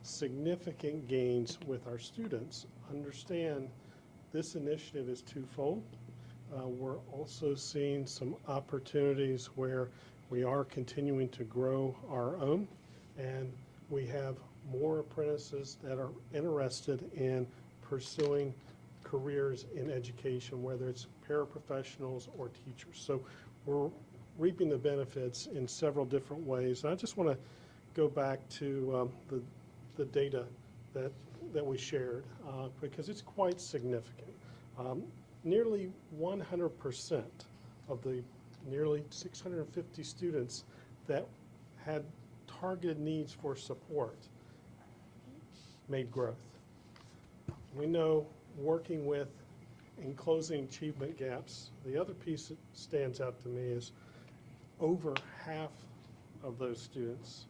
significant gains with our students. Understand this initiative is twofold. We're also seeing some opportunities where we are continuing to grow our own, and we have more apprentices that are interested in pursuing careers in education, whether it's paraprofessionals or teachers. So we're reaping the benefits in several different ways. And I just want to go back to the data that we shared because it's quite significant. Nearly 100% of the nearly 650 students that had targeted needs for support made growth. We know working with and closing achievement gaps, the other piece that stands out to me is over half of those students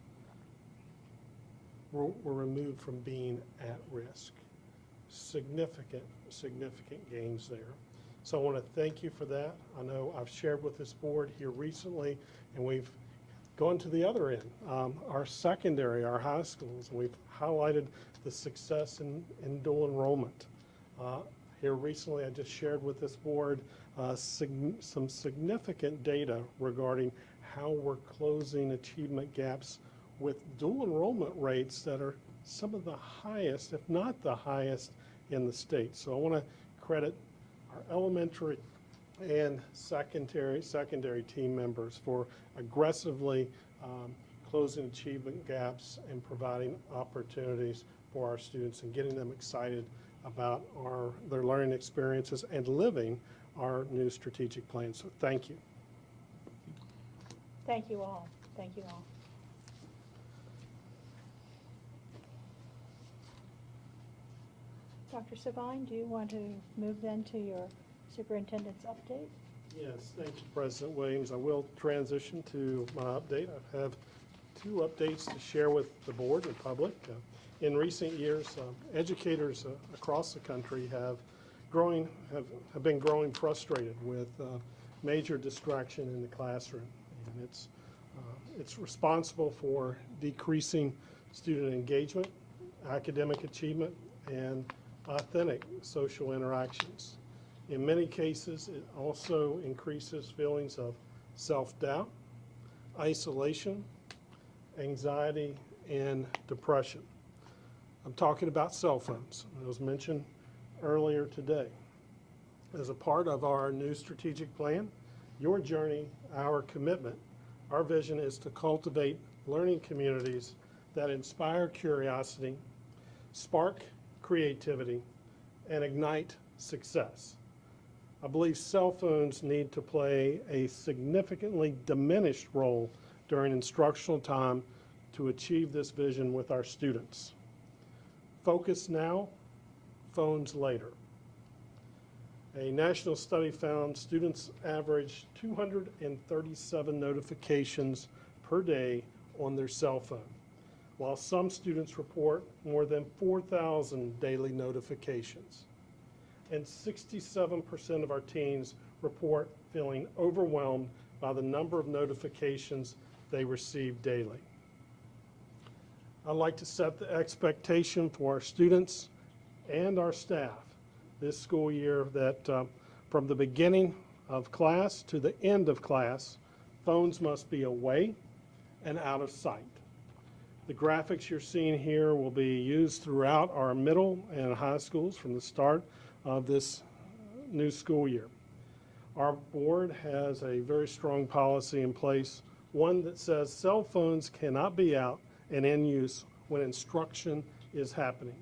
were removed from being at risk. Significant gains there. So I want to thank you for that. I know I've shared with this board here recently, and we've gone to the other end, our secondary, our high schools, and we've highlighted the success in dual enrollment. Here recently, I just shared with this board some significant data regarding how we're closing achievement gaps with dual enrollment rates that are some of the highest, if not the highest, in the state. So I want to credit our elementary and secondary team members for aggressively closing achievement gaps and providing opportunities for our students and getting them excited about their learning experiences and living our new strategic plan. So thank you. Thank you all. Thank you all. Dr. Savine, do you want to move then to your superintendent's update? Yes, thank you, President Williams. I will transition to my update. I have 2 updates to share with the board and public. In recent years, educators across the country have been growing frustrated with major distraction in the classroom, and it's responsible for decreasing student engagement, academic achievement, and authentic social interactions. In many cases, it also increases feelings of self-doubt, isolation, anxiety, and depression. I'm talking about cell phones. It was mentioned earlier today. As a part of our new strategic plan, your journey, our commitment, our vision is to cultivate learning communities that inspire curiosity, spark creativity, and ignite success. I believe cell phones need to play a significantly diminished role during instructional time to achieve this vision with our students. Focus now, phones later. A national study found students average 237 notifications per day on their cell phone, while some students report more than 4,000 daily notifications. And 67% of our teens report feeling overwhelmed by the number of notifications they receive daily. I'd like to set the expectation for our students and our staff this school year that from the beginning of class to the end of class, phones must be away and out of sight. The graphics you're seeing here will be used throughout our middle and high schools from the start of this new school year. Our board has a very strong policy in place, one that says cell phones cannot be out and in use when instruction is happening.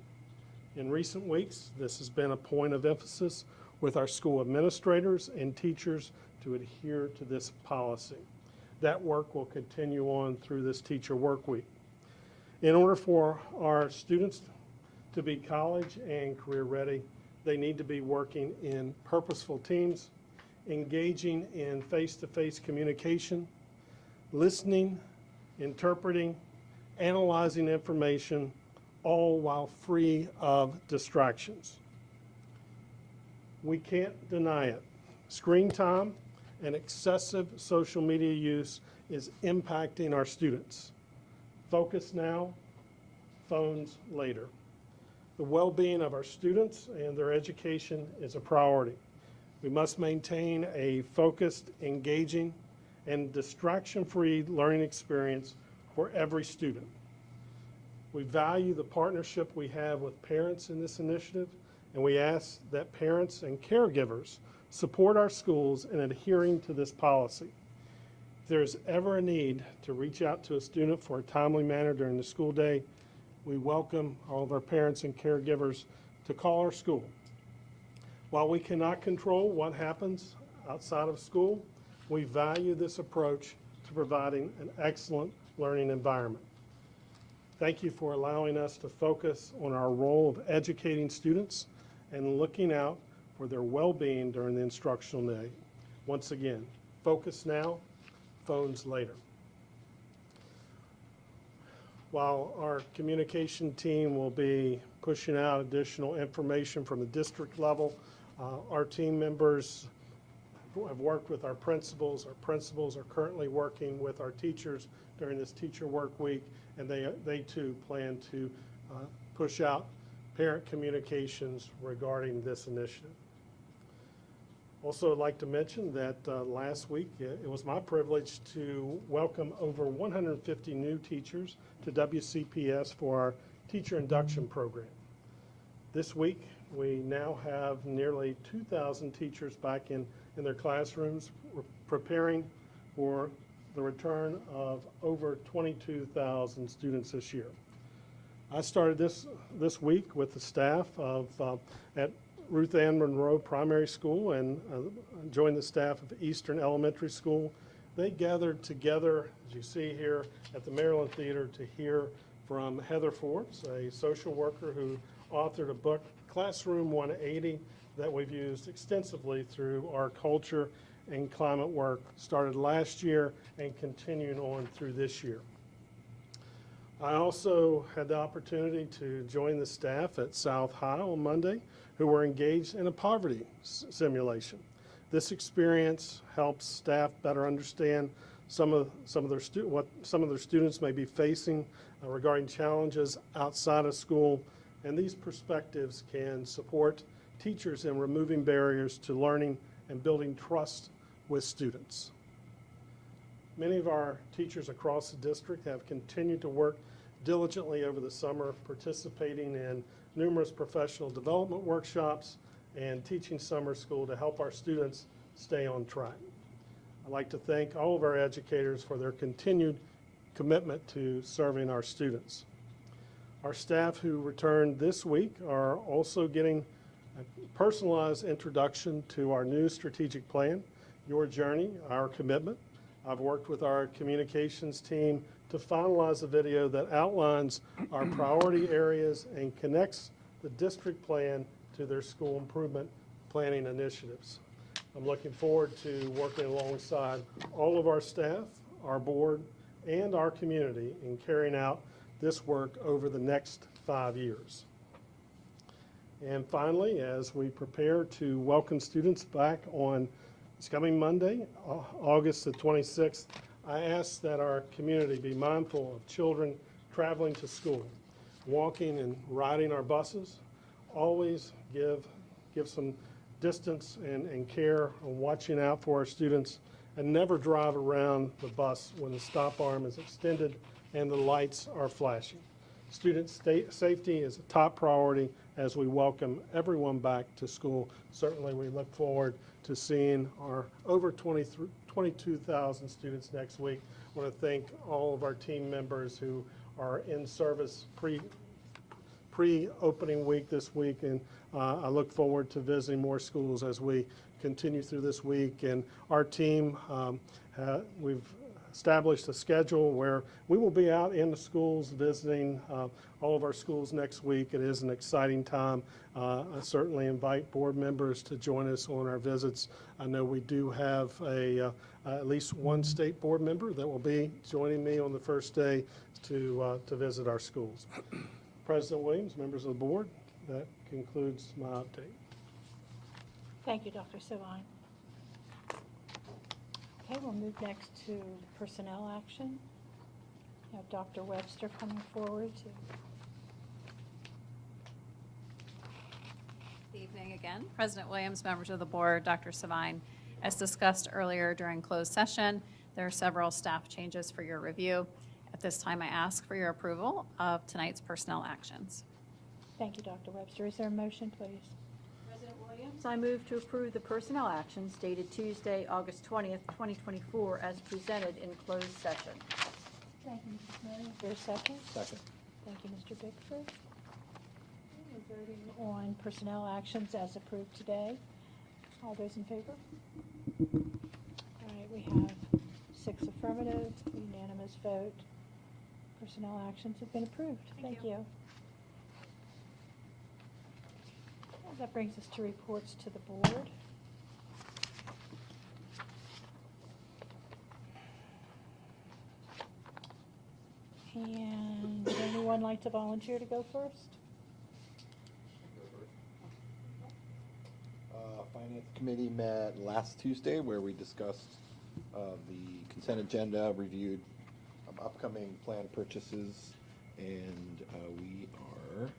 In recent weeks, this has been a point of emphasis with our school administrators and teachers to adhere to this policy. That work will continue on through this teacher work week. In order for our students To be college and career ready, they need to be working in purposeful teams, engaging in face-to-face communication, listening, interpreting, analyzing information, all while free of distractions. We can't deny it. Screen time and excessive social media use is impacting our students. Focus now, phones later. The well-being of our students and their education is a priority. We must maintain a focused, engaging, and distraction-free learning experience for every student. We value the partnership we have with parents in this initiative, and we ask that parents and caregivers support our schools in adhering to this policy. If there is ever a need to reach out to a student for a timely manner during the school day, we welcome all of our parents and caregivers to call our school. While we cannot control what happens outside of school, we value this approach to providing an excellent learning environment. Thank you for allowing us to focus on our role of educating students and looking out for their well-being during the instructional day. Once again, focus now, phones later. While our communication team will be pushing out additional information from the district level, our team members have worked with our principals. Our principals are currently working with our teachers during this teacher work week, and they too plan to push out parent communications regarding this initiative. Also, I'd like to mention that last week it was my privilege to welcome over 150 new teachers to WCPS for our teacher induction program. This week, we now have nearly 2,000 teachers back in their classrooms preparing for the return of over 22,000 students this year. I started this week with the staff at Ruth Ann Monroe Primary School and joined the staff of Eastern Elementary School. They gathered together, as you see here, at the Maryland Theater to hear from Heather Forbes, a social worker who authored a book, Classroom 180, that we've used extensively through our culture and climate work, started last year and continuing on through this year. I also had the opportunity to join the staff at South High on Monday, who were engaged in a poverty simulation. This experience helps staff better understand what some of their students may be facing regarding challenges outside of school, and these perspectives can support teachers in removing barriers to learning and building trust with students. Many of our teachers across the district have continued to work diligently over the summer, participating in numerous professional development workshops and teaching summer school to help our students stay on track. I'd like to thank all of our educators for their continued commitment to serving our students. Our staff who returned this week are also getting a personalized introduction to our new strategic plan, Your Journey, Our Commitment. I've worked with our communications team to finalize a video that outlines our priority areas and connects the district plan to their school improvement planning initiatives. I'm looking forward to working alongside all of our staff, our board, and our community in carrying out this work over the next 5 years. And finally, as we prepare to welcome students back on this coming Monday, August the 26th, I ask that our community be mindful of children traveling to school, walking and riding our buses. Always give some distance and care on watching out for our students, and never drive around the bus when the stop arm is extended and the lights are flashing. Student safety is a top priority as we welcome everyone back to school. Certainly, we look forward to seeing our over 22,000 students next week. I want to thank all of our team members who are in service pre-opening week this week, and I look forward to visiting more schools as we continue through this week. And our team, we've established a schedule where we will be out in the schools visiting all of our schools next week. It is an exciting time. I certainly invite board members to join us on our visits. I know we do have at least one state board member that will be joining me on the first day to visit our schools. President Williams, members of the board, that concludes my update. Thank you, Dr. Savine. Okay, we'll move next to personnel action. We have Dr. Webster coming forward to. Good evening again. President Williams, members of the board, Dr. Savine. As discussed earlier during closed session, there are several staff changes for your review. At this time, I ask for your approval of tonight's personnel actions. Thank you, Dr. Webster. Is there a motion, please? President Williams, I move to approve the personnel actions dated Tuesday, August 20th, 2024, as presented in closed session. Thank you, Mrs. Murray. Is there a second? Second. Thank you, Mr. Bickford. We're voting on personnel actions as approved today. All those in favor? All right, we have 6 affirmative, unanimous vote. Personnel actions have been approved. Thank you. That brings us to reports to the board. And would anyone like to volunteer to go first? Finance Committee met last Tuesday where we discussed the consent agenda, reviewed upcoming planned purchases, and we are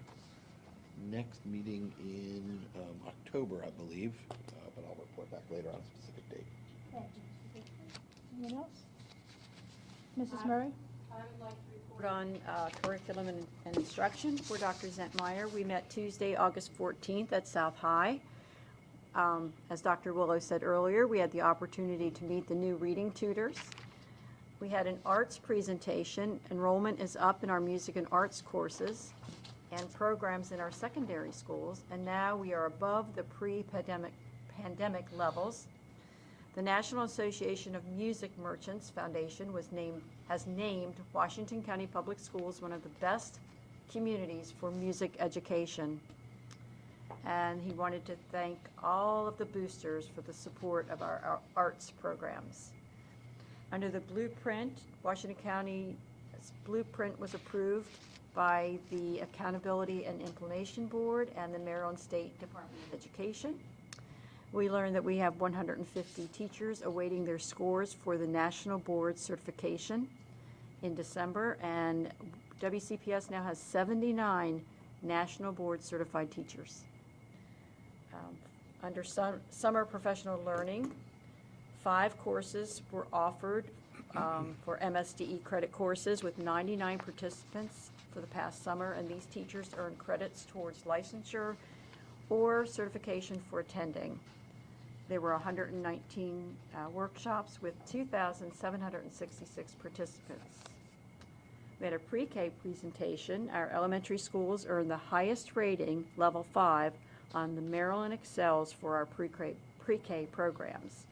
next meeting in October, I believe, but I'll report back later on a specific date. Thank you, Mr. Bickford. Anyone else? Mrs. Murray? I would like to report on curriculum and instruction for Dr. Zentmeyer. We met Tuesday, August 14th at South High. As Dr. Willow said earlier, we had the opportunity to meet the new reading tutors. We had an arts presentation. Enrollment is up in our music and arts courses and programs in our secondary schools, and now we are above the pre-pandemic levels. The National Association of Music Merchants Foundation has named Washington County Public Schools one of the best communities for music education. And he wanted to thank all of the boosters for the support of our arts programs. Under the blueprint, Washington County's blueprint was approved by the Accountability and Implementation Board and the Maryland State Department of Education. We learned that we have 150 teachers awaiting their scores for the National Board certification in December, and WCPS now has 79 National Board certified teachers. Under summer professional learning, 5 courses were offered for MSDE credit courses with 99 participants for the past summer, and these teachers earned credits towards licensure or certification for attending. There were 119 workshops with 2,766 participants. We had a pre-K presentation. Our elementary schools earned the highest rating, level 5, on the Maryland Excels for our pre-K programs.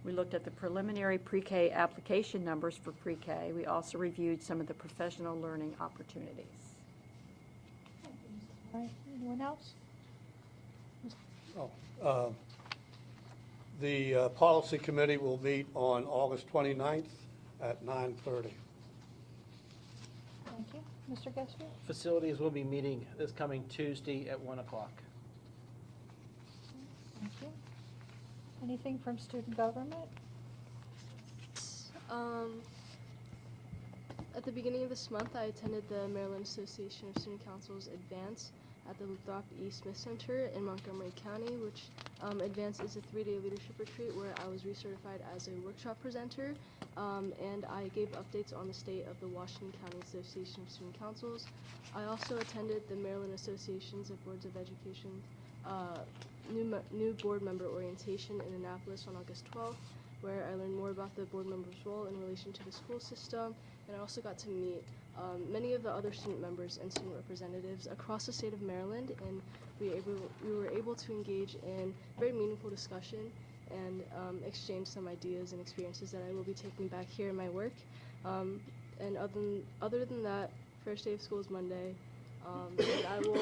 We looked at the preliminary pre-K application numbers for pre-K. We also reviewed some of the professional learning opportunities. All right, anyone else? The Policy Committee will meet on August 29th at 9:30. Thank you. Mr. Guestfield? Facilities will be meeting this coming Tuesday at 1 o'clock. Thank you. Anything from student government? At the beginning of this month, I attended the Maryland Association of Student Councils Advance at the Lathrop E. Smith Center in Montgomery County, which Advance is a 3-day leadership retreat where I was recertified as a workshop presenter, and I gave updates on the state of the Washington County Association of Student Councils. I also attended the Maryland Associations of Boards of Education new board member orientation in Annapolis on August 12th, where I learned more about the board member's role in relation to the school system, and I also got to meet many of the other student members and student representatives across the state of Maryland, and we were able to engage in very meaningful discussion and exchange some ideas and experiences that I will be taking back here in my work. And other than that, first day of school is Monday, and I will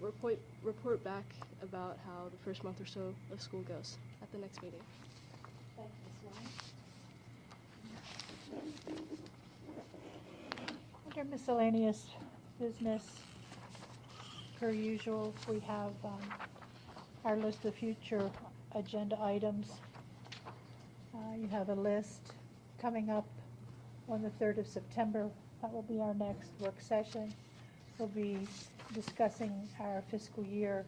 report back about how the first month or so of school goes at the next meeting. Thank you, Ms. Lang. Under miscellaneous business, per usual, we have our list of future agenda items. You have a list coming up on the 3rd of September. That will be our next work session. We'll be discussing our fiscal year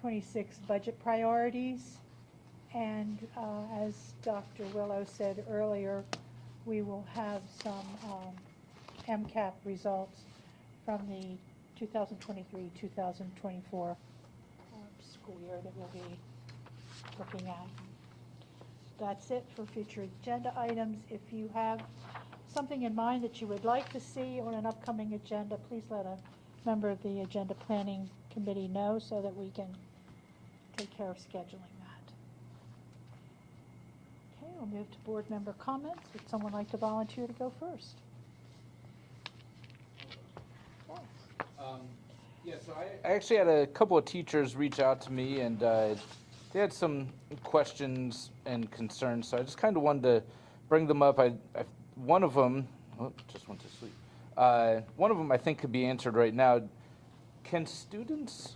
26 budget priorities. And as Dr. Willow said earlier, we will have some MCAP results from the 2023-2024 school year that we'll be looking at. That's it for future agenda items. If you have something in mind that you would like to see on an upcoming agenda, please let a member of the Agenda Planning Committee know so that we can take care of scheduling that. Okay, we'll move to board member comments. Would someone like to volunteer to go first? Yeah, so I actually had a couple of teachers reach out to me, and they had some questions and concerns, so I just kind of wanted to bring them up. One of them, just went to sleep. One of them I think could be answered right now. Can students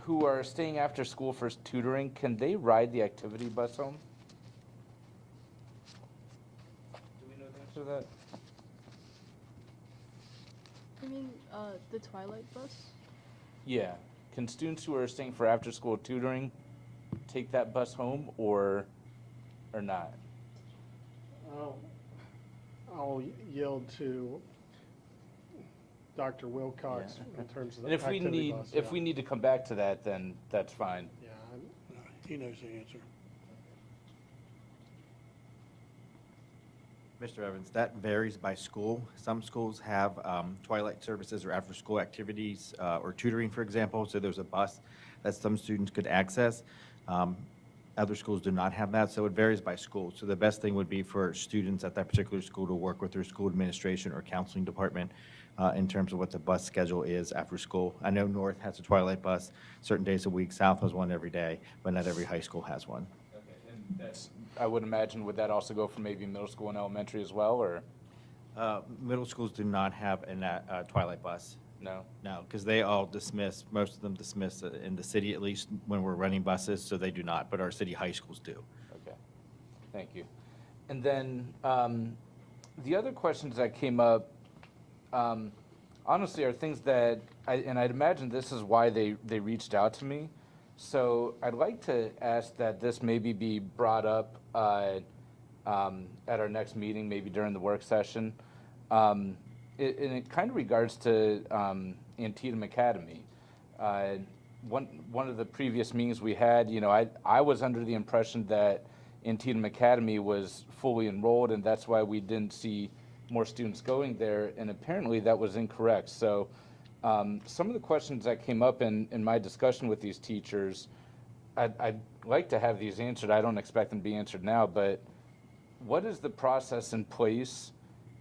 who are staying after school for tutoring, can they ride the activity bus home? Do we know the answer to that? You mean the Twilight bus? Yeah. Can students who are staying for after-school tutoring take that bus home or not? I'll yield to Dr. Wilcox in terms of the And if we activity need, bus, if yeah. we need to come back to that, then that's fine. Yeah, He knows the answer. Mr. Evans, that varies by school. Some schools have twilight services or after-school activities or tutoring, for example, so there's a bus that some students could access. Other schools do not have that, so it varies by school. So the best thing would be for students at that particular school to work with their school administration or counseling department in terms of what the bus schedule is after school. I know North has a twilight bus certain days a week, South has one every day, but not every high school has one. Okay, and that's, I would imagine, would that also go for maybe middle school and elementary as well, or? Middle schools do not have a twilight bus. No? No, because they all dismiss, most of them dismiss in the city, at least when we're running buses, so they do not, but our city high schools do. Okay, thank you. And then the other questions that came up, honestly, are things that, I'd imagine this is why they reached out to me. So I'd like to ask that this maybe be brought up at our next meeting, maybe during the work session. And it kind of regards to Antietam Academy. One of the previous meetings we had, I was under the impression that Antietam Academy was fully enrolled, and that's why we didn't see more students going there, and apparently that was incorrect. So some of the questions that came up in my discussion with these teachers, I'd like to have these answered. I don't expect them to be answered now, but what is the process in place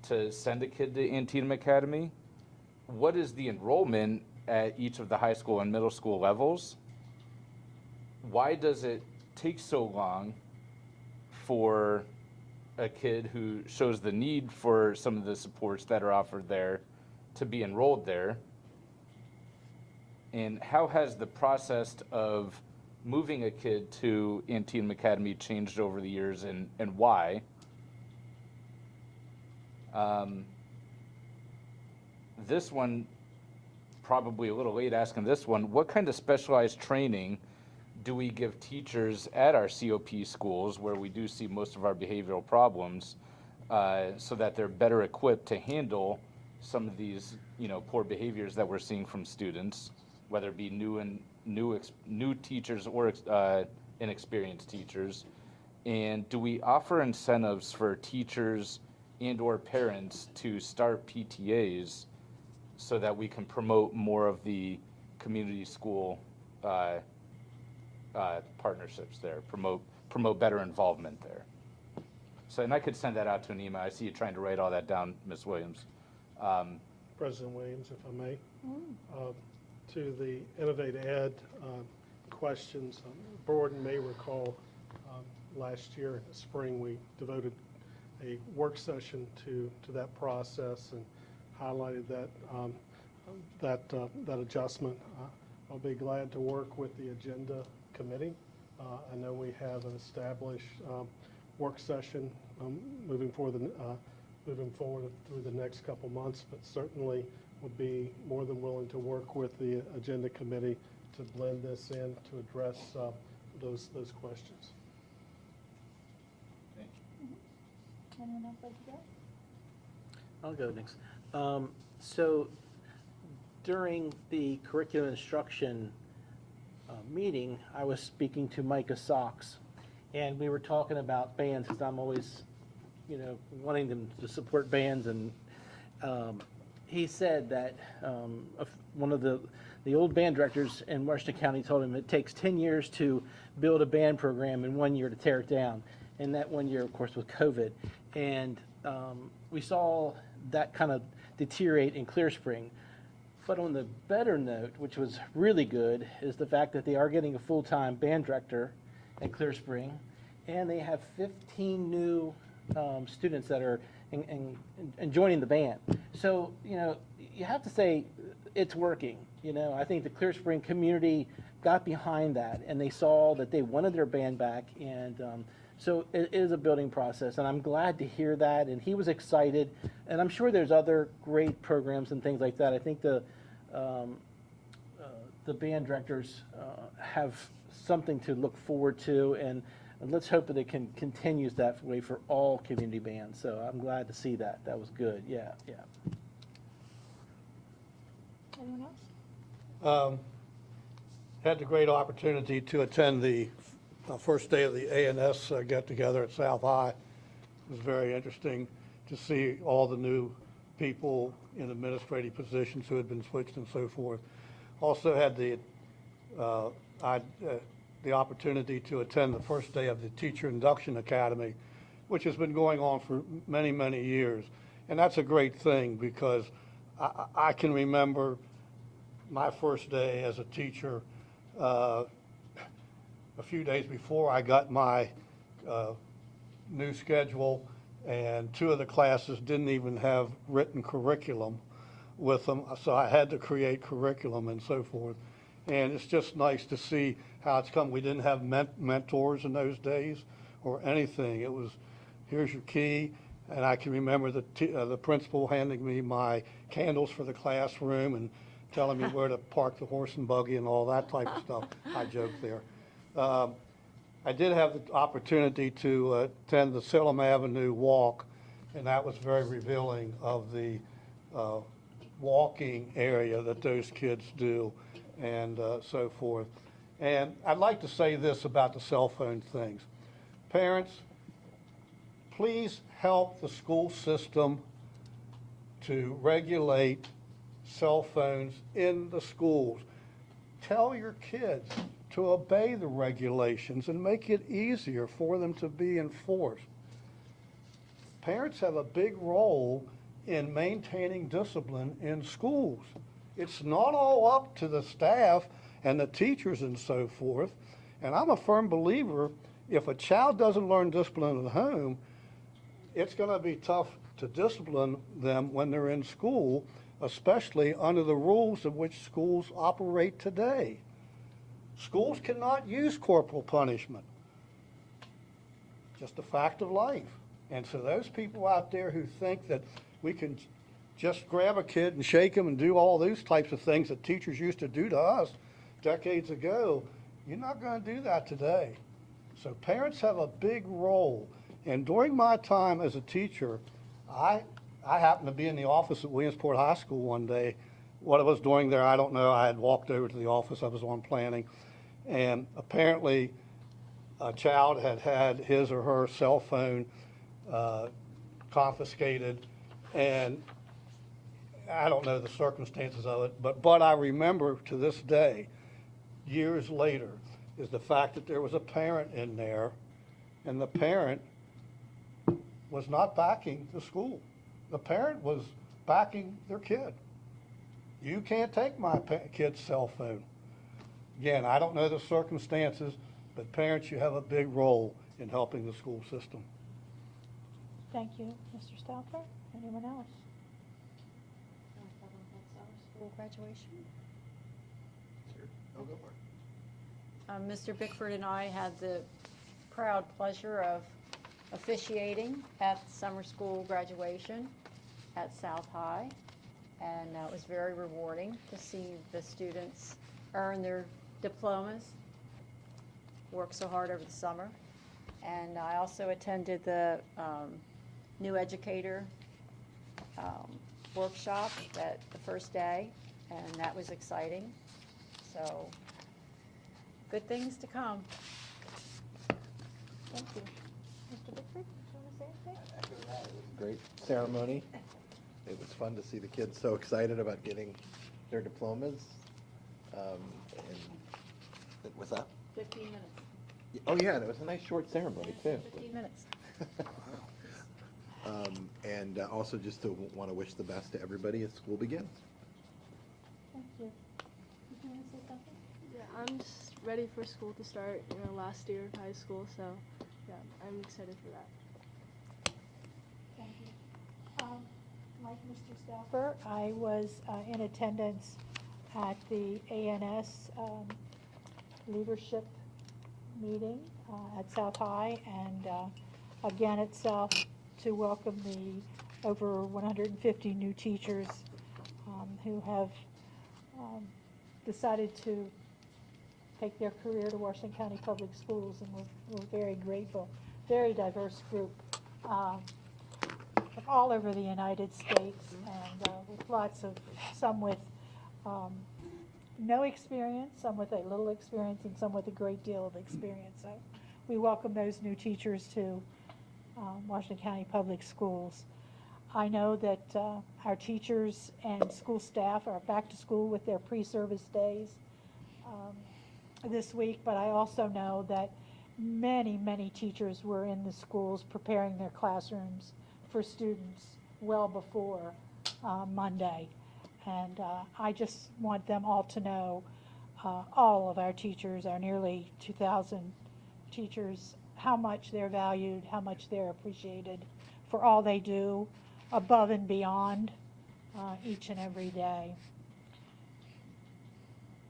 to send a kid to Antietam Academy? What is the enrollment at each of the high school and middle school levels? Why does it take so long for a kid who shows the need for some of the supports that are offered there to be enrolled there? And how has the process of moving a kid to Antietam Academy changed over the years, and why? This one, probably a little late asking this one, what kind of specialized training do we give teachers at our COP schools, where we do see most of our behavioral problems, so that they're better equipped to handle some of these, poor behaviors that we're seeing from students, whether it be new teachers or inexperienced teachers? And do we offer incentives for teachers and or parents to start PTAs so that we can promote more of the community school partnerships there, promote promote better involvement there. So, and I could send that out to an email. I see you trying to write all that down, Ms. Williams. President Williams, if I may, to the Innovate Ed questions. The board may recall last year in the spring we devoted a work session to that process and highlighted that adjustment. I'll be glad to work with the agenda committee. I know we have an established work session moving forward through the next couple months, but certainly would be more than willing to work with the agenda committee to blend this in to address those questions. Anyone else like to go? I'll go next. So during the curriculum instruction meeting, I was speaking to Micah Sox, and we were talking about bands, because I'm always, wanting them to support bands, and he said that one of the old band directors in Washington County told him it takes 10 years to build a band program and 1 year to tear it down. And that 1 year, of course, was COVID. And we saw that kind of deteriorate in Clear Spring. But on the better note, which was really good, is the fact that they are getting a full-time band director at Clear Spring, and they have 15 new students that are joining the band. So, you have to say it's working. I think the Clear Spring community got behind that, and they saw that they wanted their band back, and so it is a building process, and I'm glad to hear that, and he was excited, and I'm sure there's other great programs and things like that. I think the band directors have something to look forward to, and let's hope that it continues that way for all community bands. So I'm glad to see that. That was good. Yeah. Anyone else? Had the great opportunity to attend the first day of the A&S get-together at South High. It was very interesting to see all the new people in administrative positions who had been switched and so forth. Also had the opportunity to attend the first day of the Teacher Induction Academy, which has been going on for many, many years. And that's a great thing, because I can remember my first day as a teacher a few days before I got my new schedule, and 2 of the classes didn't even have written curriculum with them, so I had to create curriculum and so forth. And it's just nice to see how it's come. We didn't have mentors in those days or anything. It was, here's your key, and I can remember the principal handing me my candles for the classroom and telling me where to park the horse and buggy and all that type of stuff. I joke there. I did have the opportunity to attend the Salem Avenue Walk, and that was very revealing of the walking area that those kids do and so forth. And I'd like to say this about the cell phone things. Parents, please help the school system to regulate cell phones in the schools. Tell your kids to obey the regulations and make it easier for them to be enforced. Parents have a big role in maintaining discipline in schools. It's not all up to the staff and the teachers and so forth. And I'm a firm believer, if a child doesn't learn discipline at home, it's going to be tough to discipline them when they're in school, especially under the rules of which schools operate today. Schools cannot use corporal punishment. Just a fact of life. And so those people out there who think that we can just grab a kid and shake him and do all those types of things that teachers used to do to us decades ago, you're not going to do that today. So parents have a big role. And during my time as a teacher, I happened to be in the office at Williamsport High School one day. What I was doing there, I don't know. I had walked over to the office. I was on planning. And apparently a child had had his or her cell phone confiscated. And I don't know the circumstances of it, but I remember to this day, years later, is the fact that there was a parent in there and the parent was not backing the school. The parent was backing their kid. You can't take my kid's cell phone. Again, I don't know the circumstances, but parents, you have a big role in helping the school system. Thank you, Mr. Stauffer. Anyone else? School graduation? Go for it. Mr. Bickford and I had the proud pleasure of officiating at summer school graduation at South High, and it was very rewarding to see the students earn their diplomas, work so hard over the summer. And I also attended the new educator workshop at the first day, and that was exciting. So, good things to come. Thank you. Mr. Bickford, do you want to say anything? It was a great ceremony. It was fun to see the kids so excited about getting their diplomas. And what's that? 15 minutes. Oh, yeah, and it was a nice short ceremony, too. 15 minutes. And also just to want to wish the best to everybody as school begins. Thank you. Did you want to say something? Yeah, I'm just ready for school to start, last year of high school, so yeah, I'm excited for that. Thank you. Like Mr. Stauffer, I was in attendance at the ANS leadership meeting at South High, and again at South to welcome the over 150 new teachers who have decided to take their career to Washington County Public Schools, and we're very grateful. Very diverse group from all over the United States, and with lots of, some with no experience, some with a little experience, and some with a great deal of experience. So we welcome those new teachers to Washington County Public Schools. I know that our teachers and school staff are back to school with their pre-service days this week, but I also know that many, many teachers were in the schools preparing their classrooms for students well before Monday. And I just want them all to know, all of our teachers, our nearly 2,000 teachers, how much they're valued, how much they're appreciated for all they do above and beyond each and every day.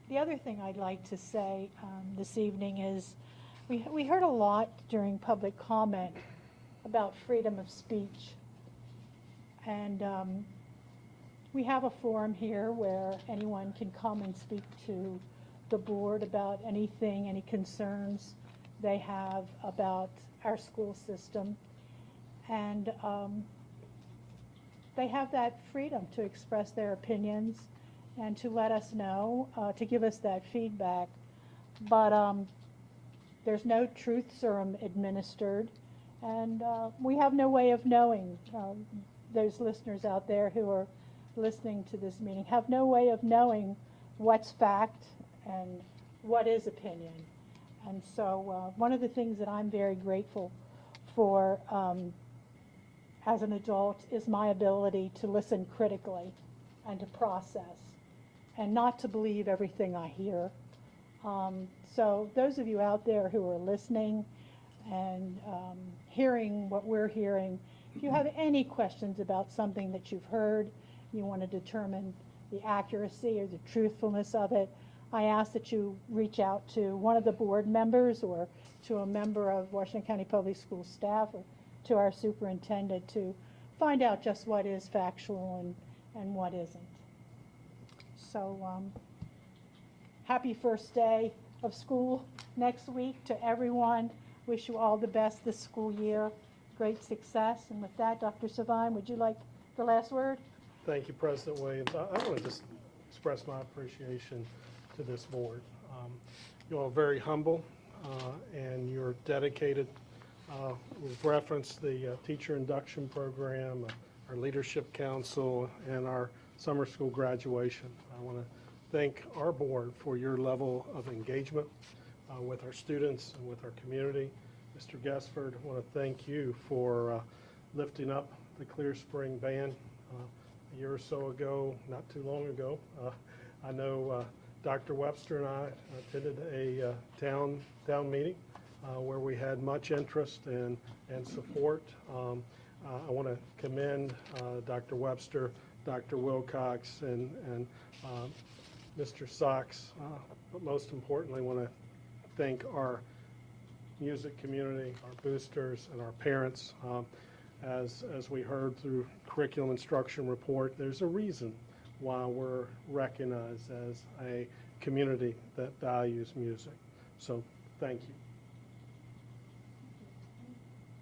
The other thing I'd like to say this evening is we heard a lot during public comment about freedom of speech. And we have a forum here where anyone can come and speak to the board about anything, any concerns they have about our school system. And they have that freedom to express their opinions and to let us know, to give us that feedback. But there's no truth serum administered, and we have no way of knowing. Those listeners out there who are listening to this meeting have no way of knowing what's fact and what is opinion. And so one of the things that I'm very grateful for as an adult is my ability to listen critically and to process and not to believe everything I hear. So those of you out there who are listening and hearing what we're hearing, if you have any questions about something that you've heard, you want to determine the accuracy or the truthfulness of it, I ask that you reach out to one of the board members or to a member of Washington County Public Schools staff or to our superintendent to find out just what is factual and what isn't. So happy first day of school next week to everyone. Wish you all the best this school year. Great success. And with that, Dr. Savine, would you like the last word? Thank you, President Williams. I want to just express my appreciation to this board. You all are very humble and you're dedicated. We've referenced the teacher induction program, our leadership council, and our summer school graduation. I want to thank our board for your level of engagement with our students and with our community. Mr. Gesford, I want to thank you for lifting up the Clear Spring Band a year or so ago, not too long ago. I know Dr. Webster and I attended a town meeting where we had much interest and support. I want to commend Dr. Webster, Dr. Wilcox, and Mr. Sachs, but most importantly, want to thank our music community, our boosters, and our parents. As we heard through curriculum instruction report, there's a reason why we're recognized as a community that values music. So thank you.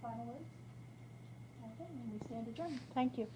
Final words? Okay, and we stand adjourned. Thank you.